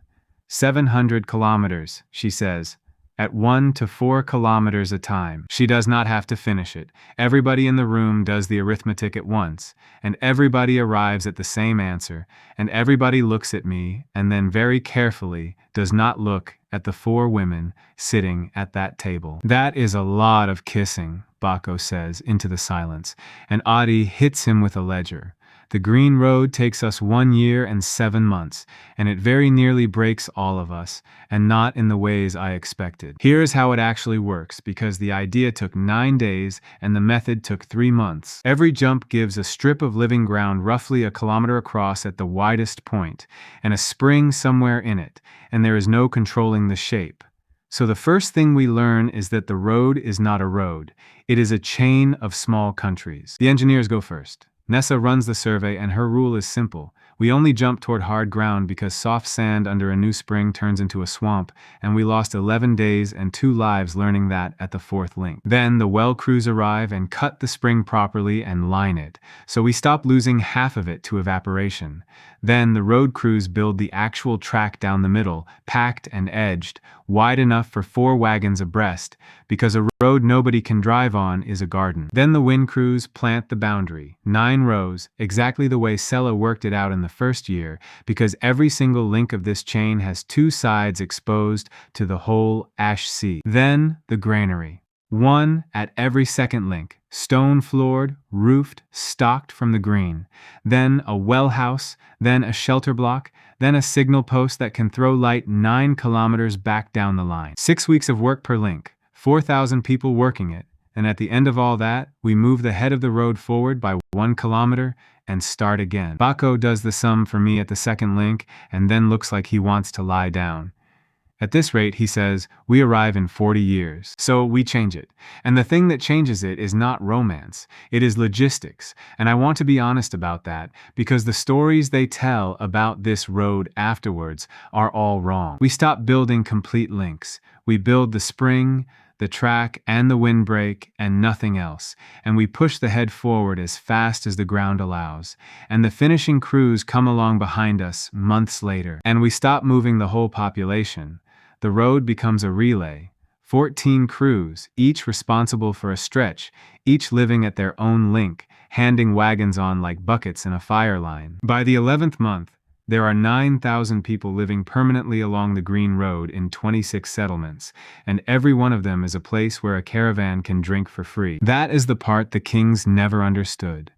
700 kilometers, she says. At 1 to 4 kilometers a time. She does not have to finish it. Everybody in the room does the arithmetic at once, and everybody arrives at the same answer, and everybody looks at me and then very carefully does not look at the 4 women sitting at that table. That is a lot of kissing, Bako says into the silence, and Adi hits him with a ledger. The green road takes us 1 year and 7 months, and it very nearly breaks all of us, and not in the ways I expected. Here is how it actually works, because the idea took 9 days and the method took 3 months. Every jump gives a strip of living ground roughly a kilometer across at the widest point, and a spring somewhere in it, and there is no controlling the shape. So the first thing we learn is that the road is not a road. It is a chain of small countries. The engineers go first. Nessa runs the survey and her rule is simple. We only jump toward hard ground because soft sand under a new spring turns into a swamp, and we lost 11 days and 2 lives learning that at the 4th link. Then the well crews arrive and cut the spring properly and line it, so we stop losing half of it to evaporation. Then the road crews build the actual track down the middle, packed and edged, wide enough for 4 wagons abreast, because a road nobody can drive on is a garden. Then the wind crews plant the boundary, 9 rows, exactly the way Sela worked it out in the first year, because every single link of this chain has 2 sides exposed to the whole ash sea. Then the granary. 1 at every second link, stone-floored, roofed, stocked from the green. Then a well house, then a shelter block, then a signal post that can throw light 9 kilometers back down the line. 6 weeks of work per link, 4,000 people working it, and at the end of all that, we move the head of the road forward by 1 kilometer and start again. Bako does the sum for me at the second link and then looks like he wants to lie down. At this rate, he says, we arrive in 40 years. So we change it. And the thing that changes it is not romance. It is logistics. And I want to be honest about that, because the stories they tell about this road afterwards are all wrong. We stop building complete links. We build the spring, the track, and the windbreak, and nothing else. And we push the head forward as fast as the ground allows. And the finishing crews come along behind us months later. And we stop moving the whole population. The road becomes a relay. 14 crews, each responsible for a stretch, each living at their own link, handing wagons on like buckets in a fire line. By the 11th month, there are 9,000 people living permanently along the Green Road in 26 settlements, and every one of them is a place where a caravan can drink for free. That is the part the kings never understood.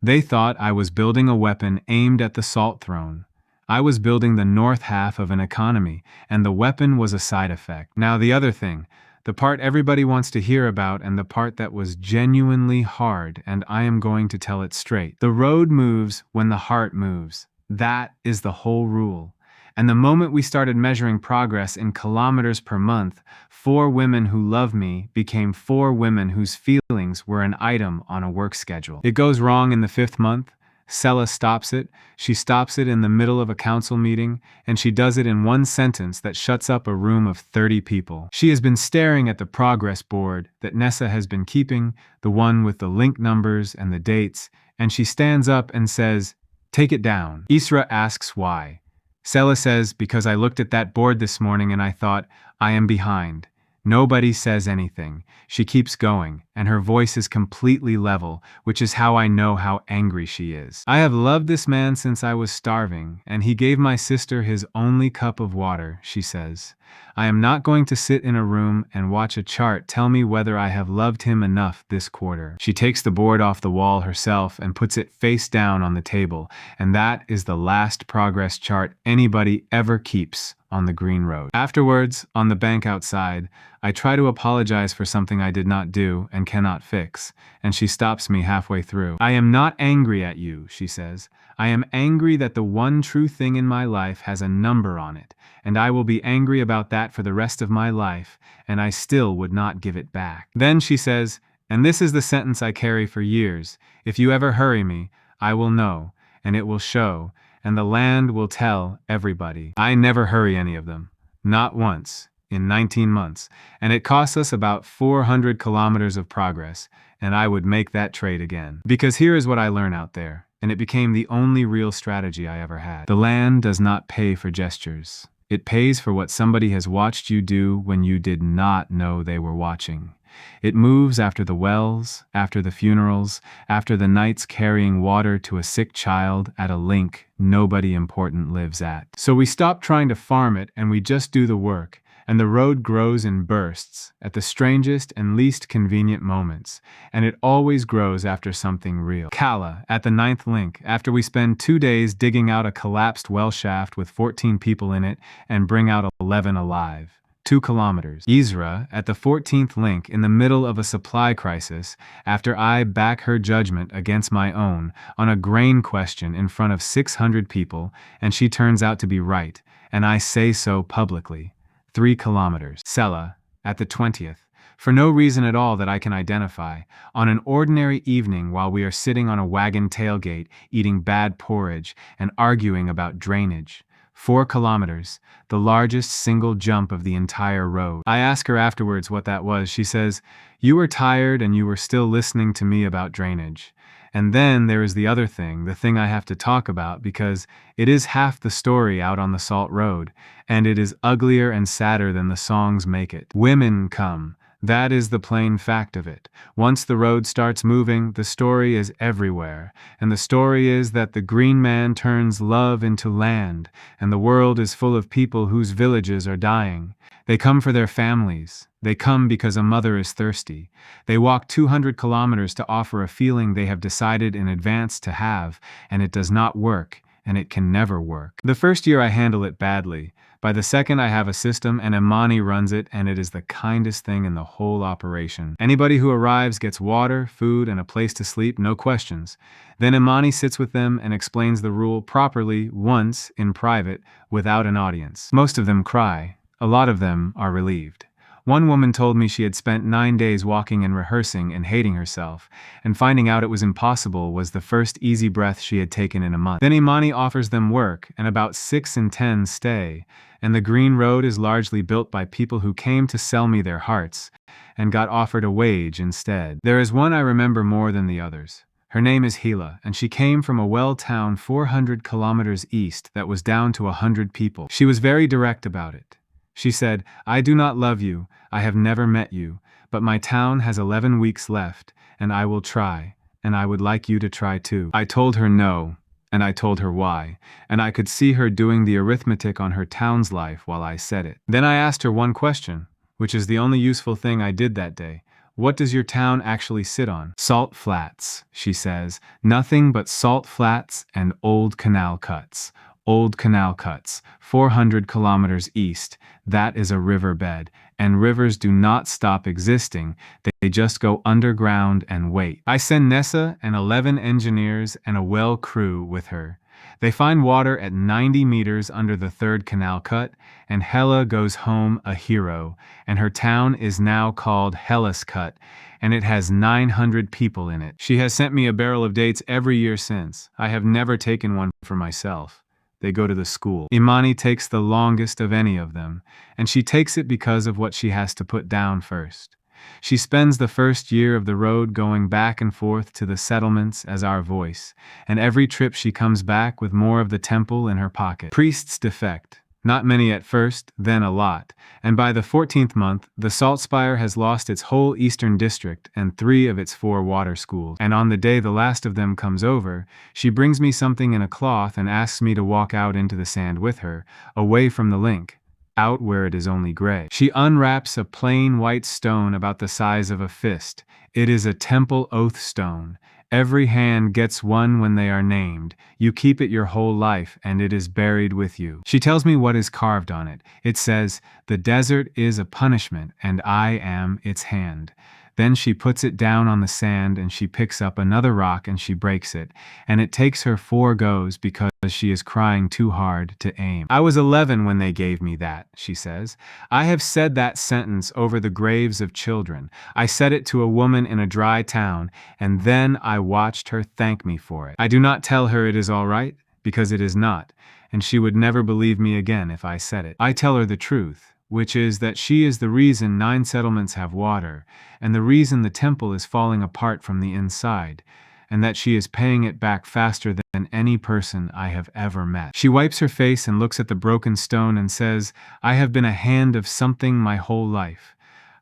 They thought I was building a weapon aimed at the salt throne. I was building the north half of an economy, and the weapon was a side effect. Now the other thing, the part everybody wants to hear about and the part that was genuinely hard, and I am going to tell it straight. The road moves when the heart moves. That is the whole rule. And the moment we started measuring progress in kilometers per month, 4 women who love me became 4 women whose feelings were an item on a work schedule. It goes wrong in the 5th month. Sela stops it. She stops it in the middle of a council meeting, and she does it in one sentence that shuts up a room of 30 people. She has been staring at the progress board that Nessa has been keeping, the one with the link numbers and the dates, and she stands up and says, "Take it down." Isra asks why. Sela says, because I looked at that board this morning and I thought, I am behind. Nobody says anything. She keeps going, and her voice is completely level, which is how I know how angry she is. I have loved this man since I was starving, and he gave my sister his only cup of water, she says. I am not going to sit in a room and watch a chart tell me whether I have loved him enough this quarter. She takes the board off the wall herself and puts it face down on the table, and that is the last progress chart anybody ever keeps on the green road. Afterwards, on the bank outside, I try to apologize for something I did not do and cannot fix, and she stops me halfway through. I am not angry at you, she says. I am angry that the one true thing in my life has a number on it, and I will be angry about that for the rest of my life, and I still would not give it back. Then she says, and this is the sentence I carry for years, if you ever hurry me, I will know, and it will show, and the land will tell everybody. I never hurry any of them. Not once. In 19 months. And it costs us about 400 kilometers of progress, and I would make that trade again. Because here is what I learn out there, and it became the only real strategy I ever had. The land does not pay for gestures. It pays for what somebody has watched you do when you did not know they were watching. It moves after the wells, after the funerals, after the nights carrying water to a sick child at a link nobody important lives at. So we stop trying to farm it and we just do the work, and the road grows in bursts at the strangest and least convenient moments, and it always grows after something real. Kala, at the 9th link, after we spend 2 days digging out a collapsed well shaft with 14 people in it and bring out 11 alive. 2 kilometers. Isra, at the 14th link in the middle of a supply crisis, after I back her judgment against my own on a grain question in front of 600 people, and she turns out to be right, and I say so publicly. 3 kilometers. Sela, at the 20th, for no reason at all that I can identify, on an ordinary evening while we are sitting on a wagon tailgate eating bad porridge and arguing about drainage. 4 kilometers, the largest single jump of the entire road. I ask her afterwards what that was. She says, you were tired and you were still listening to me about drainage. And then there is the other thing, the thing I have to talk about, because it is half the story out on the salt road, and it is uglier and sadder than the songs make it. Women come. That is the plain fact of it. Once the road starts moving, the story is everywhere. And the story is that the green man turns love into land, and the world is full of people whose villages are dying. They come for their families. They come because a mother is thirsty. They walk 200 kilometers to offer a feeling they have decided in advance to have, and it does not work, and it can never work. The first year I handle it badly. By the second I have a system and Imani runs it, and it is the kindest thing in the whole operation. Anybody who arrives gets water, food, and a place to sleep, no questions. Then Imani sits with them and explains the rule properly once in private without an audience. Most of them cry. A lot of them are relieved. One woman told me she had spent 9 days walking and rehearsing and hating herself, and finding out it was impossible was the first easy breath she had taken in a month. Then Imani offers them work, and about 6 in 10 stay, and the green road is largely built by people who came to sell me their hearts, and got offered a wage instead. There is one I remember more than the others. Her name is Hila, and she came from a well town 400 kilometers east that was down to 100 people. She was very direct about it. She said, I do not love you, I have never met you, but my town has 11 weeks left, and I will try, and I would like you to try too. I told her no, and I told her why, and I could see her doing the arithmetic on her town's life while I said it. Then I asked her one question, which is the only useful thing I did that day. What does your town actually sit on? Salt flats, she says, nothing but salt flats and old canal cuts. Old canal cuts, 400 kilometers east, that is a riverbed, and rivers do not stop existing, they just go underground and wait. I send Nessa and 11 engineers and a well crew with her. They find water at 90 meters under the 3rd canal cut, and Hela goes home a hero, and her town is now called Hellas Cut, and it has 900 people in it. She has sent me a barrel of dates every year since. I have never taken one for myself. They go to the school. Imani takes the longest of any of them, and she takes it because of what she has to put down first. She spends the first year of the road going back and forth to the settlements as our voice, and every trip she comes back with more of the temple in her pocket. Priests defect. Not many at first, then a lot, and by the 14th month, the Salt Spire has lost its whole eastern district and 3 of its 4 water schools. And on the day the last of them comes over, she brings me something in a cloth and asks me to walk out into the sand with her, away from the link, out where it is only gray. She unwraps a plain white stone about the size of a fist. It is a temple oath stone. Every hand gets one when they are named. You keep it your whole life, and it is buried with you. She tells me what is carved on it. It says, "The desert is a punishment, and I am its hand." Then she puts it down on the sand and she picks up another rock and she breaks it, and it takes her 4 goes because she is crying too hard to aim. "I was 11 when they gave me that," she says. "I have said that sentence over the graves of children. I said it to a woman in a dry town, and then I watched her thank me for it. I do not tell her it is all right, because it is not, and she would never believe me again if I said it. I tell her the truth, which is that she is the reason 9 settlements have water, and the reason the temple is falling apart from the inside, and that she is paying it back faster than any person I have ever met." She wipes her face and looks at the broken stone and says, "I have been a hand of something my whole life.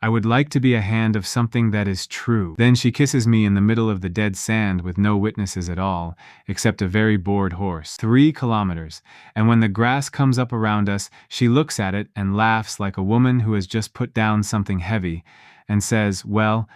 I would like to be a hand of something that is true." Then she kisses me in the middle of the dead sand with no witnesses at all, except a very bored horse. 3 kilometers, and when the grass comes up around us, she looks at it and laughs like a woman who has just put down something heavy, and says, "Well,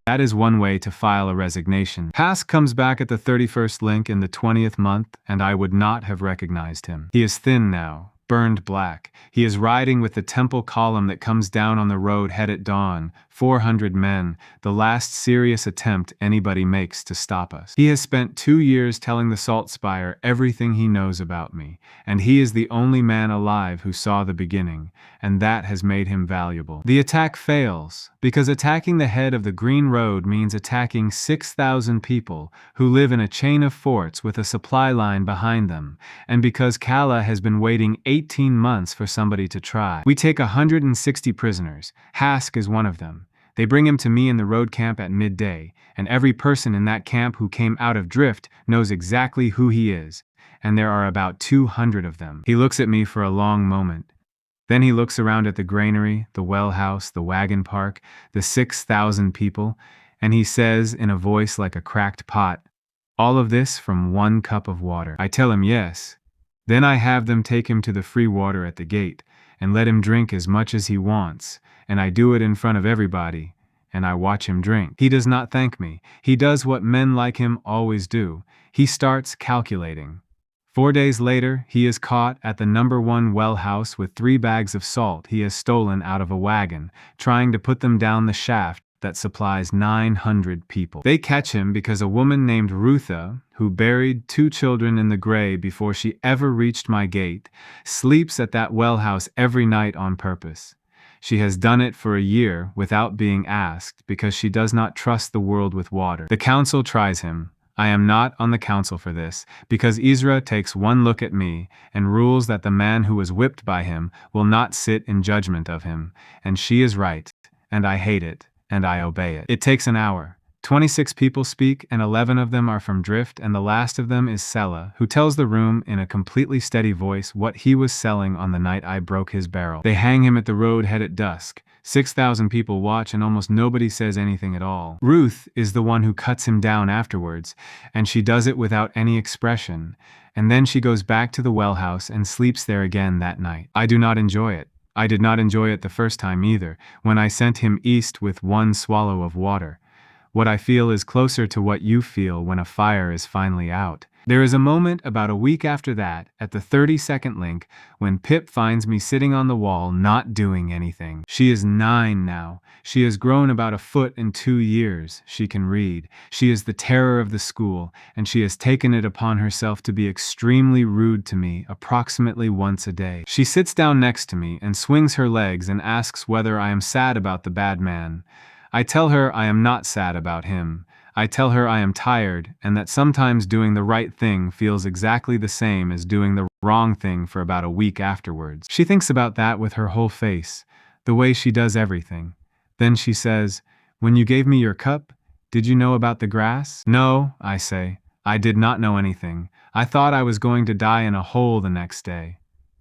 that is one way to file a resignation." Hask comes back at the 31st link in the 20th month, and I would not have recognized him. He is thin now, burned black. He is riding with the temple column that comes down on the road head at dawn, 400 men, the last serious attempt anybody makes to stop us. He has spent 2 years telling the Salt Spire everything he knows about me, and he is the only man alive who saw the beginning, and that has made him valuable. The attack fails, because attacking the head of the Green Road means attacking 6,000 people who live in a chain of forts with a supply line behind them, and because Kala has been waiting 18 months for somebody to try. We take 160 prisoners. Hask is one of them. They bring him to me in the road camp at midday, and every person in that camp who came out of Drift knows exactly who he is, and there are about 200 of them. He looks at me for a long moment. Then he looks around at the granary, the well house, the wagon park, the 6,000 people, and he says in a voice like a cracked pot, "All of this from 1 cup of water." I tell him yes. Then I have them take him to the free water at the gate, and let him drink as much as he wants, and I do it in front of everybody, and I watch him drink. He does not thank me. He does what men like him always do. He starts calculating. 4 days later, he is caught at the number 1 well house with 3 bags of salt he has stolen out of a wagon, trying to put them down the shaft that supplies 900 people. They catch him because a woman named Rutha, who buried 2 children in the gray before she ever reached my gate, sleeps at that well house every night on purpose. She has done it for a year without being asked because she does not trust the world with water. The council tries him. I am not on the council for this, because Ezra takes 1 look at me and rules that the man who was whipped by him will not sit in judgment of him, and she is right, and I hate it, and I obey it. It takes an hour. 26 people speak, and 11 of them are from Drift, and the last of them is Sela, who tells the room in a completely steady voice what he was selling on the night I broke his barrel. They hang him at the road head at dusk. 6,000 people watch, and almost nobody says anything at all. Ruth is the one who cuts him down afterwards, and she does it without any expression, and then she goes back to the well house and sleeps there again that night. I do not enjoy it. I did not enjoy it the first time either, when I sent him east with 1 swallow of water. What I feel is closer to what you feel when a fire is finally out. There is a moment about a week after that, at the 32nd link, when Pip finds me sitting on the wall not doing anything. She is 9 now. She has grown about 1 foot in 2 years. She can read. She is the terror of the school, and she has taken it upon herself to be extremely rude to me approximately once a day. She sits down next to me and swings her legs and asks whether I am sad about the bad man. I tell her I am not sad about him. I tell her I am tired, and that sometimes doing the right thing feels exactly the same as doing the wrong thing for about a week afterwards. She thinks about that with her whole face, the way she does everything. Then she says, When you gave me your cup, did you know about the grass? No, I say. I did not know anything. I thought I was going to die in a hole the next day.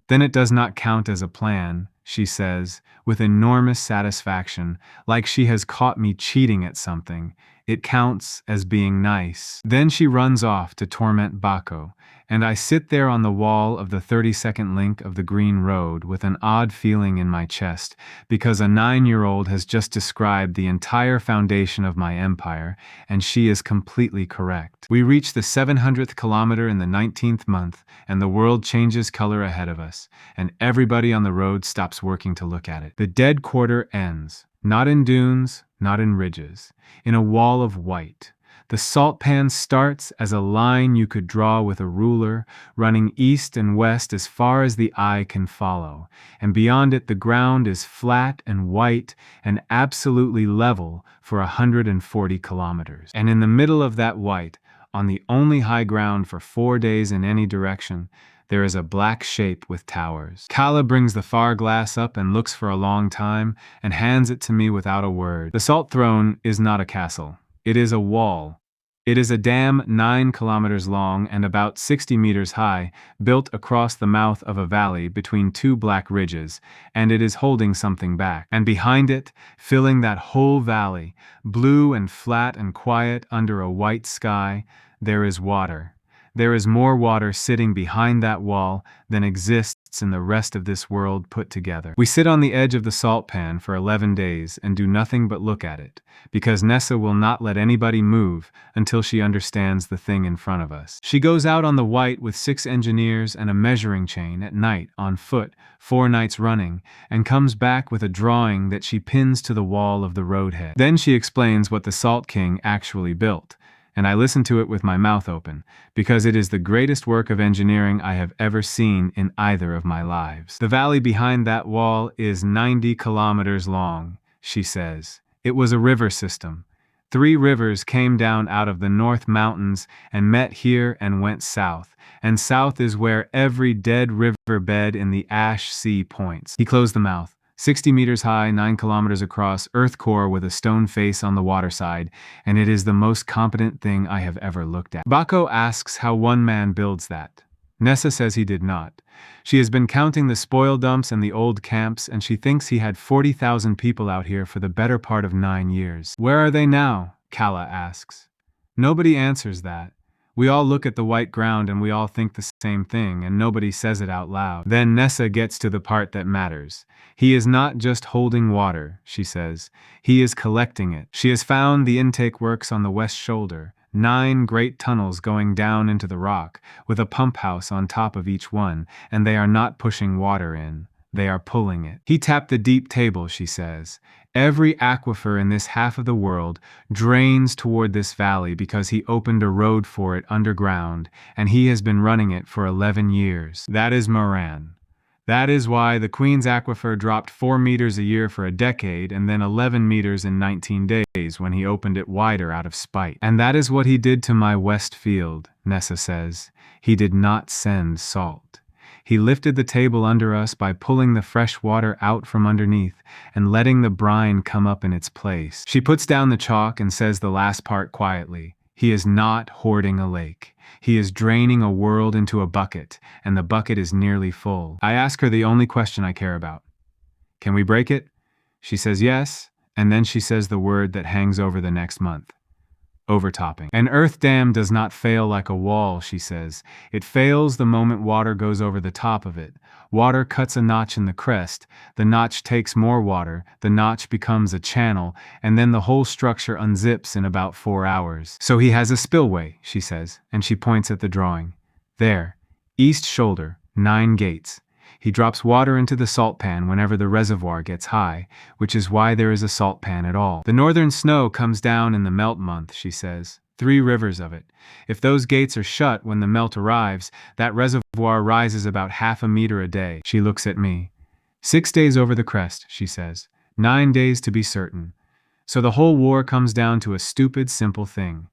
Then it does not count as a plan, she says, with enormous satisfaction, like she has caught me cheating at something. It counts as being nice. Then she runs off to torment Bako, and I sit there on the wall of the 32nd link of the Green Road with an odd feeling in my chest, because a 9-year-old has just described the entire foundation of my empire, and she is completely correct. We reach the 700th kilometer in the 19th month, and the world changes color ahead of us, and everybody on the road stops working to look at it. The dead quarter ends, not in dunes, not in ridges, in a wall of white. The salt pan starts as a line you could draw with a ruler, running east and west as far as the eye can follow, and beyond it the ground is flat and white and absolutely level for 140 kilometers. And in the middle of that white, on the only high ground for 4 days in any direction, there is a black shape with towers. Kala brings the far glass up and looks for a long time and hands it to me without a word. The salt throne is not a castle. It is a wall. It is a dam 9 kilometers long and about 60 meters high, built across the mouth of a valley between 2 black ridges, and it is holding something back. And behind it, filling that whole valley, blue and flat and quiet under a white sky, there is water. There is more water sitting behind that wall than exists in the rest of this world put together. We sit on the edge of the salt pan for 11 days and do nothing but look at it, because Nessa will not let anybody move until she understands the thing in front of us. She goes out on the white with 6 engineers and a measuring chain at night on foot, 4 nights running, and comes back with a drawing that she pins to the wall of the roadhead. Then she explains what the Salt King actually built, and I listen to it with my mouth open, because it is the greatest work of engineering I have ever seen in either of my lives. The valley behind that wall is 90 kilometers long, she says. It was a river system. 3 rivers came down out of the North Mountains and met here and went south, and south is where every dead river bed in the Ash Sea points. He closed the mouth. 60 meters high, 9 kilometers across, earth core with a stone face on the waterside, and it is the most competent thing I have ever looked at. Bako asks how one man builds that. Nessa says he did not. She has been counting the spoil dumps and the old camps, and she thinks he had 40,000 people out here for the better part of 9 years. Where are they now? Kala asks. Nobody answers that. We all look at the white ground and we all think the same thing, and nobody says it out loud. Then Nessa gets to the part that matters. He is not just holding water, she says. He is collecting it. She has found the intake works on the west shoulder, 9 great tunnels going down into the rock, with a pump house on top of each one, and they are not pushing water in. They are pulling it. He tapped the deep table, she says. Every aquifer in this half of the world drains toward this valley because he opened a road for it underground, and he has been running it for 11 years. That is Moran. That is why the Queen's Aquifer dropped 4 meters a year for a decade and then 11 meters in 19 days when he opened it wider out of spite. And that is what he did to my West Field, Nessa says. He did not send salt. He lifted the table under us by pulling the fresh water out from underneath and letting the brine come up in its place. She puts down the chalk and says the last part quietly. He is not hoarding a lake. He is draining a world into a bucket, and the bucket is nearly full. I ask her the only question I care about. Can we break it? She says yes, and then she says the word that hangs over the next month. Overtopping. An earth dam does not fail like a wall, she says. It fails the moment water goes over the top of it. Water cuts a notch in the crest, the notch takes more water, the notch becomes a channel, and then the whole structure unzips in about 4 hours. So he has a spillway, she says, and she points at the drawing. There, east shoulder, 9 gates. He drops water into the salt pan whenever the reservoir gets high, which is why there is a salt pan at all. The northern snow comes down in the melt month, she says. 3 rivers of it. If those gates are shut when the melt arrives, that reservoir rises about half a meter a day. She looks at me. 6 days over the crest, she says. 9 days to be certain. So the whole war comes down to a stupid, simple thing.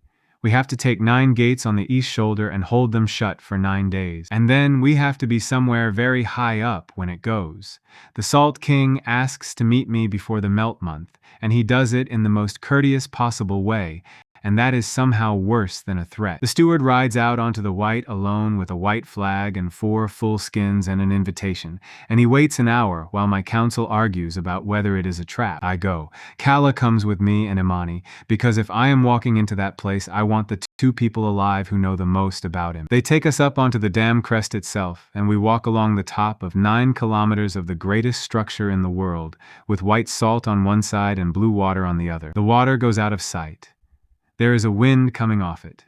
We have to take 9 gates on the east shoulder and hold them shut for 9 days. And then we have to be somewhere very high up when it goes. The Salt King asks to meet me before the melt month, and he does it in the most courteous possible way, and that is somehow worse than a threat. The steward rides out onto the white alone with a white flag and 4 full skins and an invitation, and he waits an hour while my council argues about whether it is a trap. I go. Kala comes with me and Imani, because if I am walking into that place, I want the 2 people alive who know the most about him. They take us up onto the dam crest itself, and we walk along the top of 9 kilometers of the greatest structure in the world, with white salt on one side and blue water on the other. The water goes out of sight. There is a wind coming off it.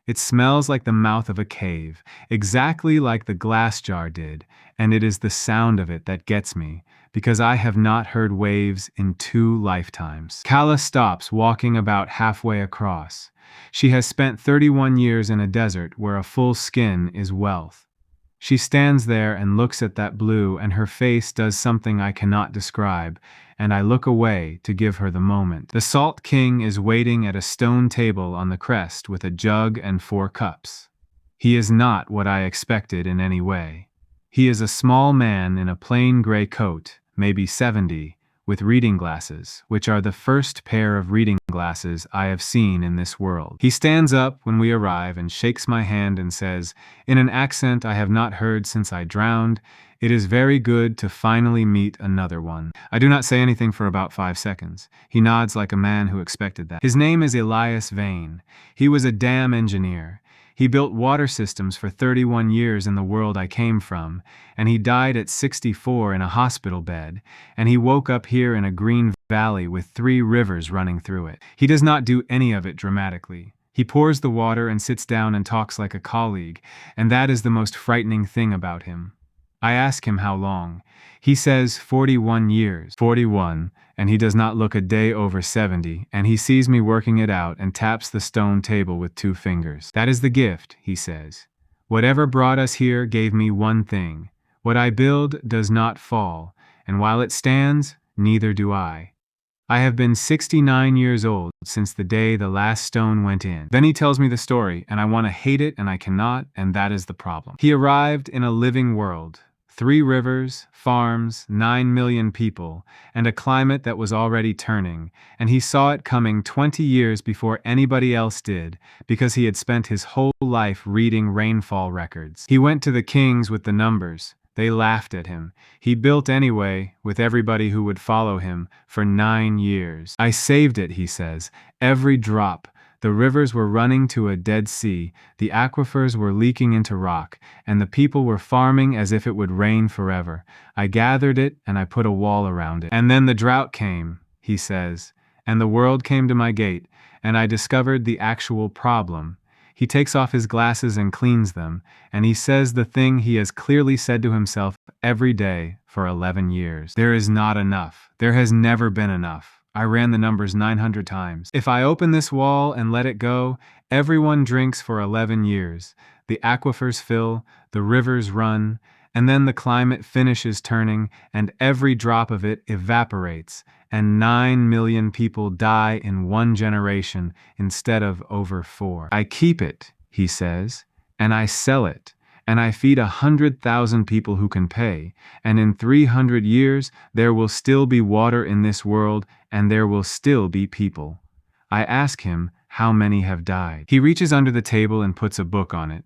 It smells like the mouth of a cave, exactly like the glass jar did, and it is the sound of it that gets me, because I have not heard waves in 2 lifetimes. Kala stops, walking about halfway across. She has spent 31 years in a desert where a full skin is wealth. She stands there and looks at that blue, and her face does something I cannot describe, and I look away to give her the moment. The Salt King is waiting at a stone table on the crest with a jug and 4 cups. He is not what I expected in any way. He is a small man in a plain gray coat, maybe 70, with reading glasses, which are the first pair of reading glasses I have seen in this world. He stands up when we arrive and shakes my hand and says, in an accent I have not heard since I drowned, "It is very good to finally meet another one." I do not say anything for about 5 seconds. He nods like a man who expected that. His name is Elias Vane. He was a dam engineer. He built water systems for 31 years in the world I came from, and he died at 64 in a hospital bed, and he woke up here in a green valley with 3 rivers running through it. He does not do any of it dramatically. He pours the water and sits down and talks like a colleague, and that is the most frightening thing about him. I ask him how long. He says 41 years. 41, and he does not look a day over 70, and he sees me working it out and taps the stone table with 2 fingers. That is the gift, he says. Whatever brought us here gave me one thing. What I build does not fall, and while it stands, neither do I. I have been 69 years old since the day the last stone went in. Then he tells me the story, and I want to hate it and I cannot, and that is the problem. He arrived in a living world. 3 rivers, farms, 9 million people, and a climate that was already turning, and he saw it coming 20 years before anybody else did, because he had spent his whole life reading rainfall records. He went to the kings with the numbers. They laughed at him. He built anyway, with everybody who would follow him, for 9 years. I saved it, he says, every drop. The rivers were running to a dead sea, the aquifers were leaking into rock, and the people were farming as if it would rain forever. I gathered it, and I put a wall around it. And then the drought came, he says, and the world came to my gate, and I discovered the actual problem. He takes off his glasses and cleans them, and he says the thing he has clearly said to himself every day for 11 years. There is not enough. There has never been enough. I ran the numbers 900 times. If I open this wall and let it go, everyone drinks for 11 years. The aquifers fill, the rivers run, and then the climate finishes turning, and every drop of it evaporates, and 9 million people die in 1 generation instead of over 4. I keep it, he says, and I sell it. And I feed 100,000 people who can pay, and in 300 years there will still be water in this world, and there will still be people. I ask him how many have died. He reaches under the table and puts a book on it.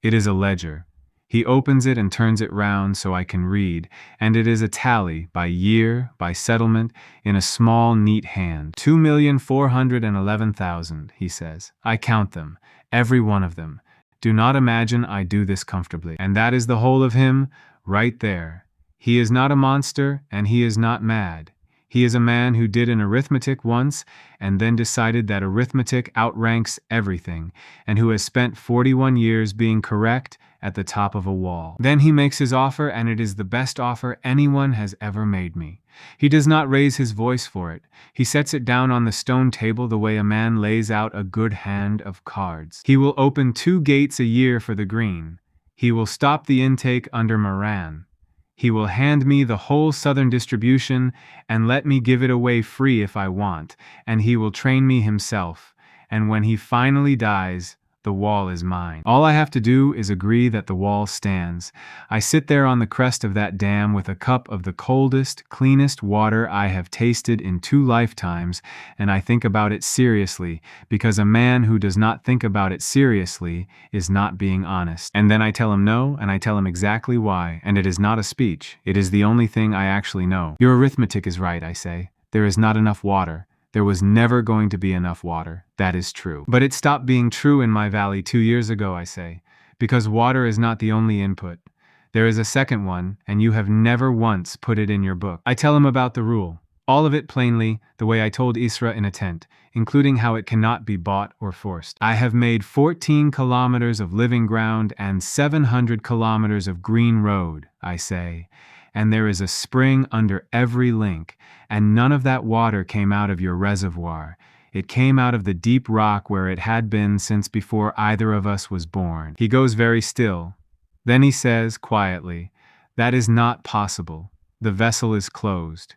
It is a ledger. He opens it and turns it round so I can read, and it is a tally by year, by settlement, in a small, neat hand. 2,411,000, he says. I count them, every one of them. Do not imagine I do this comfortably. And that is the whole of him, right there. He is not a monster, and he is not mad. He is a man who did an arithmetic once, and then decided that arithmetic outranks everything, and who has spent 41 years being correct at the top of a wall. Then he makes his offer, and it is the best offer anyone has ever made me. He does not raise his voice for it. He sets it down on the stone table the way a man lays out a good hand of cards. He will open 2 gates a year for the green. He will stop the intake under Moran. He will hand me the whole southern distribution and let me give it away free if I want, and he will train me himself. and when he finally dies, the wall is mine. All I have to do is agree that the wall stands. I sit there on the crest of that dam with a cup of the coldest, cleanest water I have tasted in 2 lifetimes, and I think about it seriously, because a man who does not think about it seriously is not being honest. And then I tell him no, and I tell him exactly why, and it is not a speech. It is the only thing I actually know. Your arithmetic is right, I say. There is not enough water. There was never going to be enough water. That is true. But it stopped being true in my valley 2 years ago, I say, because water is not the only input. There is a second one, and you have never once put it in your book. I tell him about the rule. All of it plainly, the way I told Isra in a tent, including how it cannot be bought or forced. I have made 14 kilometers of living ground and 700 kilometers of green road, I say, and there is a spring under every link, and none of that water came out of your reservoir. It came out of the deep rock where it had been since before either of us was born. He goes very still. Then he says, quietly, "That is not possible. The vessel is closed."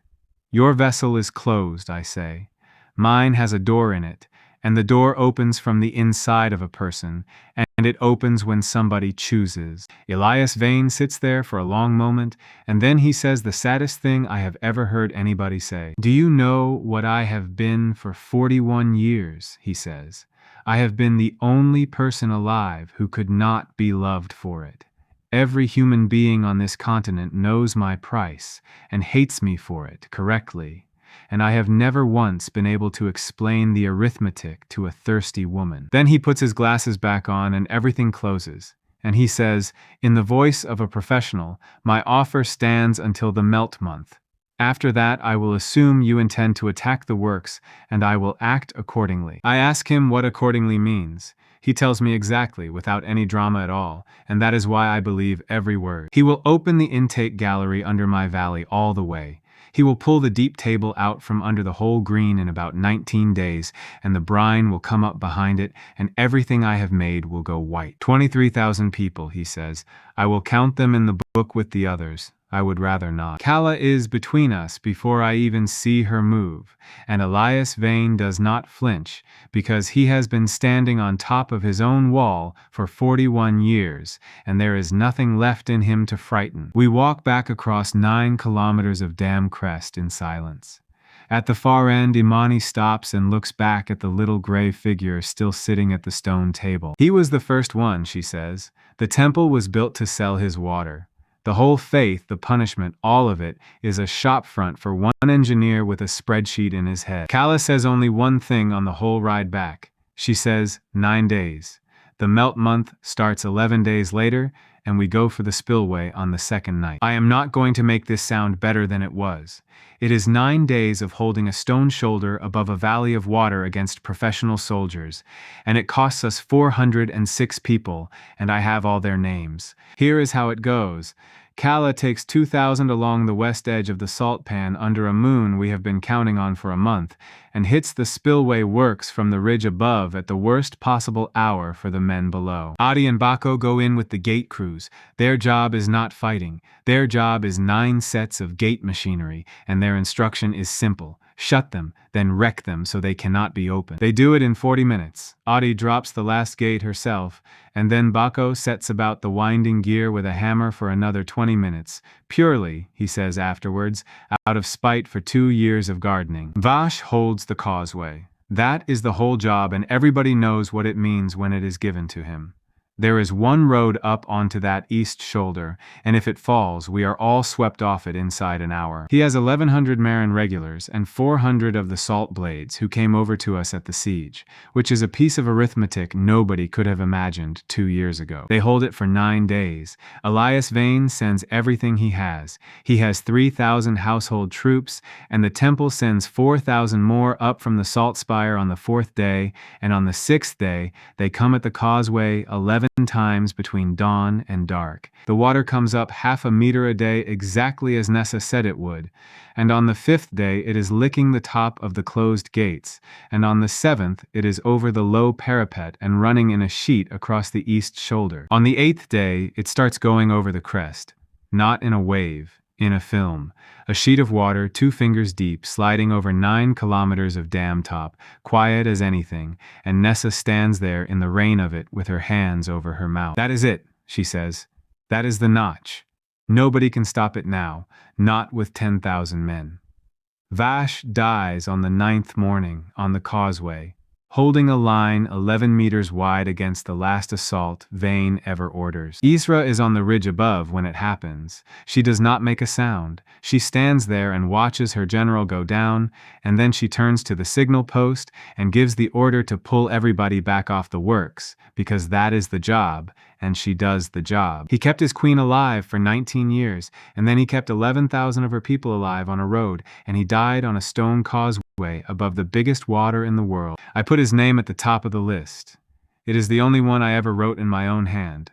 "Your vessel is closed," I say. "Mine has a door in it, and the door opens from the inside of a person, and it opens when somebody chooses." Elias Vane sits there for a long moment, and then he says the saddest thing I have ever heard anybody say. "Do you know what I have been for 41 years, he says. "I have been the only person alive who could not be loved for it. Every human being on this continent knows my price, and hates me for it, correctly. And I have never once been able to explain the arithmetic to a thirsty woman." Then he puts his glasses back on and everything closes. And he says, in the voice of a professional, "My offer stands until the melt month. After that, I will assume you intend to attack the works, and I will act accordingly." I ask him what accordingly means. He tells me exactly, without any drama at all, and that is why I believe every word. He will open the intake gallery under my valley all the way. He will pull the deep table out from under the whole green in about 19 days, and the brine will come up behind it, and everything I have made will go white. 23,000 people, he says. I will count them in the book with the others. I would rather not. Kala is between us before I even see her move, and Elias Vane does not flinch, because he has been standing on top of his own wall for 41 years, and there is nothing left in him to frighten. We walk back across 9 kilometers of dam crest in silence. At the far end, Imani stops and looks back at the little gray figure still sitting at the stone table. "He was the first one," she says. "The temple was built to sell his water. The whole faith, the punishment, all of it, is a shop front for one engineer with a spreadsheet in his head." Kala says only one thing on the whole ride back. She says, 9 days. The melt month starts 11 days later, and we go for the spillway on the second night. I am not going to make this sound better than it was. It is 9 days of holding a stone shoulder above a valley of water against professional soldiers, and it costs us 406 people, and I have all their names. Here is how it goes. Kala takes 2,000 along the west edge of the salt pan under a moon we have been counting on for a month, and hits the spillway works from the ridge above at the worst possible hour for the men below. Adi and Bako go in with the gate crews. Their job is not fighting. Their job is 9 sets of gate machinery, and their instruction is simple. Shut them, then wreck them so they cannot be opened. They do it in 40 minutes. Adi drops the last gate herself, and then Bako sets about the winding gear with a hammer for another 20 minutes, purely, he says afterwards, out of spite for 2 years of gardening. Vash holds the causeway. That is the whole job, and everybody knows what it means when it is given to him. There is one road up onto that east shoulder, and if it falls, we are all swept off it inside an hour. He has 1,100 Marin regulars and 400 of the salt blades who came over to us at the siege, which is a piece of arithmetic nobody could have imagined 2 years ago. They hold it for 9 days. Elias Vane sends everything he has. He has 3,000 household troops, and the temple sends 4,000 more up from the salt spire on the 4th day, and on the 6th day, they come at the causeway 11 times between dawn and dark. The water comes up 0.5 meter a day exactly as Nessa said it would, and on the 5th day it is licking the top of the closed gates, and on the 7th it is over the low parapet and running in a sheet across the east shoulder. On the 8th day it starts going over the crest, not in a wave, In a film, a sheet of water 2 fingers deep sliding over 9 kilometers of dam top, quiet as anything, and Nessa stands there in the rain of it with her hands over her mouth. That is it, she says. That is the notch. Nobody can stop it now, not with 10,000 men. Vash dies on the 9th morning on the causeway, holding a line 11 meters wide against the last assault Vane ever orders. Isra is on the ridge above when it happens. She does not make a sound. She stands there and watches her general go down, and then she turns to the signal post and gives the order to pull everybody back off the works, because that is the job, and she does the job. He kept his queen alive for 19 years, and then he kept 11,000 of her people alive on a road, and he died on a stone causeway above the biggest water in the world. I put his name at the top of the list. It is the only one I ever wrote in my own hand.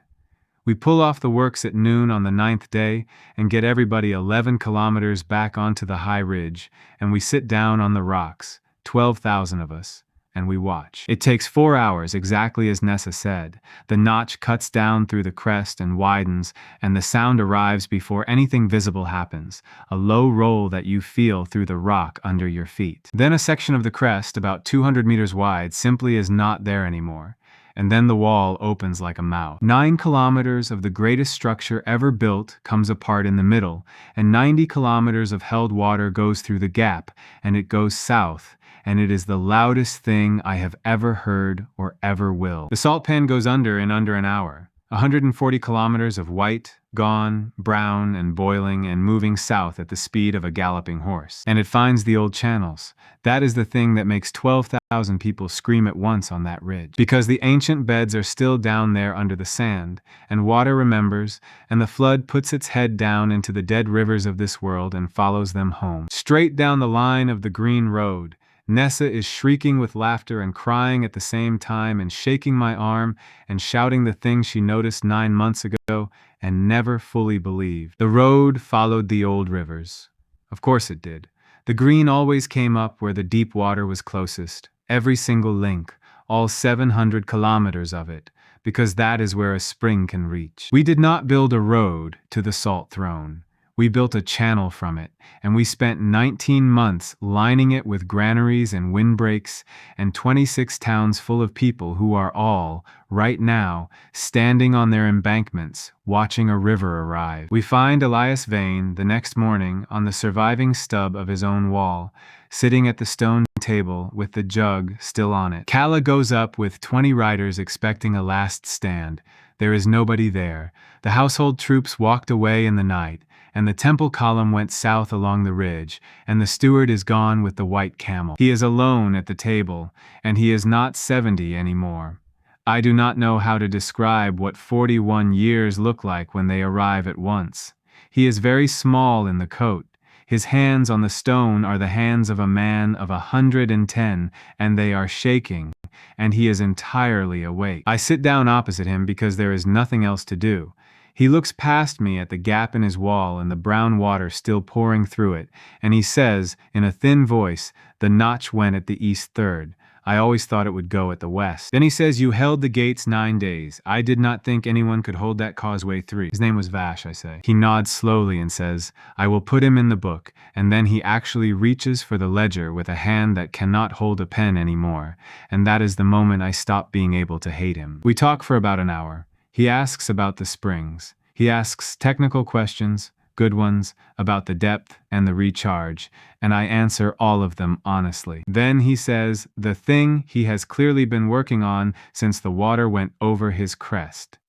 We pull off the works at noon on the 9th day and get everybody 11 kilometers back onto the high ridge, and we sit down on the rocks, 12,000 of us, and we watch. It takes 4 hours, exactly as Nessa said. The notch cuts down through the crest and widens, and the sound arrives before anything visible happens, a low roll that you feel through the rock under your feet. Then a section of the crest, about 200 meters wide, simply is not there anymore. And then the wall opens like a mouth. 9 kilometers of the greatest structure ever built comes apart in the middle, and 90 kilometers of held water goes through the gap, and it goes south, and it is the loudest thing I have ever heard or ever will. The salt pan goes under in under an hour. 140 kilometers of white, gone, brown, and boiling and moving south at the speed of a galloping horse. And it finds the old channels. That is the thing that makes 12,000 people scream at once on that ridge. Because the ancient beds are still down there under the sand, and water remembers, and the flood puts its head down into the dead rivers of this world and follows them home. Straight down the line of the green road, Nessa is shrieking with laughter and crying at the same time and shaking my arm and shouting the things she noticed 9 months ago and never fully believed. The road followed the old rivers. Of course it did. The green always came up where the deep water was closest, every single link, all 700 kilometers of it, because that is where a spring can reach. We did not build a road to the salt throne. We built a channel from it, and we spent 19 months lining it with granaries and windbreaks and 26 towns full of people who are all, right now, standing on their embankments, watching a river arrive. We find Elias Vane the next morning on the surviving stub of his own wall, sitting at the stone table with the jug still on it. Kala goes up with 20 riders expecting a last stand. There is nobody there. The household troops walked away in the night, and the temple column went south along the ridge, and the steward is gone with the white camel. He is alone at the table, and he is not 70 anymore. I do not know how to describe what 41 years look like when they arrive at once. He is very small in the coat. His hands on the stone are the hands of a man of 110, and they are shaking, and he is entirely awake. I sit down opposite him because there is nothing else to do. He looks past me at the gap in his wall and the brown water still pouring through it, and he says, in a thin voice, "The notch went at the east third. I always thought it would go at the west." Then he says, "You held the gates 9 days. I did not think anyone could hold that causeway 3. His name was Vash, I say. He nods slowly and says, "I will put him in the book," and then he actually reaches for the ledger with a hand that cannot hold a pen anymore, and that is the moment I stop being able to hate him. We talk for about an hour. He asks about the springs. He asks technical questions, good ones, about the depth and the recharge, and I answer all of them honestly. Then he says the thing he has clearly been working on since the water went over his crest.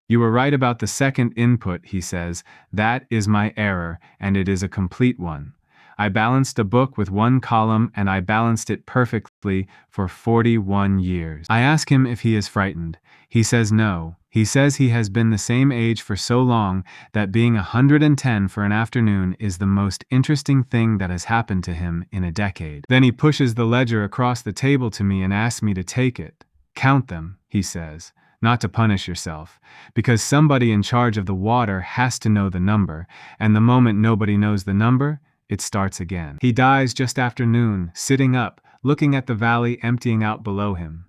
"You were right about the second input," he says. "That is my error, and it is a complete one. I balanced a book with one column, and I balanced it perfectly for 41 years. I ask him if he is frightened. He says no. He says he has been the same age for so long that being 110 for an afternoon is the most interesting thing that has happened to him in a decade. Then he pushes the ledger across the table to me and asks me to take it. "Count them," he says. "Not to punish yourself, because somebody in charge of the water has to know the number, and the moment nobody knows the number, it starts again." He dies just after noon, sitting up, looking at the valley emptying out below him.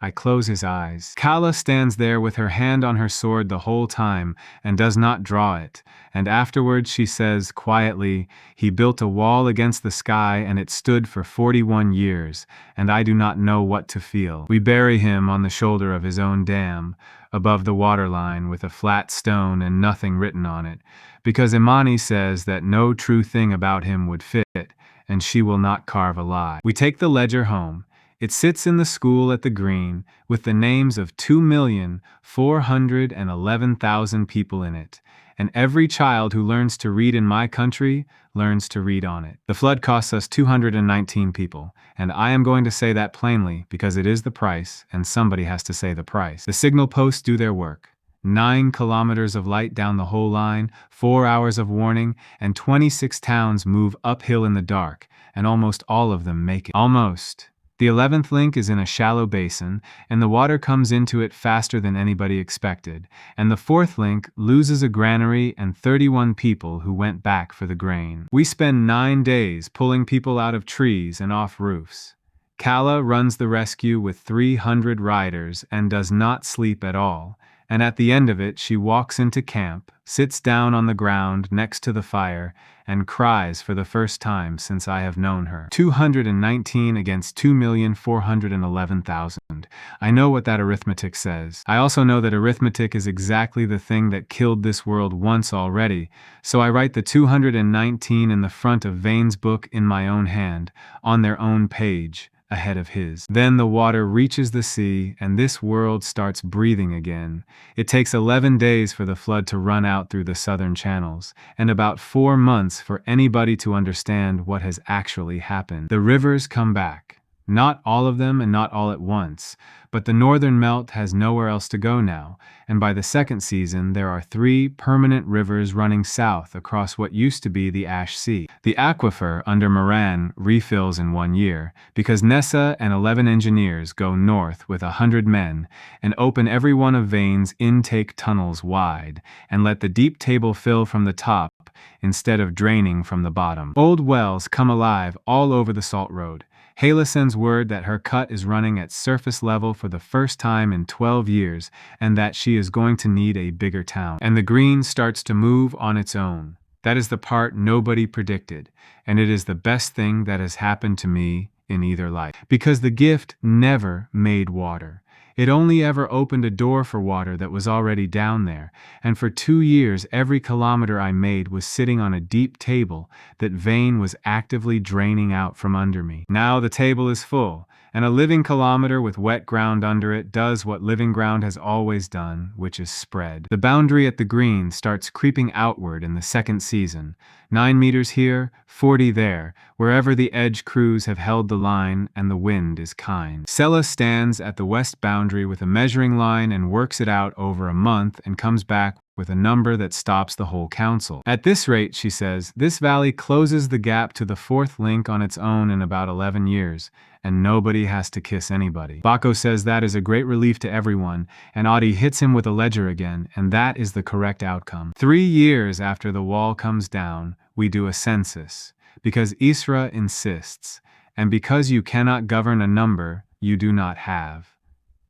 I close his eyes. Kala stands there with her hand on her sword the whole time and does not draw it, and afterwards she says quietly, "He built a wall against the sky and it stood for 41 years, and I do not know what to feel." We bury him on the shoulder of his own dam, above the waterline with a flat stone and nothing written on it, because Imani says that no true thing about him would fit, and she will not carve a lie. We take the ledger home. It sits in the school at the Green, with the names of 2,411,000 people in it, and every child who learns to read in my country learns to read on it. The flood costs us 219 people, and I am going to say that plainly because it is the price, and somebody has to say the price. The signal posts do their work. 9 kilometers of light down the whole line, 4 hours of warning, and 26 towns move uphill in the dark, and almost all of them make it. Almost. The 11th link is in a shallow basin, and the water comes into it faster than anybody expected, and the 4th link loses a granary and 31 people who went back for the grain. We spend 9 days pulling people out of trees and off roofs. Kala runs the rescue with 300 riders and does not sleep at all, and at the end of it she walks into camp, sits down on the ground next to the fire, and cries for the first time since I have known her. 219 against 2,411,000. I know what that arithmetic says. I also know that arithmetic is exactly the thing that killed this world once already, so I write the 219 in the front of Vane's book in my own hand, on their own page, ahead of his. Then the water reaches the sea, and this world starts breathing again. It takes 11 days for the flood to run out through the southern channels, and about 4 months for anybody to understand what has actually happened. The rivers come back. Not all of them and not all at once, but the northern melt has nowhere else to go now, and by the second season there are 3 permanent rivers running south across what used to be the Ash Sea. The aquifer under Moran refills in 1 year, because Nessa and 11 engineers go north with 100 men and open every one of Vane's intake tunnels wide, and let the deep table fill from the top instead of draining from the bottom. Old wells come alive all over the Salt Road. Hala sends word that her cut is running at surface level for the first time in 12 years and that she is going to need a bigger town. And the Green starts to move on its own. That is the part nobody predicted, and it is the best thing that has happened to me in either life. Because the gift never made water. It only ever opened a door for water that was already down there, and for 2 years every kilometer I made was sitting on a deep table that Vane was actively draining out from under me. Now the table is full, and a living kilometer with wet ground under it does what living ground has always done, which is spread. The boundary at the Green starts creeping outward in the second season, 9 meters here, 40 there, wherever the edge crews have held the line and the wind is kind. Sella stands at the west boundary with a measuring line and works it out over a month and comes back with a number that stops the whole council. At this rate, she says, this valley closes the gap to the 4th link on its own in about 11 years, and nobody has to kiss anybody. Bako says that is a great relief to everyone, and Audie hits him with a ledger again, and that is the correct outcome. 3 years after the wall comes down, we do a census, because Isra insists, and because you cannot govern a number you do not have.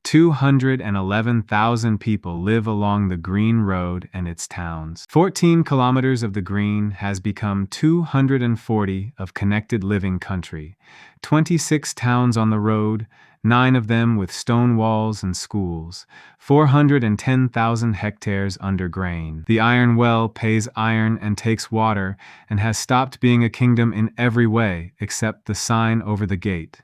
211,000 people live along the Green Road and its towns. 14 kilometers of the Green has become 240 of connected living country. 26 towns on the road, 9 of them with stone walls and schools. 410,000 hectares under grain. The iron well pays iron and takes water and has stopped being a kingdom in every way except the sign over the gate.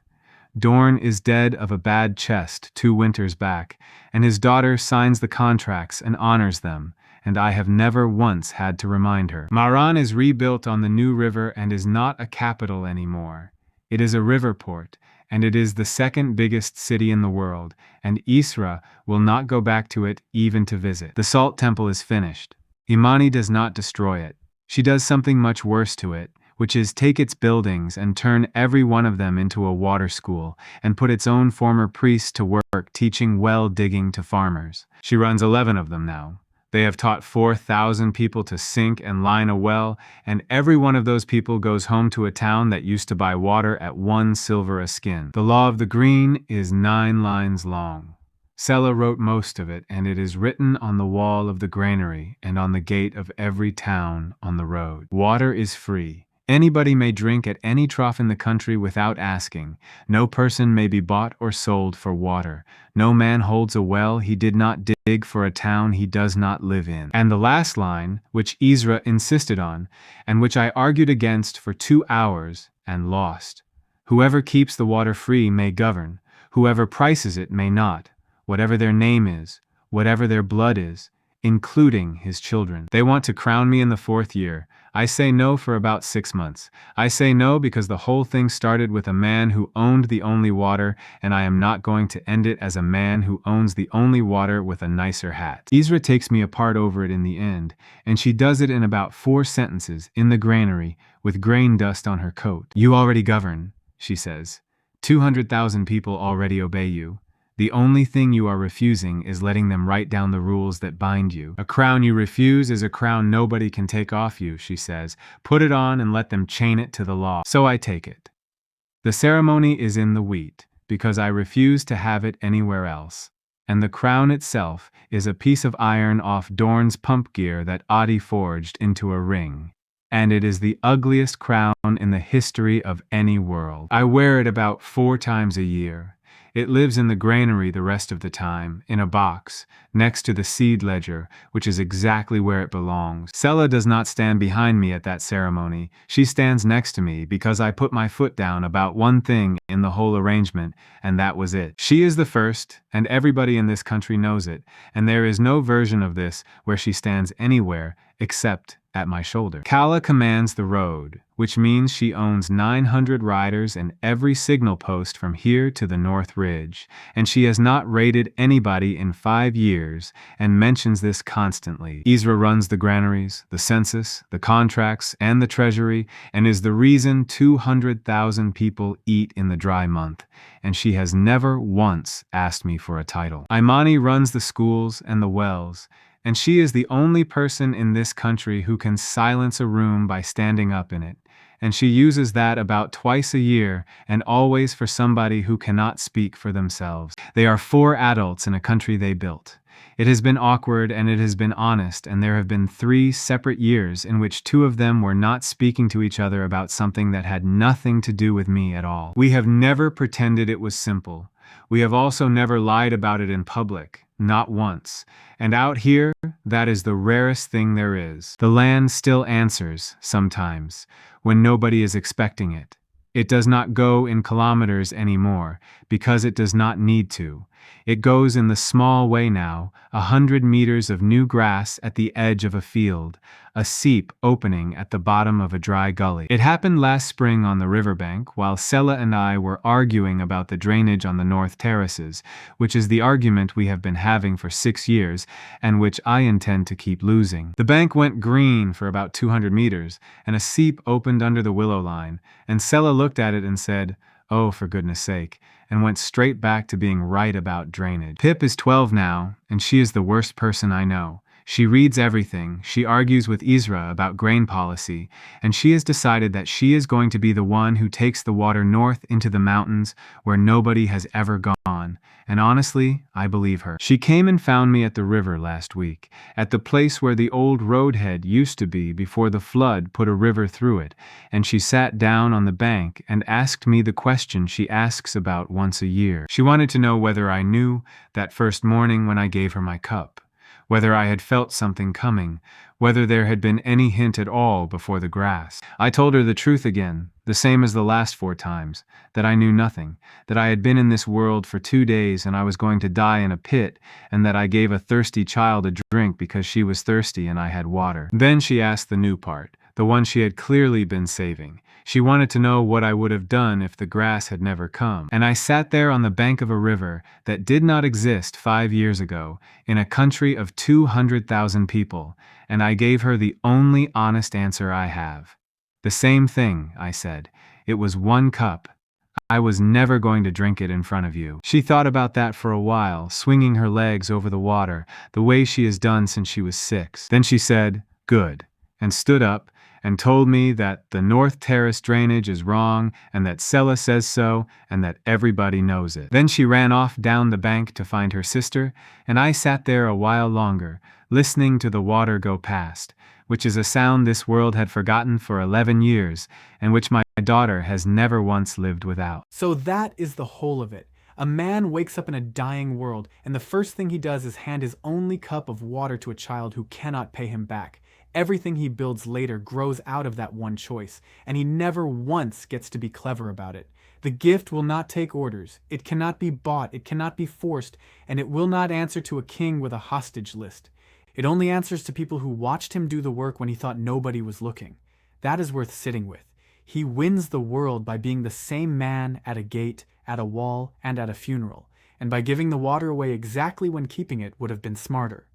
Dorn is dead of a bad chest 2 winters back, and his daughter signs the contracts and honors them, and I have never once had to remind her. Maran is rebuilt on the new river and is not a capital anymore. It is a river port, and it is the 2nd biggest city in the world, and Isra will not go back to it even to visit. The Salt Temple is finished. Imani does not destroy it. She does something much worse to it, which is take its buildings and turn every one of them into a water school, and put its own former priests to work teaching well digging to farmers. She runs 11 of them now. They have taught 4,000 people to sink and line a well, and every one of those people goes home to a town that used to buy water at 1 silver a skin. The law of the green is 9 lines long. Sela wrote most of it, and it is written on the wall of the granary and on the gate of every town on the road. Water is free. Anybody may drink at any trough in the country without asking. No person may be bought or sold for water. No man holds a well he did not dig for a town he does not live in. And the last line, which Ezra insisted on, and which I argued against for 2 hours and lost. Whoever keeps the water free may govern. Whoever prices it may not. Whatever their name is, whatever their blood is, including his children. They want to crown me in the 4th year. I say no for about 6 months. I say no because the whole thing started with a man who owned the only water, and I am not going to end it as a man who owns the only water with a nicer hat. Ezra takes me apart over it in the end, and she does it in about 4 sentences in the granary with grain dust on her coat. You already govern, she says. 200,000 people already obey you. The only thing you are refusing is letting them write down the rules that bind you. A crown you refuse is a crown nobody can take off you, she says. Put it on and let them chain it to the law. So I take it. The ceremony is in the wheat, because I refuse to have it anywhere else. And the crown itself is a piece of iron off Dorn's pump gear that Adi forged into a ring. And it is the ugliest crown in the history of any world. I wear it about 4 times a year. It lives in the granary the rest of the time, in a box, next to the seed ledger, which is exactly where it belongs. Sela does not stand behind me at that ceremony. She stands next to me because I put my foot down about one thing in the whole arrangement, and that was it. She is the first, and everybody in this country knows it, and there is no version of this where she stands anywhere except at my shoulder. Kala commands the road, which means she owns 900 riders and every signal post from here to the North Ridge, and she has not raided anybody in 5 years and mentions this constantly. Ezra runs the granaries, the census, the contracts, and the treasury, and is the reason 200,000 people eat in the dry month, and she has never once asked me for a title. Imani runs the schools and the wells, and she is the only person in this country who can silence a room by standing up in it, and she uses that about twice a year and always for somebody who cannot speak for themselves. They are 4 adults in a country they built. It has been awkward and it has been honest, and there have been 3 separate years in which 2 of them were not speaking to each other about something that had nothing to do with me at all. We have never pretended it was simple. We have also never lied about it in public. Not once. And out here, that is the rarest thing there is. The land still answers, sometimes, when nobody is expecting it. It does not go in kilometers anymore, because it does not need to. It goes in the small way now, 100 meters of new grass at the edge of a field, a seep opening at the bottom of a dry gully. It happened last spring on the riverbank, while Sela and I were arguing about the drainage on the north terraces, which is the argument we have been having for 6 years, and which I intend to keep losing. The bank went green for about 200 meters, and a seep opened under the willow line, and Sela looked at it and said, "Oh, for goodness sake," and went straight back to being right about drainage. Pip is 12 now, and she is the worst person I know. She reads everything, she argues with Ezra about grain policy, and she has decided that she is going to be the one who takes the water north into the mountains where nobody has ever gone, and honestly, I believe her. She came and found me at the river last week, at the place where the old roadhead used to be before the flood put a river through it, and she sat down on the bank and asked me the question she asks about once a year. She wanted to know whether I knew that first morning when I gave her my cup, whether I had felt something coming, whether there had been any hint at all before the grass. I told her the truth again, the same as the last 4 times, that I knew nothing, that I had been in this world for 2 days and I was going to die in a pit, and that I gave a thirsty child a drink because she was thirsty and I had water. Then she asked the new part, the one she had clearly been saving. She wanted to know what I would have done if the grass had never come. And I sat there on the bank of a river that did not exist 5 years ago, in a country of 200,000 people, and I gave her the only honest answer I have. The same thing, I said. It was 1 cup. I was never going to drink it in front of you. She thought about that for a while, swinging her legs over the water, the way she has done since she was 6. Then she said, "Good," and stood up, and told me that the North Terrace drainage is wrong, and that Sella says so, and that everybody knows it. Then she ran off down the bank to find her sister, and I sat there a while longer, listening to the water go past, which is a sound this world had forgotten for 11 years, and which my daughter has never once lived without. So that is the whole of it. A man wakes up in a dying world, and the first thing he does is hand his only cup of water to a child who cannot pay him back. Everything he builds later grows out of that one choice, and he never once gets to be clever about it. The gift will not take orders, it cannot be bought, it cannot be forced, and it will not answer to a king with a hostage list. It only answers to people who watched him do the work when he thought nobody was looking. That is worth sitting with. He wins the world by being the same man at a gate, at a wall, and at a funeral, and by giving the water away exactly when keeping it would have been smarter.